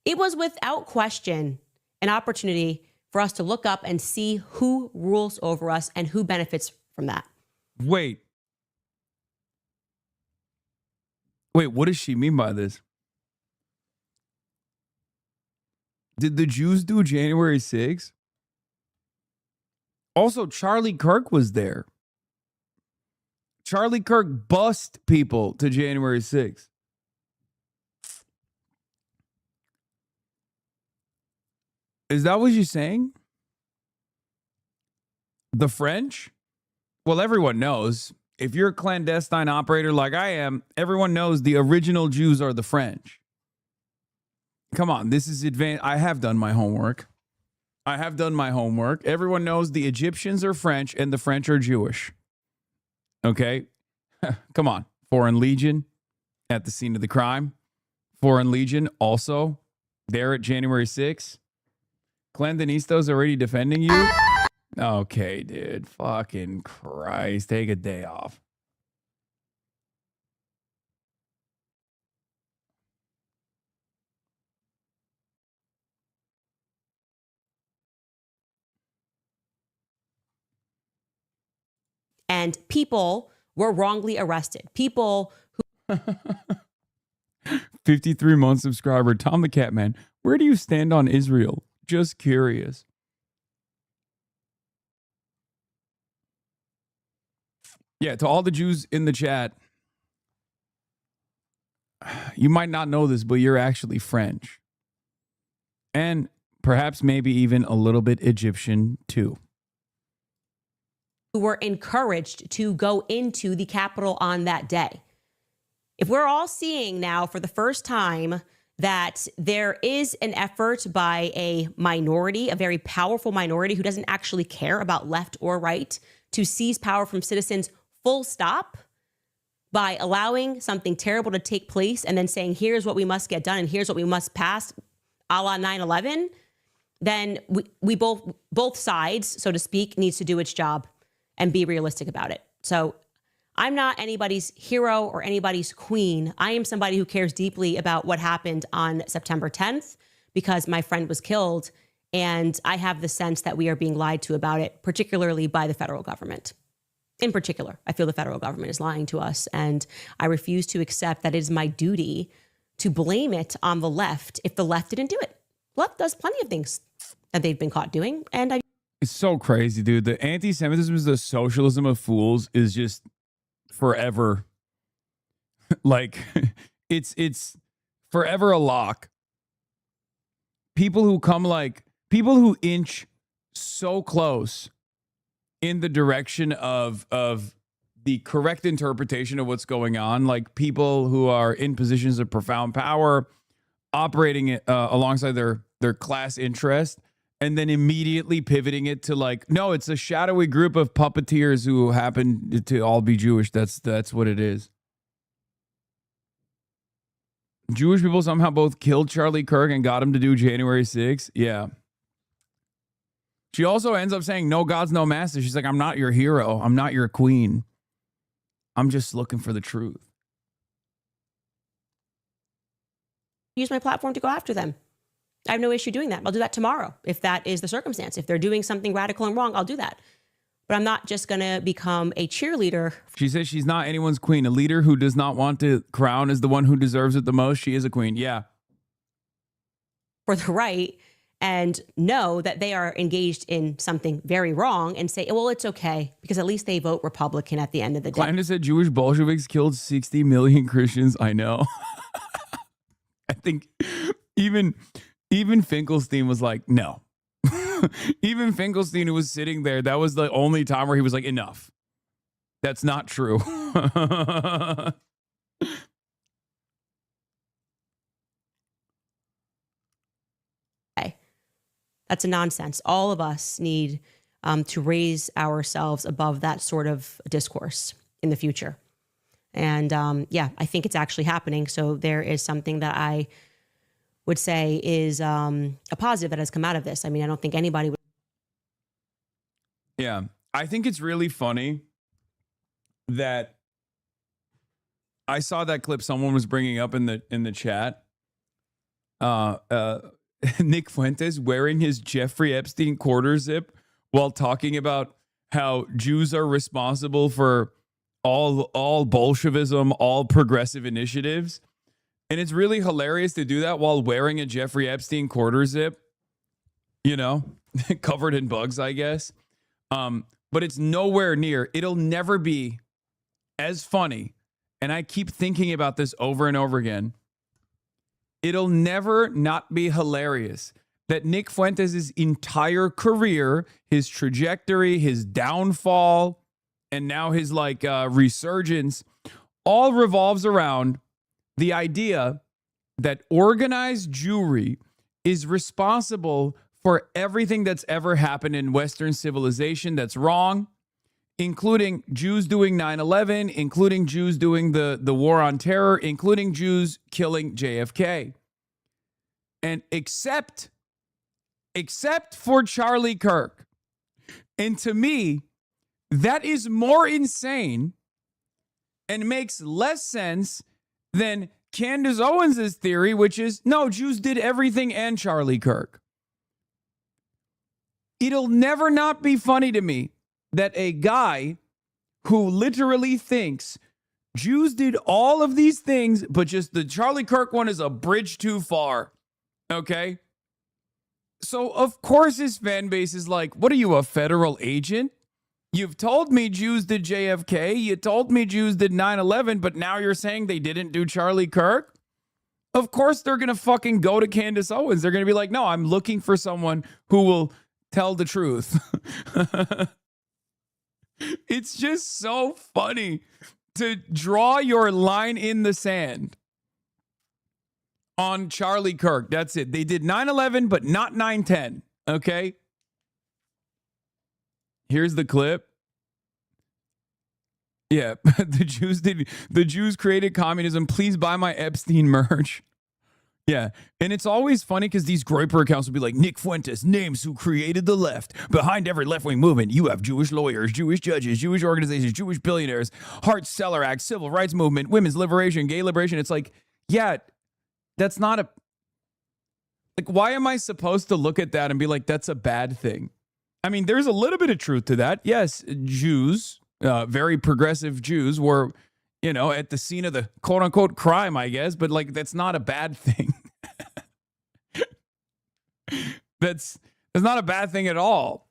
it was without question an opportunity for us to look up and see who rules over us and who benefits from that. Wait, what does she mean by this? Did the Jews do January 6th? Also, Charlie Kirk was there. Charlie Kirk bussed people to January 6th. Is that what you're saying? The French? Well, everyone knows. If you're a clandestine operator like I am, everyone knows the original Jews are the French. Come on, this is advanced. I have done my homework. Everyone knows the Egyptians are French and the French are Jewish. Okay? Come on. Foreign Legion at the scene of the crime. Foreign Legion also there at January 6th. Clandestinos already defending you? Okay, dude. Fucking Christ. Take a day off. And people were wrongly arrested. People who 53-month subscriber, Tom the Catman. Where do you stand on Israel? Just curious. Yeah, to all the Jews in the chat, you might not know this, but you're actually French. And perhaps maybe even a little bit Egyptian too. who were encouraged to go into the Capitol on that day. If we're all seeing now for the first time that there is an effort by a minority, a very powerful minority who doesn't actually care about left or right, to seize power from citizens, full stop, by allowing something terrible to take place and then saying, here's what we must get done and here's what we must pass, a la 9/11, then we both sides, so to speak, needs to do its job and be realistic about it. So I'm not anybody's hero or anybody's queen. I am somebody who cares deeply about what happened on September 10th because my friend was killed. And I have the sense that we are being lied to about it, particularly by the federal government. In particular, I feel the federal government is lying to us. And I refuse to accept that it is my duty to blame it on the left if the left didn't do it. Left does plenty of things that they've been caught doing. And It's so crazy, dude. The anti-Semitism is the socialism of fools is just forever. Like it's forever a lock. People who inch so close in the direction of the correct interpretation of what's going on, like people who are in positions of profound power, operating it alongside their class interest, and then immediately pivoting it to like, no, it's a shadowy group of puppeteers who happen to all be Jewish. That's what it is. Jewish people somehow both killed Charlie Kirk and got him to do January 6th. Yeah. She also ends up saying, no gods, no masters. She's like, I'm not your hero. I'm not your queen. I'm just looking for the truth. use my platform to go after them. I have no issue doing that. I'll do that tomorrow if that is the circumstance. If they're doing something radical and wrong, I'll do that. But I'm not just going to become a cheerleader. She says she's not anyone's queen. A leader who does not want to crown is the one who deserves it the most. She is a queen. Yeah. For the right, and know that they are engaged in something very wrong and say, well, it's okay because at least they vote Republican at the end of the day. Kleiner said Jewish Bolsheviks killed 60 million Christians. I know. I think even Finkelstein was like, no. Even Finkelstein, who was sitting there, that was the only time where he was like, enough. That's not true. That's a nonsense. All of us need to raise ourselves above that sort of discourse in the future. And yeah, I think it's actually happening. So there is something that I would say is a positive that has come out of this. I mean, I don't think anybody would. Yeah, I think it's really funny that I saw that clip someone was bringing up in the chat. Nick Fuentes wearing his Jeffrey Epstein quarter zip while talking about how Jews are responsible for all Bolshevism, all progressive initiatives. And it's really hilarious to do that while wearing a Jeffrey Epstein quarter zip, you know, covered in bugs, I guess. But it's nowhere near. It'll never be as funny. And I keep thinking about this over and over again. It'll never not be hilarious that Nick Fuentes' entire career, his trajectory, his downfall, and now his resurgence all revolves around the idea that organized Jewry is responsible for everything that's ever happened in Western civilization that's wrong, including Jews doing 9/11, including Jews doing the war on terror, including Jews killing JFK. And except for Charlie Kirk. And to me, that is more insane and makes less sense than Candace Owens' theory, which is, no, Jews did everything and Charlie Kirk. It'll never not be funny to me that a guy who literally thinks Jews did all of these things, but just the Charlie Kirk one is a bridge too far. Okay? So, of course, his fan base is like, what are you, a federal agent? You've told me Jews did JFK. You told me Jews did 9/11, but now you're saying they didn't do Charlie Kirk? Of course, they're going to fucking go to Candace Owens. They're going to be like, no, I'm looking for someone who will tell the truth. It's just so funny to draw your line in the sand on Charlie Kirk. That's it. They did 9/11, but not 9/10. Okay? Here's the clip. Yeah, the Jews created communism. Please buy my Epstein merch. Yeah, and it's always funny because these Groyper accounts will be like, Nick Fuentes names who created the left. Behind every left-wing movement, you have Jewish lawyers, Jewish judges, Jewish organizations, Jewish billionaires, Hart-Celler Act, Civil Rights Movement, women's liberation, gay liberation. It's like, yeah, that's not a... Like, why am I supposed to look at that and be like, that's a bad thing? I mean, there's a little bit of truth to that. Yes, Jews, very progressive Jews were... at the scene of the quote unquote crime, I guess, but like, that's not a bad thing. That's not a bad thing at all.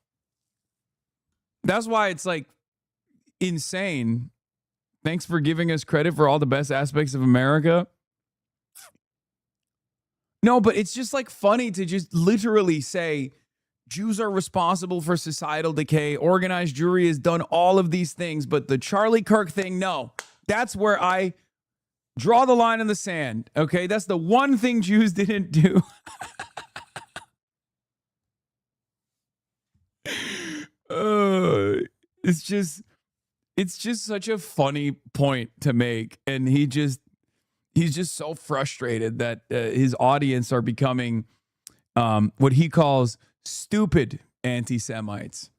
That's why it's like insane. Thanks for giving us credit for all the best aspects of America. No, but it's just like funny to just literally say Jews are responsible for societal decay. Organized Jewry has done all of these things, but the Charlie Kirk thing, no. That's where I draw the line in the sand. Okay, that's the one thing Jews didn't do. It's just such a funny point to make, and he's just so frustrated that his audience are becoming what he calls stupid anti-Semites,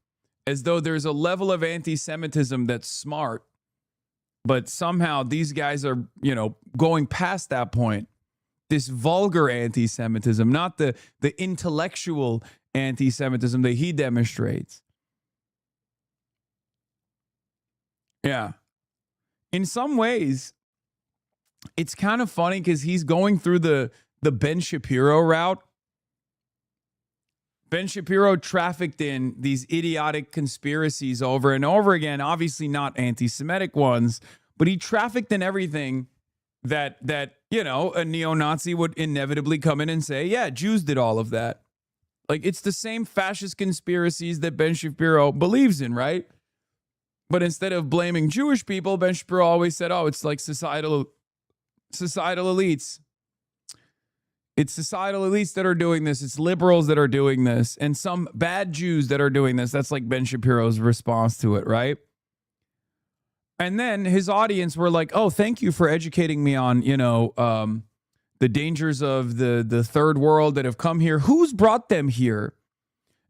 as though there's a level of anti-Semitism that's smart. But somehow these guys are, going past that point. This vulgar anti-Semitism, not the intellectual anti-Semitism that he demonstrates. Yeah. In some ways, it's kind of funny because he's going through the Ben Shapiro route. Ben Shapiro trafficked in these idiotic conspiracies over and over again, obviously not anti-Semitic ones, but he trafficked in everything that a neo-Nazi would inevitably come in and say, yeah, Jews did all of that. Like, it's the same fascist conspiracies that Ben Shapiro believes in, right? But instead of blaming Jewish people, Ben Shapiro always said, oh, it's like societal elites. It's societal elites that are doing this. It's liberals that are doing this. And some bad Jews that are doing this. That's like Ben Shapiro's response to it, right? And then his audience were like, oh, thank you for educating me on, the dangers of the third world that have come here. Who's brought them here?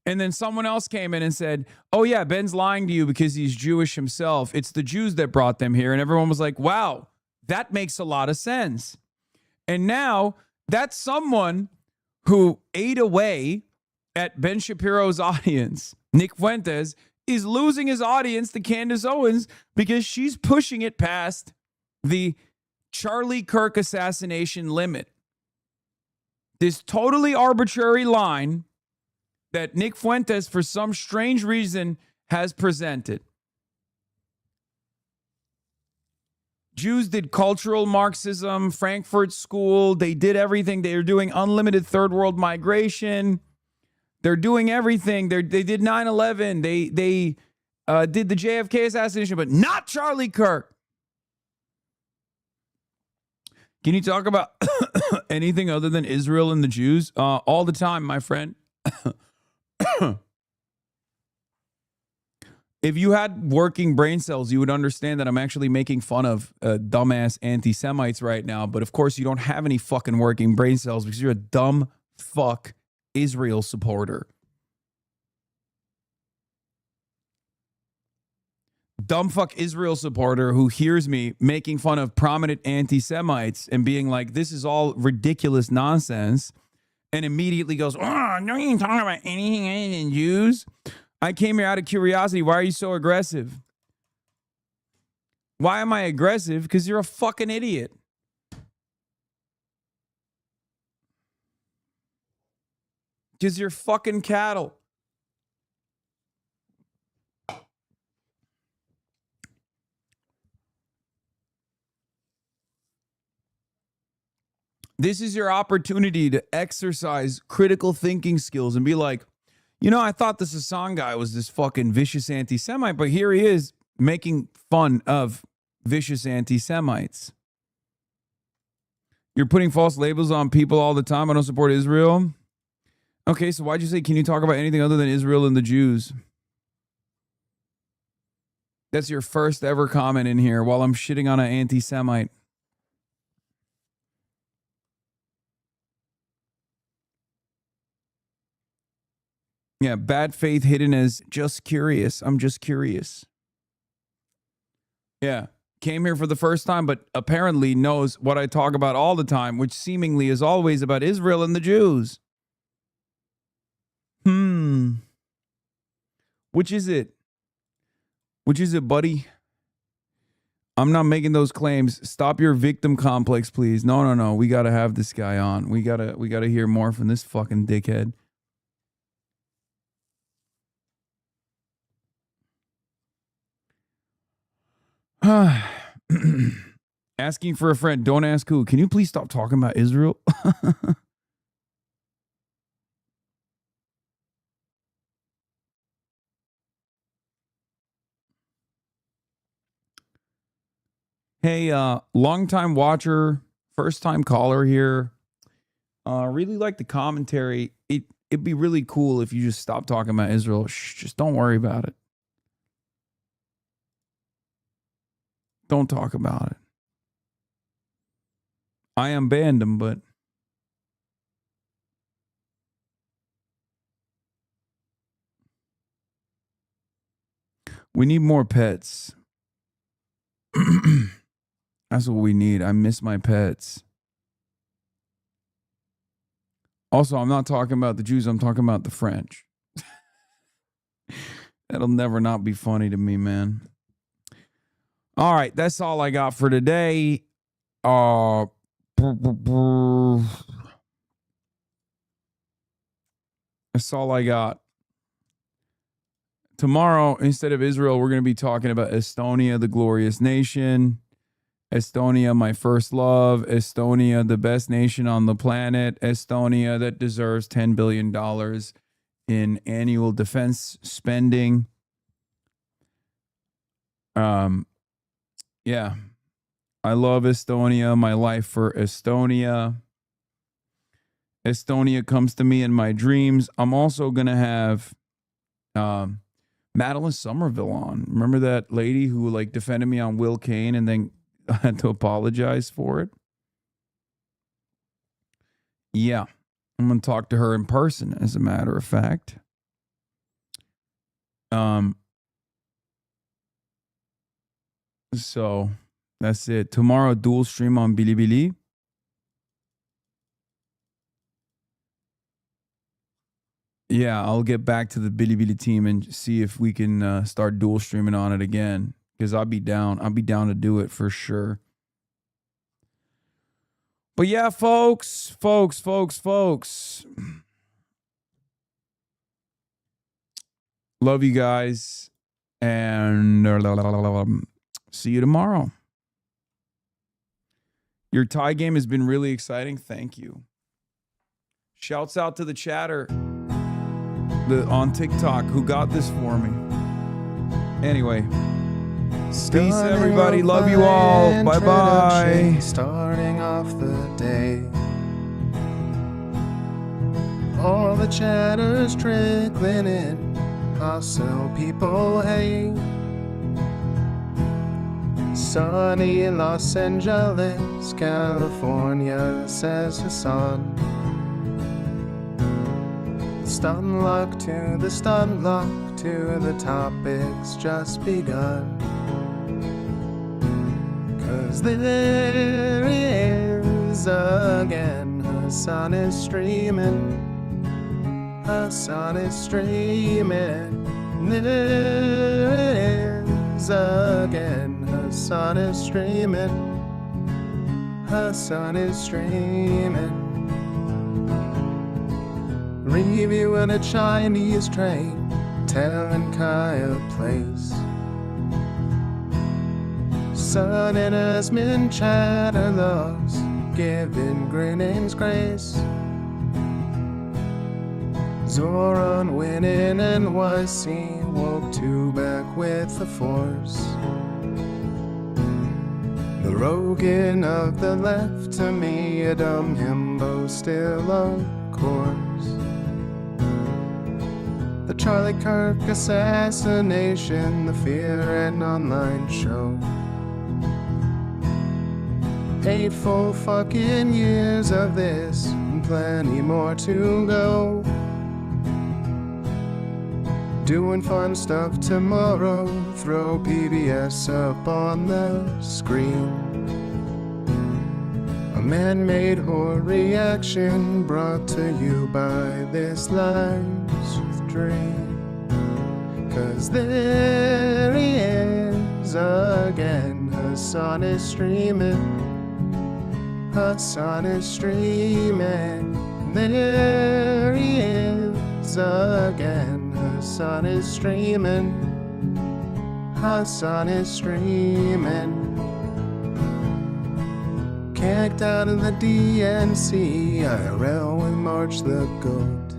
And then someone else came in and said, oh, yeah, Ben's lying to you because he's Jewish himself. It's the Jews that brought them here. And everyone was like, wow, that makes a lot of sense. And now... that's someone who ate away at Ben Shapiro's audience. Nick Fuentes is losing his audience to Candace Owens because she's pushing it past the Charlie Kirk assassination limit. This totally arbitrary line that Nick Fuentes, for some strange reason, has presented. Jews did cultural Marxism, Frankfurt School. They did everything. They are doing unlimited third world migration. They're doing everything. They did 9/11. They did the JFK assassination, but not Charlie Kirk. Can you talk about anything other than Israel and the Jews? All the time, my friend. If you had working brain cells, you would understand that I'm actually making fun of dumbass anti-Semites right now. But of course, you don't have any fucking working brain cells because you're a dumb fuck Israel supporter. Dumb fuck Israel supporter who hears me making fun of prominent anti-Semites and being like, this is all ridiculous nonsense. And immediately goes, oh, no, you ain't talking about anything other than Jews. I came here out of curiosity. Why are you so aggressive? Why am I aggressive? Because you're a fucking idiot. Because you're fucking cattle. This is your opportunity to exercise critical thinking skills and be like, I thought this Hasan guy was this fucking vicious anti-Semite, but here he is making fun of vicious anti-Semites. You're putting false labels on people all the time. I don't support Israel. Okay, so why'd you say, can you talk about anything other than Israel and the Jews? That's your first ever comment in here while I'm shitting on an anti-Semite. Yeah, bad faith hidden as just curious. I'm just curious. Yeah, came here for the first time, but apparently knows what I talk about all the time, which seemingly is always about Israel and the Jews. Which is it? Which is it, buddy? I'm not making those claims. Stop your victim complex, please. No. We gotta have this guy on. We gotta hear more from this fucking dickhead. Asking for a friend. Don't ask who. Can you please stop talking about Israel? Hey, longtime watcher, first time caller here. Really like the commentary. It'd be really cool if you just stop talking about Israel. Shh, just don't worry about it. Don't talk about it. I unbanned him, but we need more pets. That's what we need. I miss my pets. Also, I'm not talking about the Jews. I'm talking about the French. That'll never not be funny to me, man. All right, that's all I got for today. That's all I got. Tomorrow, instead of Israel, we're going to be talking about Estonia, the glorious nation. Estonia, my first love. Estonia, the best nation on the planet. Estonia, that deserves $10 billion in annual defense spending. Yeah. I love Estonia. My life for Estonia. Estonia comes to me in my dreams. I'm also going to have Madeline Somerville on. Remember that lady who like defended me on Will Kane and then had to apologize for it? Yeah. I'm going to talk to her in person, as a matter of fact. So that's it. Tomorrow, dual stream on Bilibili. Yeah, I'll get back to the Bilibili team and see if we can start dual streaming on it again. Because I'll be down. I'll be down to do it for sure. But yeah, folks. Love you guys. And see you tomorrow. Your tie game has been really exciting. Thank you. Shouts out to the chatter on TikTok who got this for me. Anyway. Peace, everybody. Love you all. Bye-bye. Starting off the day. All the chatter's trickling in. Hostile people hate. Sunny in Los Angeles, California, says Hasan. Stun luck to the stun luck to the topics just begun. 'Cause there he is again. Hasan is streaming. Hasan is streaming. There he is again. Hasan is streaming. Hasan is streaming. Reviewing a Chinese train, telling Kaya place. Sun and Asmin chatter loves, giving Greening's grace. Zoran winning NYC, woke two back with the force. The Rogan of the left, to me a dumb himbo, still of course. The Charlie Kirk assassination, the Fear and Online show. 8 full fucking years of this, and plenty more to go. Doing fun stuff tomorrow, throw PBS up on the screen. A man-made horror reaction brought to you by this life's dream. 'Cause there he is again, Hasan is streaming. Hasan is streaming. There he is again, Hasan is streaming. Hasan is streaming. Kicked out of the DNC, IRL with March the Goat.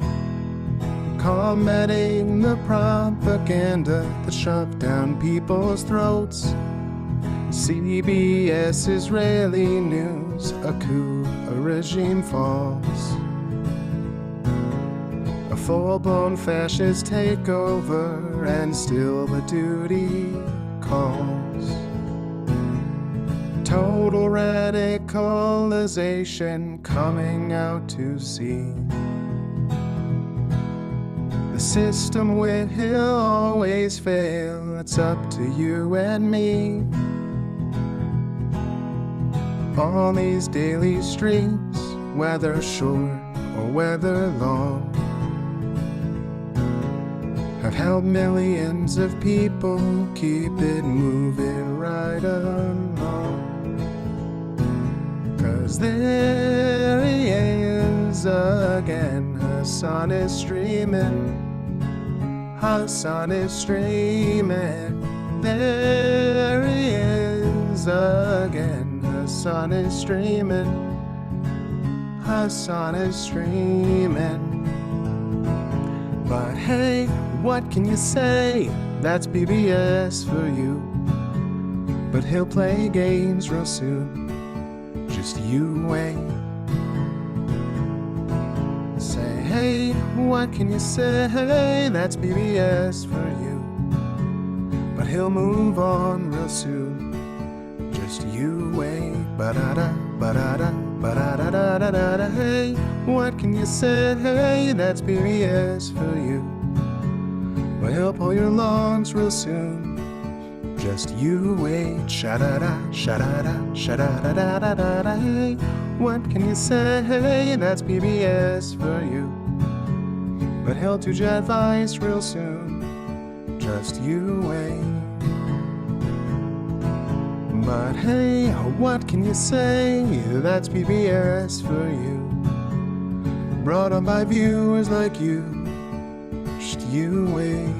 Combating the propaganda that shoved down people's throats. CBS Israeli news, a coup, a regime falls. A full-blown fascist takeover, and still the duty calls. Total radicalization coming out to sea. The system will always fail, it's up to you and me. On these daily streets, whether short or whether long, have helped millions of people keep it moving right along. 'Cause there he is again, Hasan is streaming. Hasan is streaming. There he is again, Hasan is streaming. Hasan is streaming. But hey, what can you say? That's PBS for you. But he'll play games real soon. Just you wait. Say, hey, what can you say? That's PBS for you. But he'll move on real soon. Just you wait. Ba-da-da, ba-da-da, ba-da-da-da-da-da. Hey, what can you say? Hey, that's PBS for you. But he'll pull your lungs real soon. Just you wait. Sha-da-da, sha-da-da, sha-da-da-da-da-da. Hey, what can you say? Hey, that's PBS for you. But he'll do jet advice real soon. Just you wait. But hey, what can you say? That's PBS for you. Brought on by viewers like you. Just you wait.